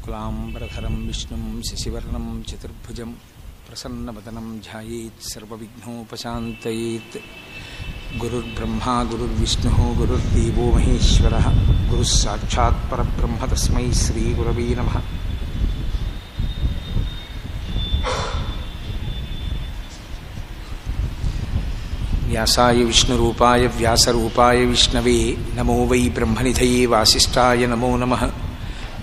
शुक्लांबरधरं विष्णुं शशिवर्णं चतुर्भुजं प्रसन्नवदनं ध्यायेत् सर्वविघ्नोपशान्तयेत्। गुरुर्ब्रह्मा गुरुर्विष्णुः गुरुर्देवो महेश्वरः गुरुः साक्षात् परब्रह्म तस्मै श्रीगुरवे नमः। व्यासाय विष्णुरूपाय व्यासरूपाय विष्णवे नमो वै ब्रह्मनिधये वासिष्ठाय नमो नमः।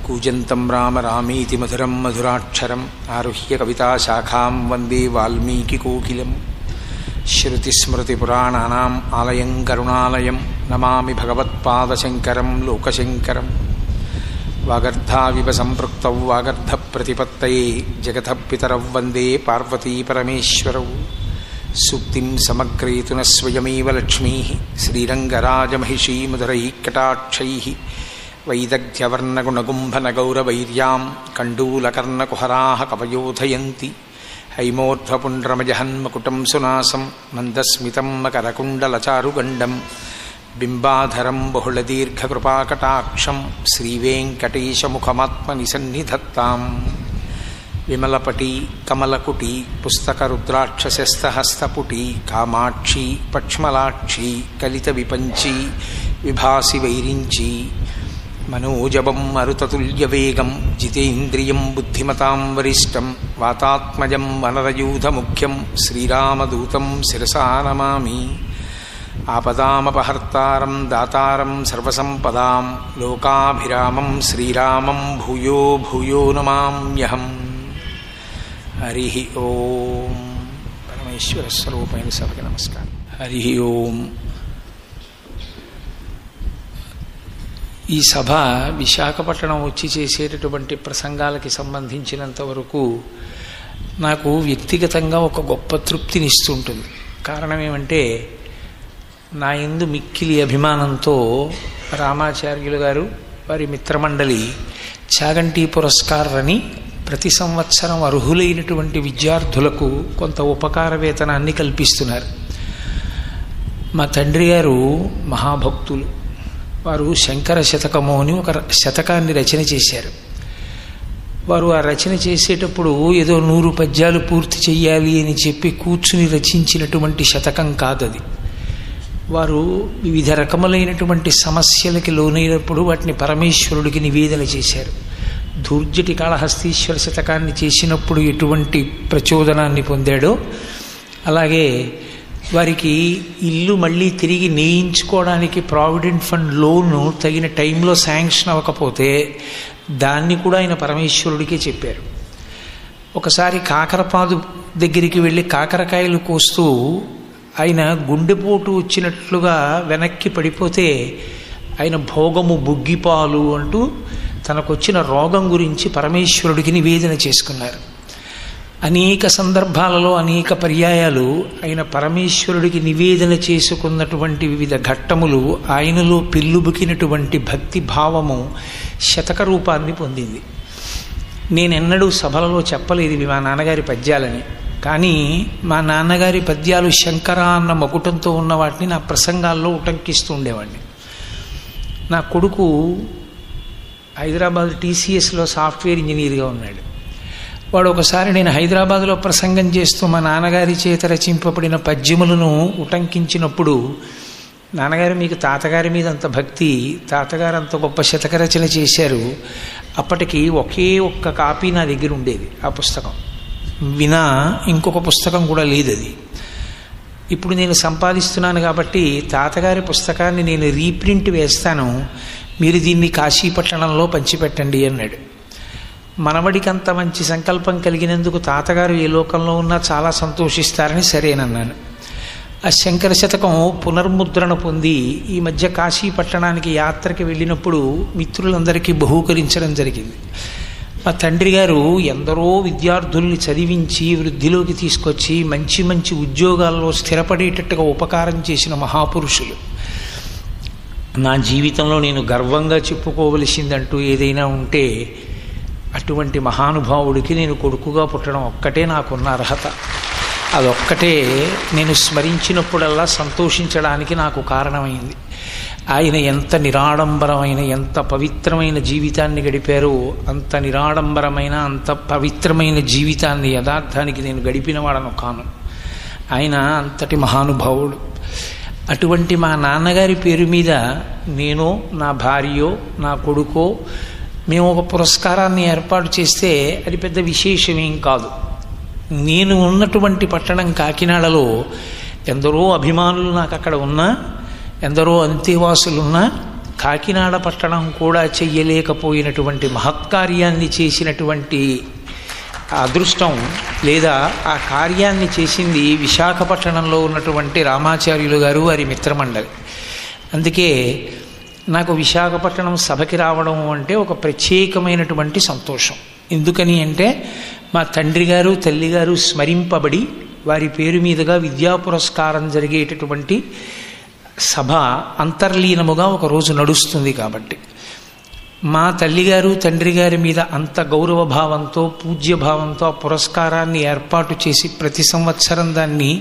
कूजन्तं राम रामेति मधुरं मधुराक्षरम् आरुह्य कविताशाखां वन्दे वाल्मीकिकोकिलम्। श्रुतिस्मृतिपुराणानाम् आलयं करुणालयं नमामि भगवत्पादशङ्करं लोकशङ्करम्। वागर्धाविव सम्पृक्तौ वागर्धप्रतिपत्तये जगतः पितरौ वन्दे पार्वतीपरमेश्वरौ। सूक्तिं समग्रयितु न स्वयमेव लक्ष्मीः श्रीरङ्गराजमहिषी मधुरैः कटाक्षैः। वैदग्ध्यवर्णगुणगुम्भनगौरवैर्यां कण्डूलकर्णकुहराः कवयोधयन्ति। हैमोर्ध्वपुण्ड्रमजहन्मकुटं सुनासं मन्दस्मितं मकरकुण्डलचारुगण्डं बिम्बाधरं बहुलदीर्घकृपाकटाक्षं श्रीवेङ्कटेशमुखमात्मनिसन्निधत्ताम्। विमलपटी कमलकुटी पुस्तकरुद्राक्षसस्तहस्तपुटी कामाक्षी पक्ष्मलाक्षी कलितविपञ्ची विभासि वैरिञ्ची। मनोजवं मरुततुल्यवेगं जितेन्द्रियं बुद्धिमतां वरिष्ठं वातात्मजं वनरयूथमुख्यं श्रीरामदूतं शिरसा नमामि। आपदामपहर्तारं दातारं सर्वसम्पदां लोकाभिरामं श्रीरामं भूयो भूयो नमाम्यहम्। हरि ओम। परमेश्वर स्वरूपैన సభకి నమస్కారం। హరి ఓం। ఈ సభ విశాఖపట్నం వచ్చి చేసేటటువంటి ప్రసంగాలకి సంబంధించినంత వరకు నాకు వ్యక్తిగతంగా ఒక గొప్ప తృప్తినిస్తుంటుంది. కారణం ఏమంటే నా యందు మిక్కిలి అభిమానంతో రామాచార్యులు గారు వారి మిత్రమండలి చాగంటి పురస్కారాన్ని ప్రతి సంవత్సరం అర్హులైనటువంటి విద్యార్థులకు కొంత ఉపకార వేతనాన్ని కల్పిస్తున్నారు. మా తండ్రి గారు మహాభక్తులు. వారు శంకర శతకము అని ఒక శతకాన్ని రచన చేశారు. వారు ఆ రచన చేసేటప్పుడు ఏదో 100 పద్యాలు పూర్తి చెయ్యాలి అని చెప్పి కూర్చుని రచించినటువంటి శతకం కాదది. వారు వివిధ రకములైనటువంటి సమస్యలకి లోనైనప్పుడు వాటిని పరమేశ్వరుడికి నివేదన చేశారు. ధూర్జటి కాళహస్తీశ్వర శతకాన్ని చేసినప్పుడు ఎటువంటి ప్రచోదనాన్ని పొందాడో అలాగే వారికి ఇల్లు మళ్ళీ తిరిగి నేయించుకోవడానికి ప్రావిడెంట్ ఫండ్ లోను తగిన టైంలో శాంక్షన్ అవ్వకపోతే దాన్ని కూడా ఆయన పరమేశ్వరుడికే చెప్పారు. ఒకసారి కాకరపాదు దగ్గరికి వెళ్ళి కాకరకాయలు కోస్తూ ఆయన గుండెపోటు వచ్చినట్లుగా వెనక్కి పడిపోతే ఆయన భోగము బుగ్గిపాలు అంటూ తనకొచ్చిన రోగం గురించి పరమేశ్వరుడికి నివేదన చేసుకున్నారు. అనేక సందర్భాలలో అనేక పర్యాయాలు ఆయన పరమేశ్వరుడికి నివేదన చేసుకున్నటువంటి వివిధ ఘట్టములు ఆయనలో పెళ్ళుబుకినటువంటి భక్తి భావము శతక రూపాన్ని పొందింది. నేనెన్నడూ సభలలో చెప్పలేదు ఇవి మా నాన్నగారి పద్యాలని. కానీ మా నాన్నగారి పద్యాలు శంకర అన్న మకుటంతో ఉన్న వాటిని నా ప్రసంగాల్లో ఉటంకిస్తూ ఉండేవాడిని. నా కొడుకు హైదరాబాద్ టీసీఎస్లో సాఫ్ట్వేర్ ఇంజనీర్గా ఉన్నాడు. వాడు ఒకసారి నేను హైదరాబాద్లో ప్రసంగం చేస్తూ మా నాన్నగారి చేత రచింపబడిన పద్యములను ఉటంకించినప్పుడు, నాన్నగారు మీకు తాతగారి మీద అంత భక్తి, తాతగారు అంత గొప్ప శతక రచన చేశారు, అప్పటికి ఒకే ఒక్క కాపీ నా దగ్గర ఉండేది ఆ పుస్తకం, వినా ఇంకొక పుస్తకం కూడా లేదు. అది ఇప్పుడు నేను సంపాదిస్తున్నాను కాబట్టి తాతగారి పుస్తకాన్ని నేను రీప్రింట్ వేస్తాను, మీరు దీన్ని కాశీపట్టణంలో పంచిపెట్టండి అన్నాడు. మనవడికి అంత మంచి సంకల్పం కలిగినందుకు తాతగారు ఏ లోకంలో ఉన్నా చాలా సంతోషిస్తారని సరేనన్నాను. ఆ శంకర శతకం పునర్ముద్రణ పొంది ఈ మధ్య కాశీపట్టణానికి యాత్రకి వెళ్ళినప్పుడు మిత్రులందరికీ బహూకరించడం జరిగింది. మా తండ్రి గారు ఎందరో విద్యార్థుల్ని చదివించి వృద్ధిలోకి తీసుకొచ్చి మంచి మంచి ఉద్యోగాల్లో స్థిరపడేటట్టుగా ఉపకారం చేసిన మహాపురుషులు. నా జీవితంలో నేను గర్వంగా చెప్పుకోవలసిందంటూ ఏదైనా ఉంటే అటువంటి మహానుభావుడికి నేను కొడుకుగా పుట్టడం ఒక్కటే నాకున్న అర్హత. అదొక్కటే నేను స్మరించినప్పుడల్లా సంతోషించడానికి నాకు కారణమైంది. ఆయన ఎంత నిరాడంబరమైన, ఎంత పవిత్రమైన జీవితాన్ని గడిపారో అంత నిరాడంబరమైన, అంత పవిత్రమైన జీవితాన్ని యథార్థానికి నేను గడిపిన వాడను కాను. ఆయన అంతటి మహానుభావుడు. అటువంటి మా నాన్నగారి పేరు మీద నేను, నా భార్యో, నా కొడుకో మేము ఒక పురస్కారాన్ని ఏర్పాటు చేస్తే అది పెద్ద విశేషమేం కాదు. నేను ఉన్నటువంటి పట్టణం కాకినాడలో ఎందరో అభిమానులు నాకు అక్కడ ఉన్నా, ఎందరో అంతేవాసులున్నా, కాకినాడ పట్టణం కూడా చెయ్యలేకపోయినటువంటి మహత్కార్యాన్ని చేసినటువంటి అదృష్టం, లేదా ఆ కార్యాన్ని చేసింది విశాఖపట్టణంలో ఉన్నటువంటి రామాచార్యులు గారు, వారి మిత్రమండలి. అందుకే నాకు విశాఖపట్నం సభకి రావడం అంటే ఒక ప్రత్యేకమైనటువంటి సంతోషం. ఎందుకని అంటే మా తండ్రి గారు, తల్లి గారు స్మరింపబడి వారి పేరు మీదుగా విద్యా పురస్కారం జరిగేటటువంటి సభ అంతర్లీనముగా ఒకరోజు నడుస్తుంది. కాబట్టి మా తల్లిగారు, తండ్రి గారి మీద అంత గౌరవభావంతో, పూజ్యభావంతో ఆ పురస్కారాన్ని ఏర్పాటు చేసి ప్రతి సంవత్సరం దాన్ని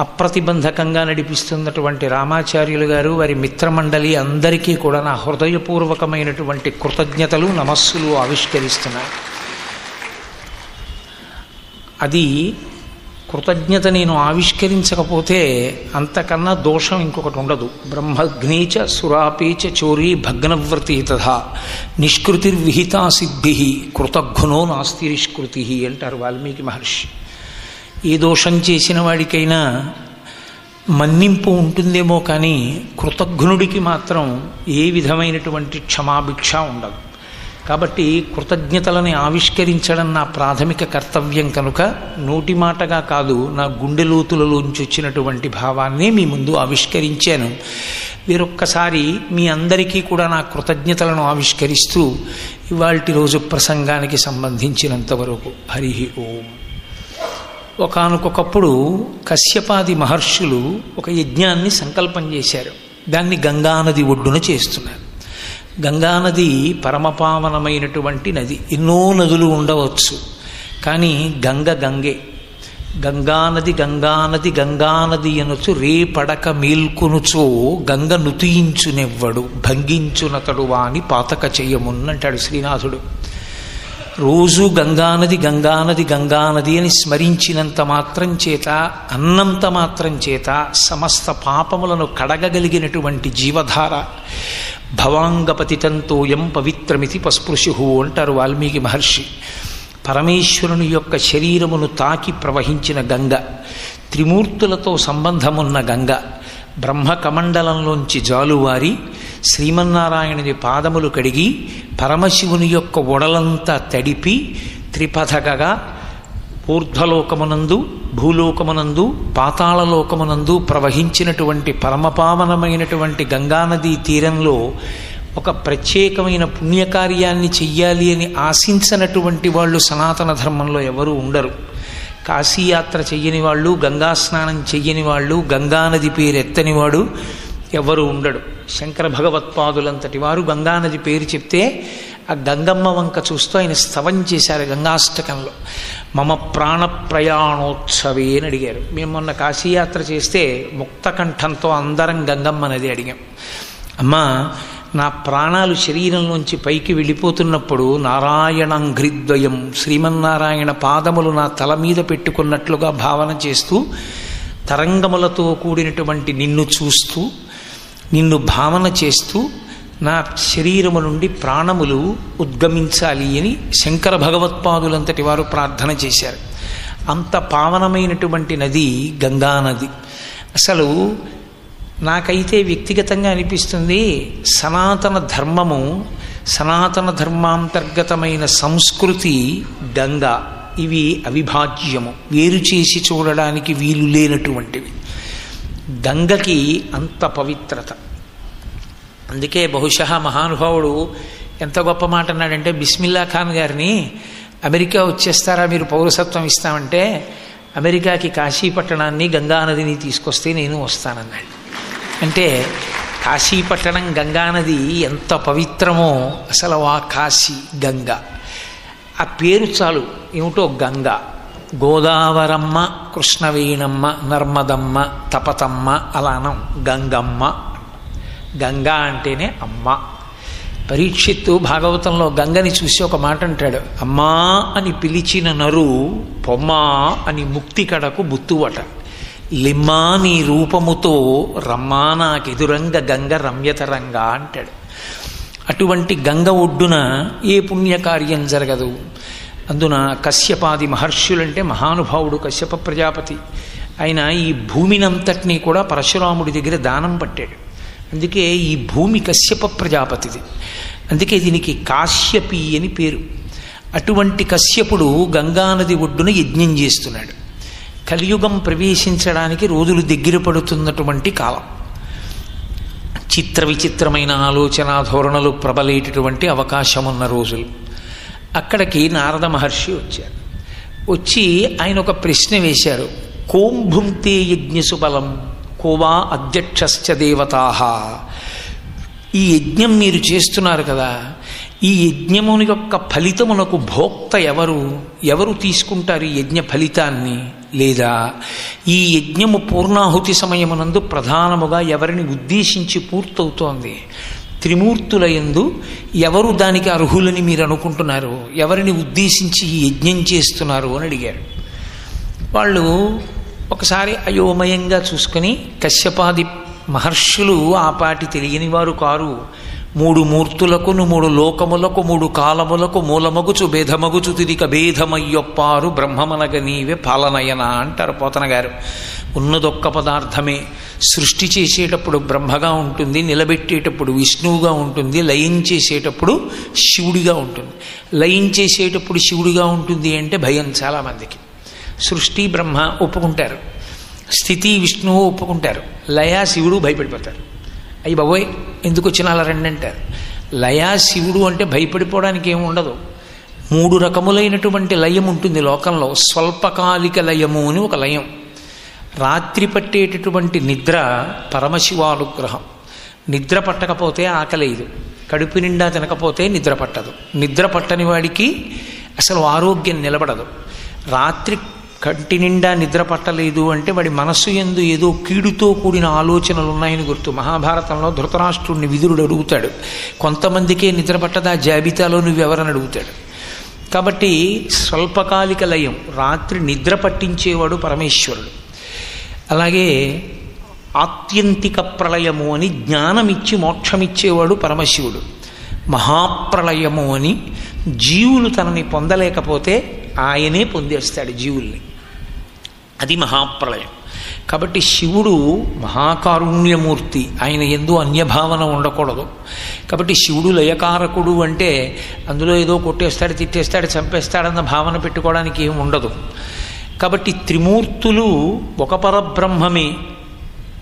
అప్రతిబంధకంగా నడిపిస్తున్నటువంటి రామాచార్యులు గారు, వారి మిత్రమండలి అందరికీ కూడా నా హృదయపూర్వకమైనటువంటి కృతజ్ఞతలు, నమస్సులు ఆవిష్కరిస్తున్నాయి. అది కృతజ్ఞత నేను ఆవిష్కరించకపోతే అంతకన్నా దోషం ఇంకొకటి ఉండదు. బ్రహ్మగ్నేచ సురాపేచ చోరీ భగ్నవ్రతి తథా నిష్కృతిర్విహితా సిద్ధి కృతఘ్నో నాస్తిరిష్కృతి అంటారు వాల్మీకి మహర్షి. ఏ దోషం చేసిన వాడికైనా మన్నింపు ఉంటుందేమో కానీ కృతఘ్నుడికి మాత్రం ఏ విధమైనటువంటి క్షమాభిక్ష ఉండదు. కాబట్టి కృతజ్ఞతలని ఆవిష్కరించడం నా ప్రాథమిక కర్తవ్యం కనుక నోటి మాటగా కాదు, నా గుండె లోతులలోంచి వచ్చినటువంటి భావాన్ని మీ ముందు ఆవిష్కరించాను. వీరొక్కసారి మీ అందరికీ కూడా నా కృతజ్ఞతలను ఆవిష్కరిస్తూ ఇవాల్టి రోజు ప్రసంగానికి సంబంధించినంత వరకు హరి ఓం. ఒకానొకప్పుడు కశ్యపాది మహర్షులు ఒక యజ్ఞాన్ని సంకల్పం చేశారు. దాన్ని గంగానది ఒడ్డున చేస్తున్నారు. గంగానది పరమపావనమైనటువంటి నది. ఎన్నో నదులు ఉండవచ్చు, కానీ గంగే. గంగానది గంగానది గంగానది అనుచు రేపడక మేల్కొనుచో గంగ నుతియించునెవ్వడు భంగించునతడు వాని పాతక చెయ్యమున్నంటాడు శ్రీనాథుడు. రోజు గంగానది గంగానది గంగానది అని స్మరించినంత మాత్రం చేత, అన్నంత మాత్రం చేత సమస్త పాపములను కడగగలిగినటువంటి జీవధార. భవాంగపతితంతోయం పవిత్రమితి పస్పృశు అంటారు వాల్మీకి మహర్షి. పరమేశ్వరుని యొక్క శరీరమును తాకి ప్రవహించిన గంగ, త్రిమూర్తులతో సంబంధమున్న గంగ, బ్రహ్మకమండలంలోంచి జాలువారి శ్రీమన్నారాయణుని పాదములు కడిగి పరమశివుని యొక్క ఒడలంతా తడిపి త్రిపథకగా ఊర్ధ్వలోకమునందు, భూలోకమునందు, పాతాళలోకమునందు ప్రవహించినటువంటి పరమపావనమైనటువంటి గంగానదీ తీరంలో ఒక ప్రత్యేకమైన పుణ్యకార్యాన్ని చెయ్యాలి అని ఆశించనటువంటి వాళ్ళు సనాతన ధర్మంలో ఎవరూ ఉండరు. కాశీయాత్ర చెయ్యని వాళ్ళు, గంగా స్నానం చెయ్యని వాళ్ళు, గంగానది పేరు ఎత్తనివాడు ఎవరు ఉండడు. శంకర భగవత్పాదులంతటి వారు గంగానది పేరు చెప్తే ఆ గంగమ్మ వంక చూస్తూ ఆయన స్తవం చేశారు గంగాష్టకంలో. మమ ప్రాణ ప్రయాణోత్సవే అని అడిగారు. మేము మొన్న కాశీయాత్ర చేస్తే ముక్తకంఠంతో అందరం గంగమ్మ నది అడిగాం. అమ్మా, నా ప్రాణాలు శరీరంలోంచి పైకి వెళ్ళిపోతున్నప్పుడు నారాయణంఘ్రిద్వయం, శ్రీమన్నారాయణ పాదములు నా తల మీద పెట్టుకున్నట్లుగా భావన చేస్తూ, తరంగములతో కూడినటువంటి నిన్ను చూస్తూ, నిన్ను భావన చేస్తూ నా శరీరము నుండి ప్రాణములు ఉద్గమించాలి అని శంకర భగవత్పాదులంతటి వారు ప్రార్థన చేశారు. అంత పావనమైనటువంటి నది గంగానది. అసలు నాకైతే వ్యక్తిగతంగా అనిపిస్తుంది, సనాతన ధర్మము, సనాతన ధర్మాంతర్గతమైన సంస్కృతి, గంగా, ఇవి అవిభాజ్యము, వేరు చేసి చూడడానికి వీలు లేనటువంటివి. గంగకి అంత పవిత్రత. అందుకే బహుశా మహానుభావుడు ఎంత గొప్ప మాట అన్నాడంటే, బిస్మిల్లా ఖాన్ గారిని అమెరికా వచ్చేస్తారా మీరు పౌరసత్వం ఇస్తామంటే, అమెరికాకి కాశీపట్టణాన్ని గంగానదిని తీసుకొస్తే నేను వస్తానన్నాడు. అంటే కాశీపట్టణం గంగానది ఎంత పవిత్రమో అసలు ఆ కాశీ గంగ, ఆ పేరు చాలు ఏమిటో గంగ. గోదావరమ్మ, కృష్ణవేణమ్మ, నర్మదమ్మ, తపతమ్మ అలానం గంగమ్మ. గంగా అంటేనే అమ్మ. పరీక్షిత్తు భాగవతంలో గంగని చూసి ఒక మాట అంటాడు, అమ్మా అని పిలిచిన నరు పొమ్మా అని ముక్తి కడకు బుత్తువట, లిమ్మా నీ రూపముతో రమ్మా నాకెదురంగ గంగ రమ్యతరంగా అంటాడు. అటువంటి గంగ ఒడ్డున ఏ పుణ్యకార్యం జరగదు. అందున కశ్యపాది మహర్షులంటే మహానుభావుడు కశ్యప ప్రజాపతి, ఆయన ఈ భూమినంతటినీ కూడా పరశురాముడి దగ్గర దానం పట్టాడు. అందుకే ఈ భూమి కశ్యప ప్రజాపతిది, అందుకే దీనికి కాశ్యపి అని పేరు. అటువంటి కశ్యపుడు గంగానది ఒడ్డున యజ్ఞం చేస్తున్నాడు. కలియుగం ప్రవేశించడానికి రోజులు దగ్గర పడుతున్నటువంటి కాలం. చిత్ర విచిత్రమైన ఆలోచన ధోరణులు ప్రబలేటటువంటి అవకాశం ఉన్న రోజులు. అక్కడికి నారద మహర్షి వచ్చారు. వచ్చి ఆయన ఒక ప్రశ్న వేశారు, కోం భుంక్తే యజ్ఞసు బలం కోవా అధ్యక్షశ్చ దేవతాః. ఈ యజ్ఞం మీరు చేస్తున్నారు కదా, ఈ యజ్ఞముని యొక్క ఫలితమునకు భోక్త ఎవరు? ఎవరు తీసుకుంటారు ఈ యజ్ఞ ఫలితాన్ని? లేదా ఈ యజ్ఞము పూర్ణాహుతి సమయమునందు ప్రధానముగా ఎవరిని ఉద్దేశించి పూర్తవుతోంది? త్రిమూర్తుల యందు ఎవరు దానికి అర్హులని మీరు అనుకుంటున్నారు? ఎవరిని ఉద్దేశించి ఈ యజ్ఞం చేస్తున్నారు అని అడిగారు. వాళ్ళు ఒకసారి అయోమయంగా చూసుకొని, కశ్యపాది మహర్షులు ఆ పాటి తెలియని వారు కారు, 3 మూర్తులకును 3 లోకములకు 3 కాలములకు మూలమగుచు భేదమగుచు తిరిక భేదమయ్యొప్పారు బ్రహ్మమనగ నీవే పాలనయన అంటారు పోతన గారు. ఉన్నదొక్క పదార్థమే. సృష్టి చేసేటప్పుడు బ్రహ్మగా ఉంటుంది, నిలబెట్టేటప్పుడు విష్ణువుగా ఉంటుంది, లయం చేసేటప్పుడు శివుడిగా ఉంటుంది. లయం చేసేటప్పుడు శివుడిగా ఉంటుంది అంటే భయం చాలామందికి. సృష్టి బ్రహ్మ ఒప్పుకుంటారు, స్థితి విష్ణువు ఒప్పుకుంటారు, లయ శివుడు భయపడిపోతారు. అయ్యి బాబోయ్ ఎందుకు వచ్చిన అలా రండి అంటారు. లయ శివుడు అంటే భయపడిపోవడానికి ఏమి ఉండదు. 3 రకములైనటువంటి లయం ఉంటుంది లోకంలో. స్వల్పకాలిక లయము అని ఒక లయం. రాత్రి పట్టేటటువంటి నిద్ర పరమశివానుగ్రహం. నిద్ర పట్టకపోతే ఆకలేదు, కడుపు నిండా తినకపోతే నిద్ర పట్టదు. నిద్ర పట్టని వాడికి అసలు ఆరోగ్యం నిలబడదు. రాత్రి కంటి నిండా నిద్ర పట్టలేదు అంటే వాడి మనస్సు యందు ఏదో కీడుతో కూడిన ఆలోచనలు ఉన్నాయని గుర్తు. మహాభారతంలో ధృతరాష్ట్రుడిని విదురుడు అడుగుతాడు, కొంతమందికే నిద్ర పట్టదా జాబితాలో నువ్వెవరని అడుగుతాడు. కాబట్టి స్వల్పకాలిక లయం, రాత్రి నిద్ర పట్టించేవాడు పరమేశ్వరుడు. అలాగే ఆత్యంతిక ప్రళయము అని జ్ఞానమిచ్చి మోక్షమిచ్చేవాడు పరమశివుడు. మహాప్రళయము అని జీవులు తనని పొందలేకపోతే ఆయనే పొందేస్తాడు జీవుల్ని, అది మహాప్రళయం. కాబట్టి శివుడు మహాకారుణ్యమూర్తి, ఆయన యందు అన్యభావన ఉండకూడదు. కాబట్టి శివుడు లయకారకుడు అంటే అందులో ఏదో కొట్టేస్తాడు, తిట్టేస్తాడు, చంపేస్తాడన్న భావన పెట్టుకోవడానికి ఏమి ఉండదు. కాబట్టి త్రిమూర్తులు ఒక పరబ్రహ్మమే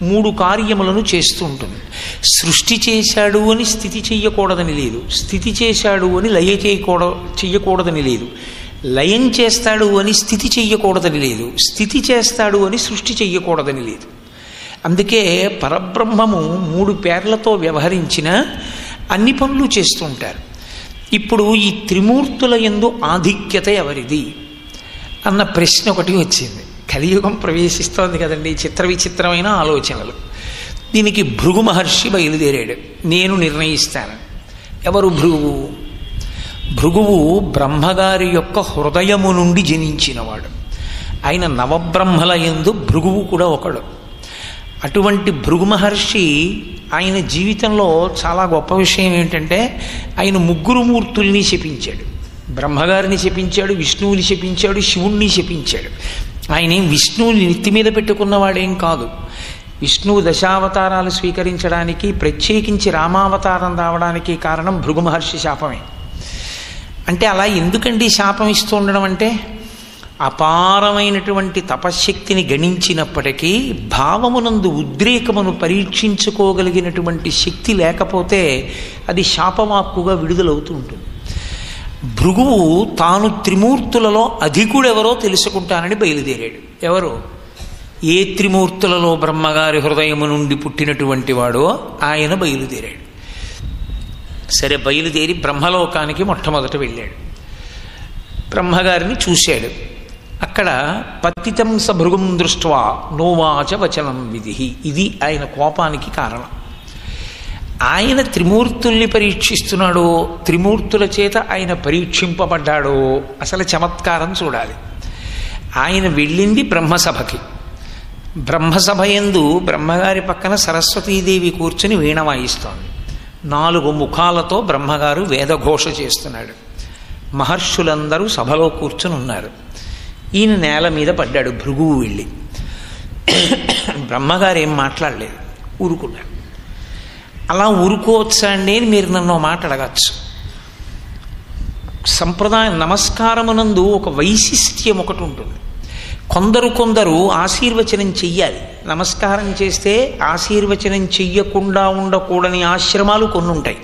3 కార్యములను చేస్తూ ఉంటుంది. సృష్టి చేశాడు అని స్థితి చెయ్యకూడదని లేదు, స్థితి చేశాడు అని లయ చెయ్యకూడదని లేదు, లయం చేస్తాడు అని స్థితి చెయ్యకూడదని లేదు, స్థితి చేస్తాడు అని సృష్టి చెయ్యకూడదని లేదు. అందుకే పరబ్రహ్మము 3 పేర్లతో వ్యవహరించిన అన్ని పనులు చేస్తూ ఉంటారు. ఇప్పుడు ఈ త్రిమూర్తుల యందు ఆధిక్యత ఎవరిది అన్న ప్రశ్న ఒకటి వచ్చింది. కలియుగం ప్రవేశిస్తోంది కదండి, చిత్ర విచిత్రమైన ఆలోచనలు. దీనికి భృగు మహర్షి బయలుదేరాడు, నేను నిర్ణయిస్తాను. ఎవరు భృగువు? భృగువు బ్రహ్మగారి యొక్క హృదయము నుండి జనించినవాడు. ఆయన నవబ్రహ్మల యందు భృగువు కూడా ఒకడు. అటువంటి భృగు మహర్షి ఆయన జీవితంలో చాలా గొప్ప విషయం ఏంటంటే ఆయన 3 మూర్తుల్ని శపించాడు. బ్రహ్మగారిని శపించాడు, విష్ణువుని శపించాడు, శివుణ్ణి శపించాడు. ఆయన విష్ణువుని నెత్తి మీద పెట్టుకున్నవాడేం కాదు. విష్ణువు దశావతారాలు స్వీకరించడానికి, ప్రత్యేకించి రామావతారం రావడానికి కారణం భృగు మహర్షి శాపమే. అంటే అలా ఎందుకండి శాపం ఇస్తూ ఉండడం అంటే, అపారమైనటువంటి తపశ్శక్తిని గణించినప్పటికీ భావమునందు ఉద్రేకమును పరీక్షించుకోగలిగినటువంటి శక్తి లేకపోతే అది శాపవాక్కుగా విడుదలవుతూ ఉంటుంది. భృగువు తాను త్రిమూర్తులలో అధికుడెవరో తెలుసుకుంటానని బయలుదేరాడు. ఎవరు? ఏ త్రిమూర్తులలో బ్రహ్మగారి హృదయము నుండి పుట్టినటువంటి వాడో ఆయన బయలుదేరాడు. సరే, బయలుదేరి బ్రహ్మలోకానికి మొట్టమొదట వెళ్ళాడు. బ్రహ్మగారిని చూశాడు. అక్కడ పతితం స భృగుం దృష్ట్వా నోవాచ వచనం విధి, ఇది ఆయన కోపానికి కారణం. ఆయన త్రిమూర్తుల్ని పరీక్షిస్తున్నాడో త్రిమూర్తుల చేత ఆయన పరీక్షింపబడ్డాడో అసలు చమత్కారం చూడాలి. ఆయన వెళ్ళింది బ్రహ్మసభకి. బ్రహ్మసభ యందు బ్రహ్మగారి పక్కన సరస్వతీదేవి కూర్చుని వీణ వాయిస్తోంది. 4 ముఖాలతో బ్రహ్మగారు వేదఘోష చేస్తున్నాడు. మహర్షులందరూ సభలో కూర్చుని ఉన్నారు. ఈయన నేల మీద పడ్డాడు, భృగువు వెళ్ళి. బ్రహ్మగారు ఏం మాట్లాడలేదు, ఊరుకున్నారు. అలా ఊరుకోవచ్చా అండి అని మీరు నన్ను మాట అడగచ్చు. సంప్రదాయం నమస్కారమునందు ఒక వైశిష్ట్యం ఒకటి ఉంటుంది. కొందరు ఆశీర్వచనం చెయ్యాలి. నమస్కారం చేస్తే ఆశీర్వచనం చెయ్యకుండా ఉండకూడని ఆశ్రమాలు కొన్ని ఉంటాయి.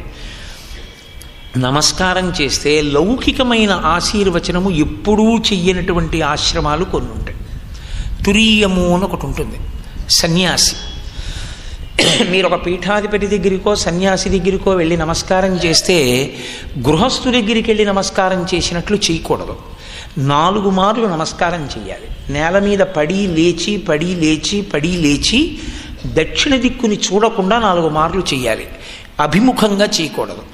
నమస్కారం చేస్తే లౌకికమైన ఆశీర్వచనము ఎప్పుడూ చెయ్యనటువంటి ఆశ్రమాలు కొన్ని ఉంటాయి. తురీయము అని ఒకటి ఉంటుంది, సన్యాసి. మీరు ఒక పీఠాధిపతి దగ్గరికో సన్యాసి దగ్గరికో వెళ్ళి నమస్కారం చేస్తే గృహస్థు దగ్గరికి వెళ్ళి నమస్కారం చేసినట్లు చేయకూడదు. 4 మార్లు నమస్కారం చెయ్యాలి. నేల మీద పడి లేచి పడి లేచి పడి లేచి దక్షిణ దిక్కుని చూడకుండా 4 మార్లు చెయ్యాలి. అభిముఖంగా చేయకూడదు,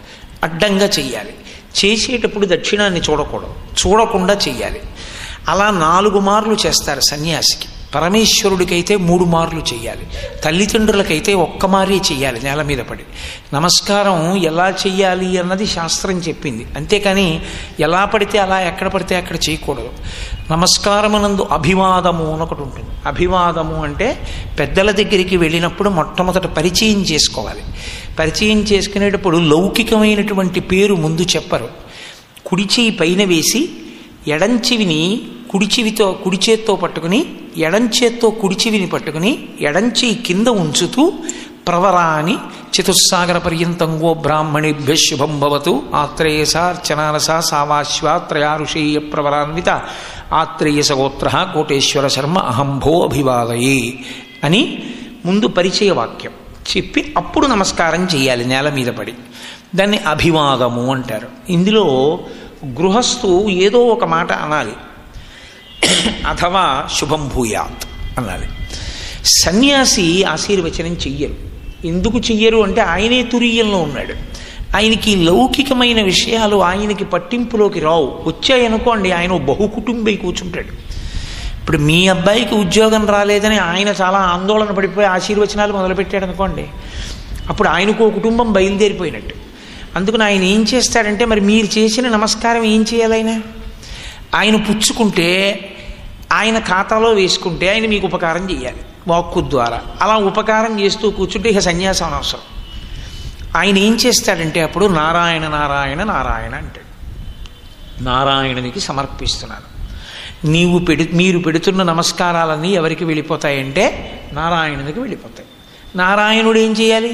అడ్డంగా చెయ్యాలి. చేసేటప్పుడు దక్షిణాన్ని చూడకూడదు, చూడకుండా చెయ్యాలి. అలా 4 మార్లు చేస్తారు సన్యాసికి. పరమేశ్వరుడికైతే 3 మార్లు చెయ్యాలి. తల్లిదండ్రులకైతే 1 మారే చెయ్యాలి నేల మీద పడి. నమస్కారం ఎలా చెయ్యాలి అన్నది శాస్త్రం చెప్పింది. అంతేకాని ఎలా పడితే అలా ఎక్కడ పడితే అక్కడ చేయకూడదు. నమస్కారమునందు అభివాదము అని ఒకటి ఉంటుంది. అభివాదము అంటే పెద్దల దగ్గరికి వెళ్ళినప్పుడు మొట్టమొదట పరిచయం చేసుకోవాలి. పరిచయం చేసుకునేటప్పుడు లౌకికమైనటువంటి పేరు ముందు చెప్పరు. కుడి చేయి పైన వేసి ఎడంచెవిని కుడి చేత్తో పట్టుకుని ఎడంచేత్తో కుడి చెవిని పట్టుకుని ఎడంచేయి కింద ఉంచుతూ ప్రవరాని చతుస్సాగర పర్యంతంగో బ్రాహ్మణేభ్య శుభం భవతు ఆత్రేయసార్చనానస సావాశ్వాత్రయారుషేయ ప్రవరాన్విత ఆత్రేయసగోత్ర కోటేశ్వర శర్మ అహంభో అభివాదయే అని ముందు పరిచయ వాక్యం చెప్పి అప్పుడు నమస్కారం చేయాలి నేల మీద పడి. దాన్ని అభివాదము అంటారు. ఇందులో గృహస్థు ఏదో ఒక మాట అనాలి, అథవా శుభం భూయాత్ అనాలి. సన్యాసి ఆశీర్వచనం చెయ్యరు. ఎందుకు చెయ్యరు అంటే ఆయనే తురీయంలో ఉన్నాడు. ఆయనకి లౌకికమైన విషయాలు ఆయనకి పట్టింపులోకి రావు. వచ్చాయనుకోండి ఆయన బహుకుటుంబై కూర్చుంటాడు. ఇప్పుడు మీ అబ్బాయికి ఉద్యోగం రాలేదని ఆయన చాలా ఆందోళన పడిపోయి ఆశీర్వచనాలు మొదలుపెట్టాడు అనుకోండి, అప్పుడు ఆయనకు కుటుంబం బయలుదేరిపోయినట్టు. అందుకని ఆయన ఏం చేస్తాడంటే మరి మీరు చేసిన నమస్కారం ఏం చేయాలి? ఆయన పుచ్చుకుంటే ఆయన ఖాతాలో వేసుకుంటే ఆయన మీకు ఉపకారం చేయాలి వాక్కు ద్వారా. అలా ఉపకారం చేస్తూ కూర్చుంటే ఇక సన్యాసం అనవసరం. ఆయన ఏం చేస్తాడంటే అప్పుడు నారాయణ నారాయణ నారాయణ అంటాడు. నారాయణునికి సమర్పిస్తున్నాను. మీరు పెడుతున్న నమస్కారాలన్నీ ఎవరికి వెళ్ళిపోతాయంటే నారాయణునికి వెళ్ళిపోతాయి. నారాయణుడు ఏం చేయాలి?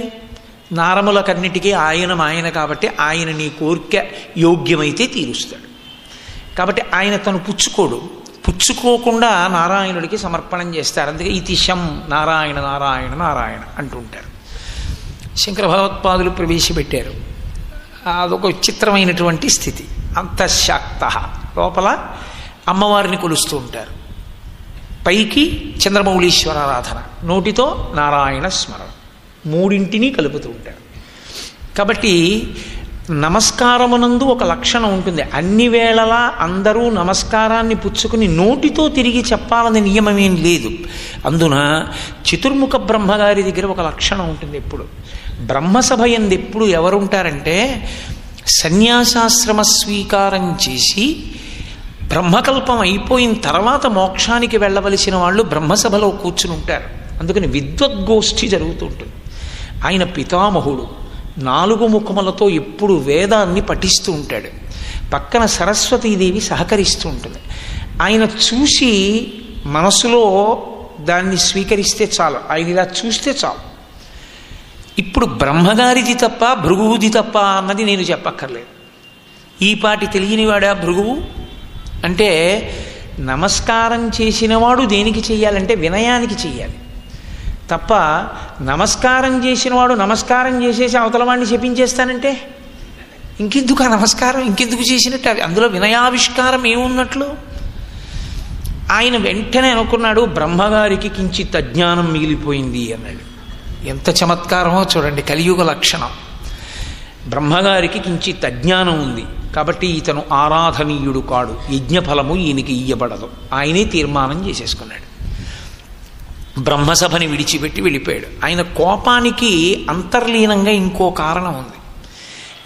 నారములకన్నిటికీ ఆయన కాబట్టి ఆయన నీ కోరిక యోగ్యమైతే తీరుస్తాడు. కాబట్టి ఆయన తను పుచ్చుకోకుండా నారాయణుడికి సమర్పణం చేస్తారు. అందుకే ఇతిశం నారాయణ నారాయణ నారాయణ అంటుంటారు. శంకర భగవత్పాదులు ప్రవేశపెట్టారు. అదొక విచిత్రమైనటువంటి స్థితి. అంతఃశాక్త లోపల అమ్మవారిని కొలుస్తూ ఉంటారు. పైకి చంద్రమౌళీశ్వర ఆరాధన, నోటితో నారాయణ స్మరణ, మూడింటిని కలుపుతూ ఉంటారు. కాబట్టి నమస్కారమునందు ఒక లక్షణం ఉంటుంది. అన్ని వేళలా అందరూ నమస్కారాన్ని పుచ్చుకుని నోటితో తిరిగి చెప్పాలని నియమమేం లేదు. అందున చతుర్ముఖ బ్రహ్మగారి దగ్గర ఒక లక్షణం ఉంటుంది. ఎప్పుడు బ్రహ్మసభ యందు ఎప్పుడు ఎవరుంటారంటే సన్యాసాశ్రమ స్వీకారం చేసి బ్రహ్మకల్పం అయిపోయిన తర్వాత మోక్షానికి వెళ్ళవలసిన వాళ్ళు బ్రహ్మసభలో కూర్చుని ఉంటారు. అందుకని విద్వద్గోష్ఠి జరుగుతూ ఉంటుంది. ఆయన పితామహుడు 4 ముఖములతో ఎప్పుడు వేదాన్ని పఠిస్తూ ఉంటాడు. పక్కన సరస్వతీదేవి సహకరిస్తూ ఉంటుంది. ఆయన చూసి మనసులో దాన్ని స్వీకరిస్తే చాలు, ఆయన ఇలా చూస్తే చాలు. ఇప్పుడు బ్రహ్మగారిది తప్ప భృగువుది తప్ప అన్నది నేను చెప్పక్కర్లేదు. ఈ పాటి తెలియనివాడా భృగువు అంటే? నమస్కారం చేసినవాడు దేనికి చెయ్యాలంటే వినయానికి చెయ్యాలి తప్ప నమస్కారం చేసినవాడు నమస్కారం చేసేసి అవతల వాడిని శపించేస్తానంటే ఇంకెందుకు ఆ నమస్కారం, ఇంకెందుకు చేసినట్టు? అందులో వినయావిష్కారం ఏమున్నట్లు? ఆయన వెంటనే అనుకున్నాడు బ్రహ్మగారికి కించిత్ అజ్ఞానం మిగిలిపోయింది అన్నాడు. ఎంత చమత్కారమో చూడండి, కలియుగ లక్షణం. బ్రహ్మగారికి కించిత్ అజ్ఞానం ఉంది కాబట్టి ఇతను ఆరాధనీయుడు కాడు, యజ్ఞఫలము ఈయనకి ఇయ్యబడదు, ఆయనే తీర్మానం చేసేసుకున్నాడు. బ్రహ్మసభని విడిచిపెట్టి వెళ్ళిపోయాడు. ఆయన కోపానికి అంతర్లీనంగా ఇంకో కారణం ఉంది.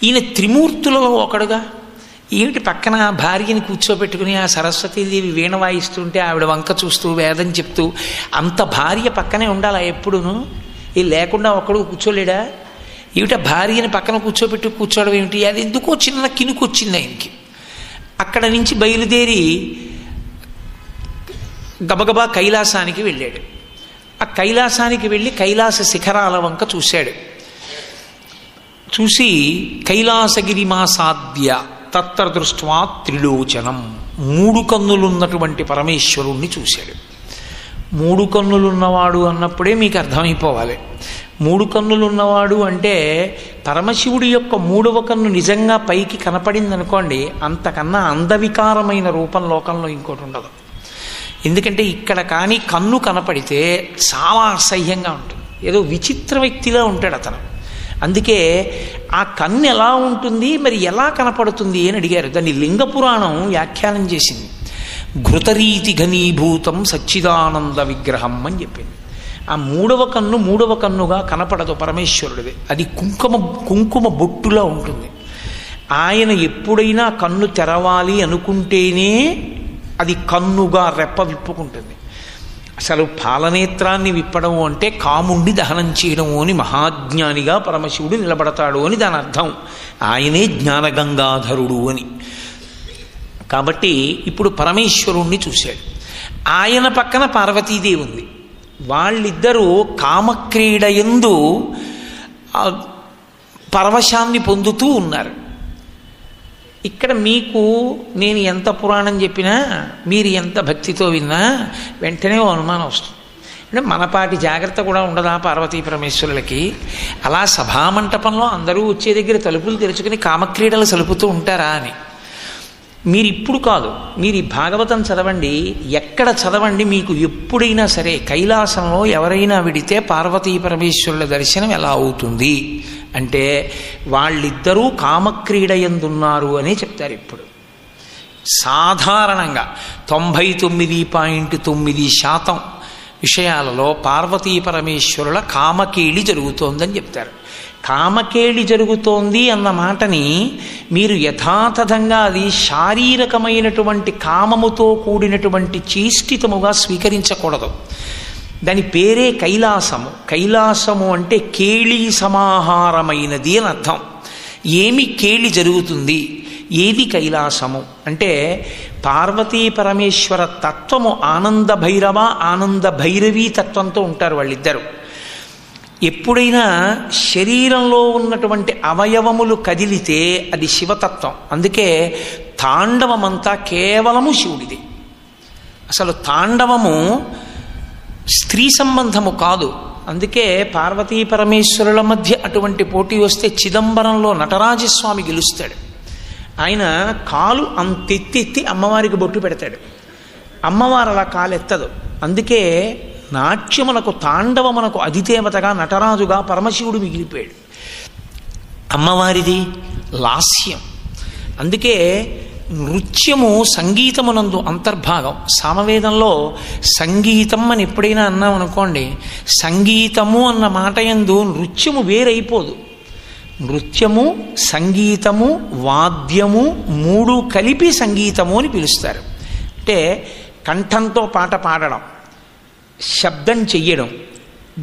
ఈయన త్రిమూర్తులలో ఒకడుగా. ఏమిటి పక్కన భార్యని కూర్చోబెట్టుకుని ఆ సరస్వతీదేవి వీణ వాయిస్తుంటే ఆవిడ వంక చూస్తూ వేదం చెప్తూ అంత భార్య పక్కనే ఉండాలా ఎప్పుడును? ఇది లేకుండా ఒక్కడు కూర్చోలేడా? ఏమిటా భార్యని పక్కన కూర్చోవడం ఏమిటి? అది ఎందుకో చిన్న కినుకొచ్చింది ఆయనకి. అక్కడ నుంచి బయలుదేరి గబగబా కైలాసానికి వెళ్ళాడు. ఆ కైలాసానికి వెళ్ళి కైలాస శిఖరాల వంక చూశాడు. చూసి కైలాసగిరిమాసాద్య తత్ర దృష్ట్వా త్రిలోచనం, 3 కన్నులున్నటువంటి పరమేశ్వరుణ్ణి చూశాడు. 3 కన్నులున్నవాడు అన్నప్పుడే మీకు అర్థమైపోవాలి. 3 కన్నులున్నవాడు అంటే పరమశివుడి యొక్క 3వ కన్ను నిజంగా పైకి కనపడింది అనుకోండి, అంతకన్నా అందవికారమైన రూపం లోకంలో ఇంకోటి ఉండదు. ఎందుకంటే ఇక్కడ కానీ కన్ను కనపడితే చాలా అసహ్యంగా ఉంటుంది, ఏదో విచిత్ర వ్యక్తిలా ఉంటాడు అతను. అందుకే ఆ కన్ను ఎలా ఉంటుంది, మరి ఎలా కనపడుతుంది అని అడిగారు. దాన్ని లింగ పురాణం వ్యాఖ్యానం చేసింది. ఘృతరీతి ఘనీభూతం సచ్చిదానంద విగ్రహం అని చెప్పింది. ఆ 3వ కన్ను 3వ కన్నుగా కనపడదు పరమేశ్వరుడిది, అది కుంకుమ బొట్టులా ఉంటుంది. ఆయన ఎప్పుడైనా కన్ను తెరవాలి అనుకుంటేనే అది కన్నుగా రెప్ప విప్పుకుంటుంది. అసలు పాలనేత్రాన్ని విప్పడం అంటే కాముండి దహనం చేయడము అని మహాజ్ఞానిగా పరమశివుడు నిలబడతాడు అని దాని అర్థం. ఆయనే జ్ఞానగంగాధరుడు అని. కాబట్టి ఇప్పుడు పరమేశ్వరుణ్ణి చూశాడు. ఆయన పక్కన పార్వతీదేవి ఉంది. వాళ్ళిద్దరూ కామక్రీడయందు పరవశాన్ని పొందుతూ ఉన్నారు. ఇక్కడ మీకు నేను ఎంత పురాణం చెప్పినా, మీరు ఎంత భక్తితో విన్నా వెంటనే అనుమానం వస్తుంది. అంటే మనపాటి జాగ్రత్త కూడా ఉండదా పార్వతీ పరమేశ్వరులకి? అలా సభామంటపంలో అందరూ వచ్చే దగ్గర తలుపులు తెరుచుకుని కామక్రీడలు సలుపుతూ ఉంటారా అని. మీరు ఇప్పుడు కాదు, మీరు ఈ భాగవతం చదవండి, ఎక్కడ చదవండి, మీకు ఎప్పుడైనా సరే కైలాసంలో ఎవరైనా విడితే పార్వతీ పరమేశ్వరుల దర్శనం ఎలా అవుతుంది అంటే వాళ్ళిద్దరూ కామక్రీడయందున్నారు అనే చెప్తారు. ఇప్పుడు సాధారణంగా 99.9% విషయాలలో పార్వతీ పరమేశ్వరుల కామకేళి జరుగుతోందని చెప్తారు. కామకేళి జరుగుతోంది అన్న మాటని మీరు యథాతథంగా అది శారీరకమైనటువంటి కామముతో కూడినటువంటి చేష్టితముగా స్వీకరించకూడదు. దాని పేరే కైలాసము. కైలాసము అంటే కేళి సమాహారమైనది అని అర్థం. ఏమి కేళి జరుగుతుంది, ఏది కైలాసము అంటే పార్వతీ పరమేశ్వర తత్వము ఆనంద భైరవ ఆనంద భైరవీ తత్వంతో ఉంటారు వాళ్ళిద్దరు. ఎప్పుడైనా శరీరంలో ఉన్నటువంటి అవయవములు కదిలితే అది శివతత్వం. అందుకే తాండవమంతా కేవలము శివుడిది. అసలు తాండవము స్త్రీ సంబంధము కాదు. అందుకే పార్వతీ పరమేశ్వరుల మధ్య అటువంటి పోటీ వస్తే చిదంబరంలో నటరాజస్వామి గెలుస్తాడు. ఆయన కాలు అంతెత్తి అమ్మవారికి బొట్టు పెడతాడు, అమ్మవారు అలా కాలు ఎత్తదు. అందుకే నాట్యమునకు తాండవమునకు అధిదేవతగా నటరాజుగా పరమశివుడు మిగిలిపోయాడు. అమ్మవారిది లాస్యం. అందుకే నృత్యము సంగీతమునందు అంతర్భాగం. సామవేదంలో సంగీతం అని ఎప్పుడైనా అన్నాం అనుకోండి, సంగీతము అన్న మాట యందు నృత్యము వేరైపోదు. నృత్యము సంగీతము వాద్యము 3 కలిపి సంగీతము అని పిలుస్తారు. అంటే కంఠంతో పాట పాడడం, శబ్దం చెయ్యడం,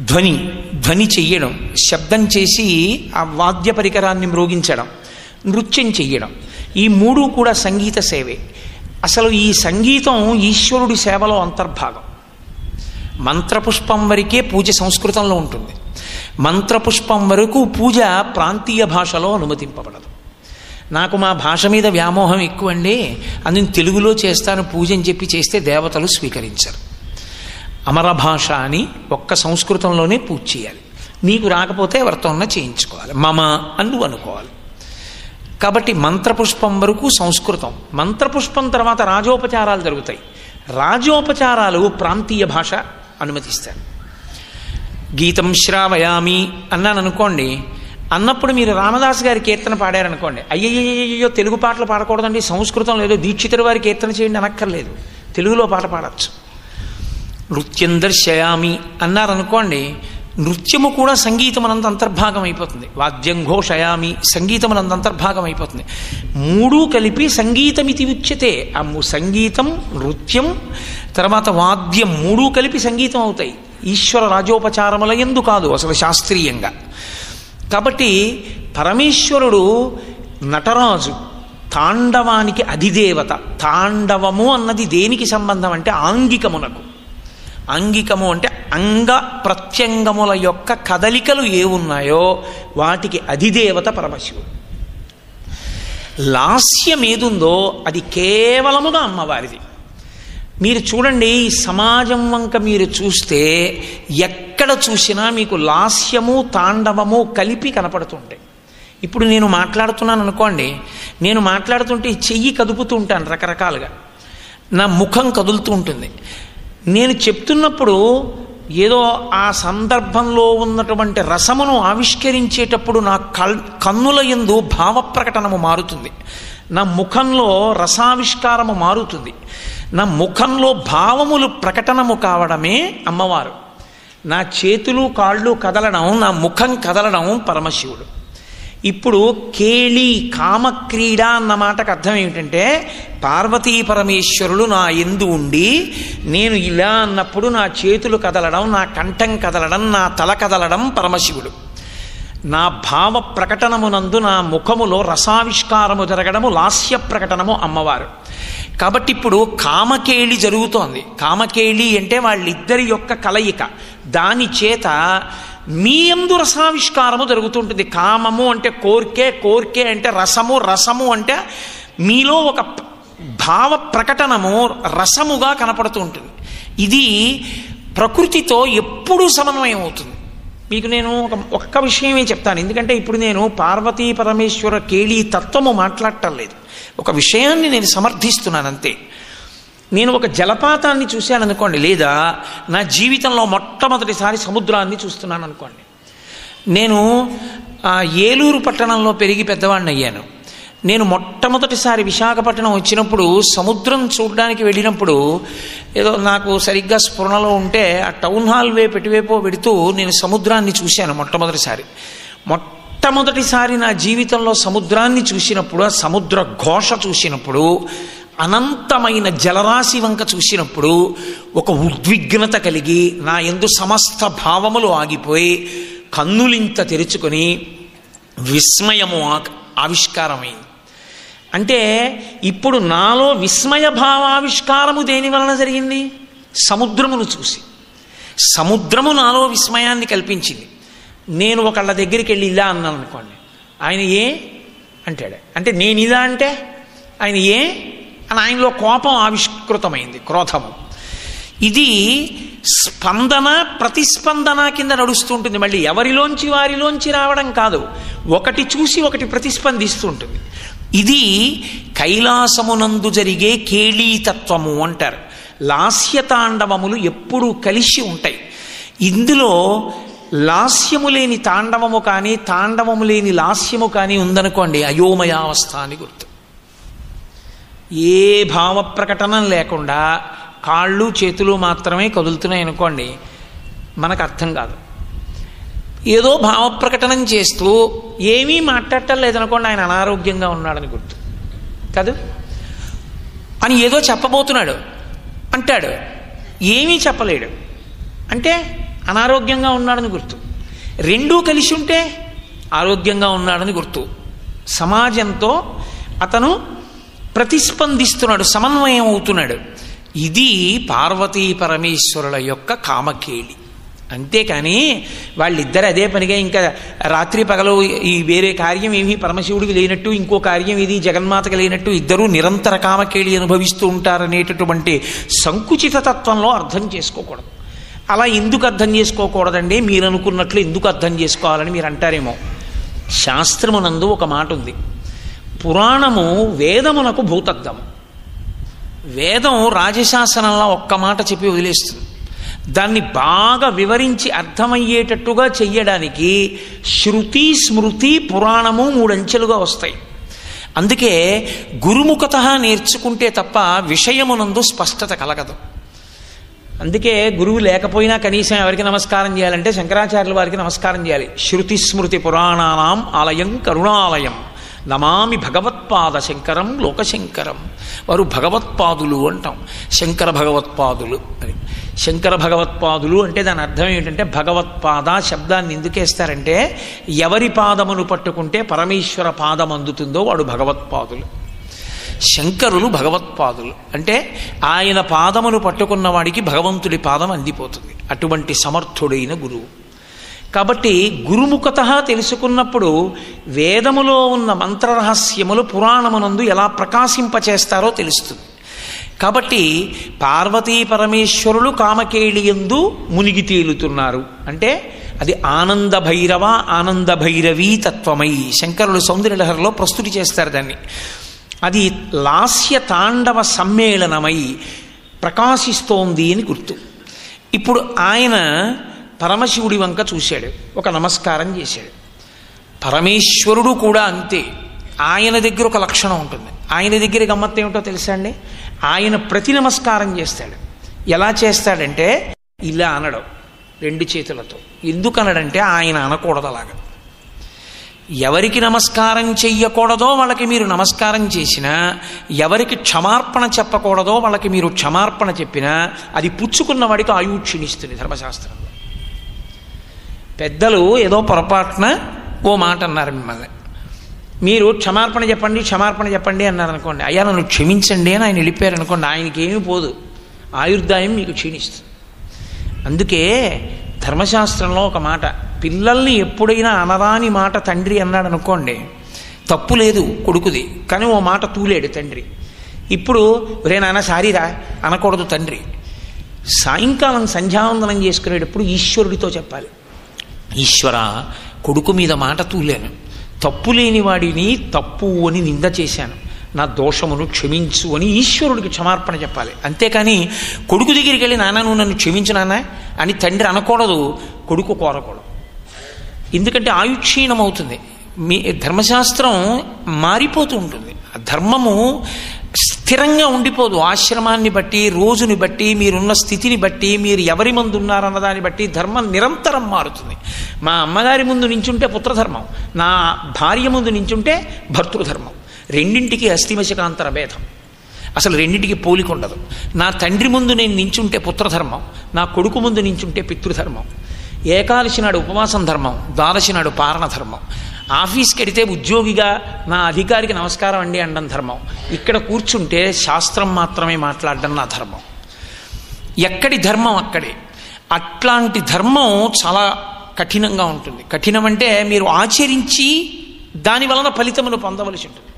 ధ్వని చెయ్యడం, శబ్దం చేసి ఆ వాద్య పరికరాన్ని మ్రోగించడం, నృత్యం చెయ్యడం, ఈ 3 కూడా సంగీత సేవే. అసలు ఈ సంగీతం ఈశ్వరుడి సేవలో అంతర్భాగం. మంత్రపుష్పం వరకే పూజ సంస్కృతంలో ఉంటుంది. మంత్రపుష్పం వరకు పూజ ప్రాంతీయ భాషలో అనుమతింపబడదు. నాకు మా భాష మీద వ్యామోహం ఎక్కువండి, అందుని తెలుగులో చేస్తాను పూజ అని చెప్పి చేస్తే దేవతలు స్వీకరించరు. అమర భాష అని ఒక్క సంస్కృతంలోనే పూజ చేయాలి. నీకు రాకపోతే ఎవరితోన్నా చేయించుకోవాలి, మమ అని నువ్వు అనుకోవాలి. కాబట్టి మంత్రపుష్పం వరకు సంస్కృతం. మంత్రపుష్పం తర్వాత రాజోపచారాలు జరుగుతాయి. రాజోపచారాలు ప్రాంతీయ భాష అనుమతిస్తారు. గీతం శ్రావయామి అన్నాను అనుకోండి, అన్నప్పుడు మీరు రామదాస్ గారి కీర్తన పాడారనుకోండి, అయ్యయ్యో తెలుగు పాటలు పాడకూడదండి, సంస్కృతంలో ఏదో దీక్షితుల వారి కీర్తన చేయండి అనక్కర్లేదు, తెలుగులో పాట పాడచ్చు. నృత్యం దర్శయామి అన్నారనుకోండి, నృత్యము కూడా సంగీతమునంత అంతర్భాగం అయిపోతుంది. వాద్యం ఘోషయామి సంగీతమునంత అంతర్భాగం అయిపోతుంది. మూడు కలిపి సంగీతమితి ఉచ్యతే. ఆ సంగీతం, నృత్యం, తర్వాత వాద్యం మూడు కలిపి సంగీతం అవుతాయి. ఈశ్వర రాజోపచారముల యందు కాదు అసలు శాస్త్రీయంగా. కాబట్టి పరమేశ్వరుడు నటరాజు, తాండవానికి అధిదేవత. తాండవము అన్నది దేనికి సంబంధం అంటే ఆంగికమునకు. ఆంగికము అంటే అంగ ప్రత్యంగముల యొక్క కదలికలు ఏ ఉన్నాయో వాటికి అధిదేవత పరమశివుడు. లాస్యం ఏదుందో అది కేవలముగా అమ్మవారిది. మీరు చూడండి, ఈ సమాజం వంక మీరు చూస్తే ఎక్కడ చూసినా మీకు లాస్యము తాండవము కలిపి కనపడుతుంటాయి. ఇప్పుడు నేను మాట్లాడుతున్నాను అనుకోండి, నేను మాట్లాడుతుంటే చెయ్యి కదుపుతూ ఉంటాను రకరకాలుగా, నా ముఖం కదులుతూ ఉంటుంది. నేను చెప్తున్నప్పుడు ఏదో ఆ సందర్భంలో ఉన్నటువంటి రసమును ఆవిష్కరించేటప్పుడు నా కన్నుల యందు భావ ప్రకటనము మారుతుంది, నా ముఖంలో రసావిష్కారము మారుతుంది, నా ముఖంలో భావములు ప్రకటనము కావడమే అమ్మవారు. నా చేతులు కాళ్ళు కదలడం, నా ముఖం కదలడం పరమశివుడు. ఇప్పుడు కేళి కామక్రీడ అన్న మాటకు అర్థం ఏమిటంటే, పార్వతీ పరమేశ్వరులు నా యందు ఉండి నేను ఇలా అన్నప్పుడు నా చేతులు కదలడం, నా కంఠం కదలడం, నా తల కదలడం పరమశివుడు. నా భావ ప్రకటనమునందు నా ముఖములో రసావిష్కారము జరగడము, లాస్య ప్రకటనము అమ్మవారు. కాబట్టి ఇప్పుడు కామకేళి జరుగుతోంది. కామకేళి అంటే వాళ్ళిద్దరి యొక్క కలయిక. దాని చేత మీ యందు రసావిష్కారము జరుగుతుంటుంది. కామము అంటే కోర్కే, కోర్కే అంటే రసము, రసము అంటే మీలో ఒక భావ ప్రకటనము రసముగా కనపడుతూ ఉంటుంది. ఇది ప్రకృతితో ఎప్పుడూ సమన్వయం అవుతుంది. మీకు నేను ఒక్క విషయమే చెప్తాను, ఎందుకంటే ఇప్పుడు నేను పార్వతీ పరమేశ్వర కేళీ తత్వము మాట్లాడటం లేదు, ఒక విషయాన్ని నేను సమర్థిస్తున్నాను అంతే. నేను ఒక జలపాతాన్ని చూశాను అనుకోండి, లేదా నా జీవితంలో మొట్టమొదటిసారి సముద్రాన్ని చూస్తున్నాను అనుకోండి. నేను ఏలూరు పట్టణంలో పెరిగి పెద్దవాడిని అయ్యాను. నేను మొట్టమొదటిసారి విశాఖపట్నం వచ్చినప్పుడు సముద్రం చూడడానికి వెళ్ళినప్పుడు ఏదో నాకు సరిగ్గా స్ఫురణలో ఉంటే ఆ టౌన్ హాల్ వైపు ఎటువైపో పెడుతూ నేను సముద్రాన్ని చూశాను మొట్టమొదటిసారి. మొట్టమొదటిసారి నా జీవితంలో సముద్రాన్ని చూసినప్పుడు, ఆ సముద్ర ఘోష చూసినప్పుడు, అనంతమైన జలరాశి వంక చూసినప్పుడు ఒక ఉద్విగ్నత కలిగి నా యందు సమస్త భావములు ఆగిపోయి కన్నులింత తెరుచుకొని విస్మయము ఆవిష్కారమైంది. అంటే ఇప్పుడు నాలో విస్మయ భావావిష్కారము దేని వలన జరిగింది? సముద్రమును చూసి. సముద్రము నాలో విస్మయాన్ని కల్పించింది. నేను ఒకళ్ళ దగ్గరికి వెళ్ళి ఇలా అన్నాను అనుకోండి, ఆయన ఏ అంటాడు, అంటే నేను ఇలా అంటే ఆయన ఏ అని ఆయనలో కోపం ఆవిష్కృతమైంది, క్రోధము. ఇది స్పందన ప్రతిస్పందన కింద నడుస్తూ ఉంటుంది. మళ్ళీ ఎవరిలోంచి వారిలోంచి రావడం కాదు, ఒకటి చూసి ఒకటి ప్రతిస్పందిస్తూ ఉంటుంది. ఇది కైలాసమునందు జరిగే కేళీతత్వము అంటారు. లాస్యతాండవములు ఎప్పుడూ కలిసి ఉంటాయి. ఇందులో లాస్యము లేని తాండవము కానీ తాండవము లేని లాస్యము కానీ ఉందనుకోండి, అయోమయావస్థ అని గుర్తు. ఏ భావ ప్రకటన లేకుండా కాళ్ళు చేతులు మాత్రమే కదులుతున్నాయి అనుకోండి, మనకు అర్థం కాదు. ఏదో భావ ప్రకటన చేస్తూ ఏమీ మాట్లాడటం లేదనుకోండి, ఆయన అనారోగ్యంగా ఉన్నాడని గుర్తు కాదు. అని ఏదో చెప్పబోతున్నాడు అంటాడు, ఏమీ చెప్పలేడు అంటే అనారోగ్యంగా ఉన్నాడని గుర్తు. రెండూ కలిసి ఉంటే ఆరోగ్యంగా ఉన్నాడని గుర్తు. సమాజంతో అతను ప్రతిస్పందిస్తున్నాడు, సమన్వయం అవుతున్నాడు. ఇది పార్వతీ పరమేశ్వరుల యొక్క కామకేళి. అంతేకాని వాళ్ళిద్దరు అదే పనిగా ఇంకా రాత్రి పగలు ఈ వేరే కార్యం ఏమీ పరమశివుడికి లేనట్టు, ఇంకో కార్యం ఇది జగన్మాతకి లేనట్టు ఇద్దరూ నిరంతర కామకేళి అనుభవిస్తూ ఉంటారనేటటువంటి సంకుచిత తత్వంలో అర్థం చేసుకోకూడదు. అలా ఎందుకు అర్థం చేసుకోకూడదండి, మీరు అనుకున్నట్లు ఎందుకు అర్థం చేసుకోవాలని మీరు అంటారేమో. శాస్త్రమునందు ఒక మాట ఉంది, పురాణము వేదమునకు భూతద్దము. వేదం రాజశాసనంలో ఒక్క మాట చెప్పి వదిలేస్తుంది. దాన్ని బాగా వివరించి అర్థమయ్యేటట్టుగా చెయ్యడానికి శృతి, స్మృతి, పురాణము 3 అంచెలుగా వస్తాయి. అందుకే గురుముఖత నేర్చుకుంటే తప్ప విషయమునందు స్పష్టత కలగదు. అందుకే గురువు లేకపోయినా కనీసం ఎవరికి నమస్కారం చేయాలంటే శంకరాచార్యుల వారికి నమస్కారం చేయాలి. శృతి స్మృతి పురాణానాం ఆలయం కరుణాలయం నమామి భగవత్పాద శంకరం లోకశంకరం. వారు భగవత్పాదులు అంటాం, శంకర భగవత్పాదులు అని. శంకర భగవత్పాదులు అంటే దాని అర్థం ఏమిటంటే భగవత్పాద శబ్దాన్ని ఎందుకేస్తారంటే ఎవరి పాదమును పట్టుకుంటే పరమేశ్వర పాదం అందుతుందో వాడు భగవత్పాదులు. శంకరులు భగవత్పాదులు అంటే ఆయన పాదమును పట్టుకున్న వాడికి భగవంతుడి పాదం అందిపోతుంది. అటువంటి సమర్థుడైన గురువు. కాబట్టి గురుముఖత తెలుసుకున్నప్పుడు వేదములో ఉన్న మంత్రరహస్యములు పురాణమునందు ఎలా ప్రకాశింపచేస్తారో తెలుస్తుంది. కాబట్టి పార్వతీ పరమేశ్వరులు కామకేళియందు మునిగి తేలుతున్నారు అంటే అది ఆనంద భైరవ, ఆనంద భైరవీ తత్వమై శంకరులు సౌందర్యలహరిలో ప్రస్తుతి చేస్తారు దాన్ని. అది లాస్య తాండవ సమ్మేళనమై ప్రకాశిస్తోంది అని గుర్తు. ఇప్పుడు ఆయన పరమశివుడి వంక చూశాడు, ఒక నమస్కారం చేశాడు. పరమేశ్వరుడు కూడా అంతే. ఆయన దగ్గర ఒక లక్షణం ఉంటుంది. ఆయన దగ్గర గమ్మత్తు ఏమిటో తెలుసా అండి? ఆయన ప్రతి నమస్కారం చేస్తాడు. ఎలా చేస్తాడంటే ఇలా అనడం 2 చేతులతో. ఎందుకు అనడంటే ఆయన అనకూడదు అలాగా. ఎవరికి నమస్కారం చెయ్యకూడదో వాళ్ళకి మీరు నమస్కారం చేసినా, ఎవరికి క్షమార్పణ చెప్పకూడదో వాళ్ళకి మీరు క్షమార్పణ చెప్పినా అది పుచ్చుకున్న వాడికి ఆయువు క్షీణిస్తుంది ధర్మశాస్త్రంలో. పెద్దలు ఏదో పొరపాటున ఓ మాట అన్నారు మిమ్మల్ని, మీరు క్షమార్పణ చెప్పండి, క్షమార్పణ చెప్పండి అన్నారనుకోండి, అయ్యా నన్ను క్షమించండి అని ఆయన వెళ్ళిపోయారనుకోండి, ఆయనకి ఏమీ పోదు, ఆయుర్దాయం మీకు క్షీణిస్తుంది. అందుకే ధర్మశాస్త్రంలో ఒక మాట, పిల్లల్ని ఎప్పుడైనా అనరాని మాట తండ్రి అన్నాడు అనుకోండి, తప్పు లేదు కొడుకుది, కానీ ఓ మాట తూలేడు తండ్రి. ఇప్పుడు ఒరే నాన్న సారీరా అనకూడదు తండ్రి. సాయంకాలం సంధ్యావందనం చేసుకునేటప్పుడు ఈశ్వరుడితో చెప్పాలి, ఈశ్వర కొడుకు మీద మాట తూలేను, తప్పు లేని వాడిని తప్పు అని నింద చేశాను, నా దోషమును క్షమించు అని ఈశ్వరుడికి క్షమార్పణ చెప్పాలి. అంతేకాని కొడుకు దగ్గరికి వెళ్ళి నాన్న నువ్వు నన్ను క్షమించు నాన్న అని తండ్రి అనకూడదు, కొడుకు కోరకూడదు. ఎందుకంటే ఆయుక్షీణం అవుతుంది. మీ ధర్మశాస్త్రం మారిపోతూ ఉంటుంది. ధర్మము స్థిరంగా ఉండిపోదు. ఆశ్రమాన్ని బట్టి, రోజుని బట్టి, మీరున్న స్థితిని బట్టి, మీరు ఎవరి ముందు ఉన్నారన్న దాన్ని బట్టి ధర్మం నిరంతరం మారుతుంది. మా అమ్మగారి ముందు నించుంటే పుత్రధర్మం, నా భార్య ముందు నించుంటే భర్తృధర్మం. రెండింటికి అస్థిమశకాంతర భేదం, అసలు రెండింటికి పోలిక ఉండదు. నా తండ్రి ముందు నేను నించుంటే పుత్రధర్మం, నా కొడుకు ముందు నించుంటే పితృధర్మం. ఏకాదశి నాడు ఉపవాసం ధర్మం, ద్వాదశి నాడు పారణ ధర్మం. ఆఫీస్కి వెడితే ఉద్యోగిగా నా అధికారికి నమస్కారం అండి అనడం ధర్మం. ఇక్కడ కూర్చుంటే శాస్త్రం మాత్రమే మాట్లాడడం నా ధర్మం. ఎక్కడి ధర్మం అక్కడే. అట్లాంటి ధర్మం చాలా కఠినంగా ఉంటుంది. కఠినం అంటే మీరు ఆచరించి దాని వలన ఫలితమును పొందవలసి ఉంటుంది.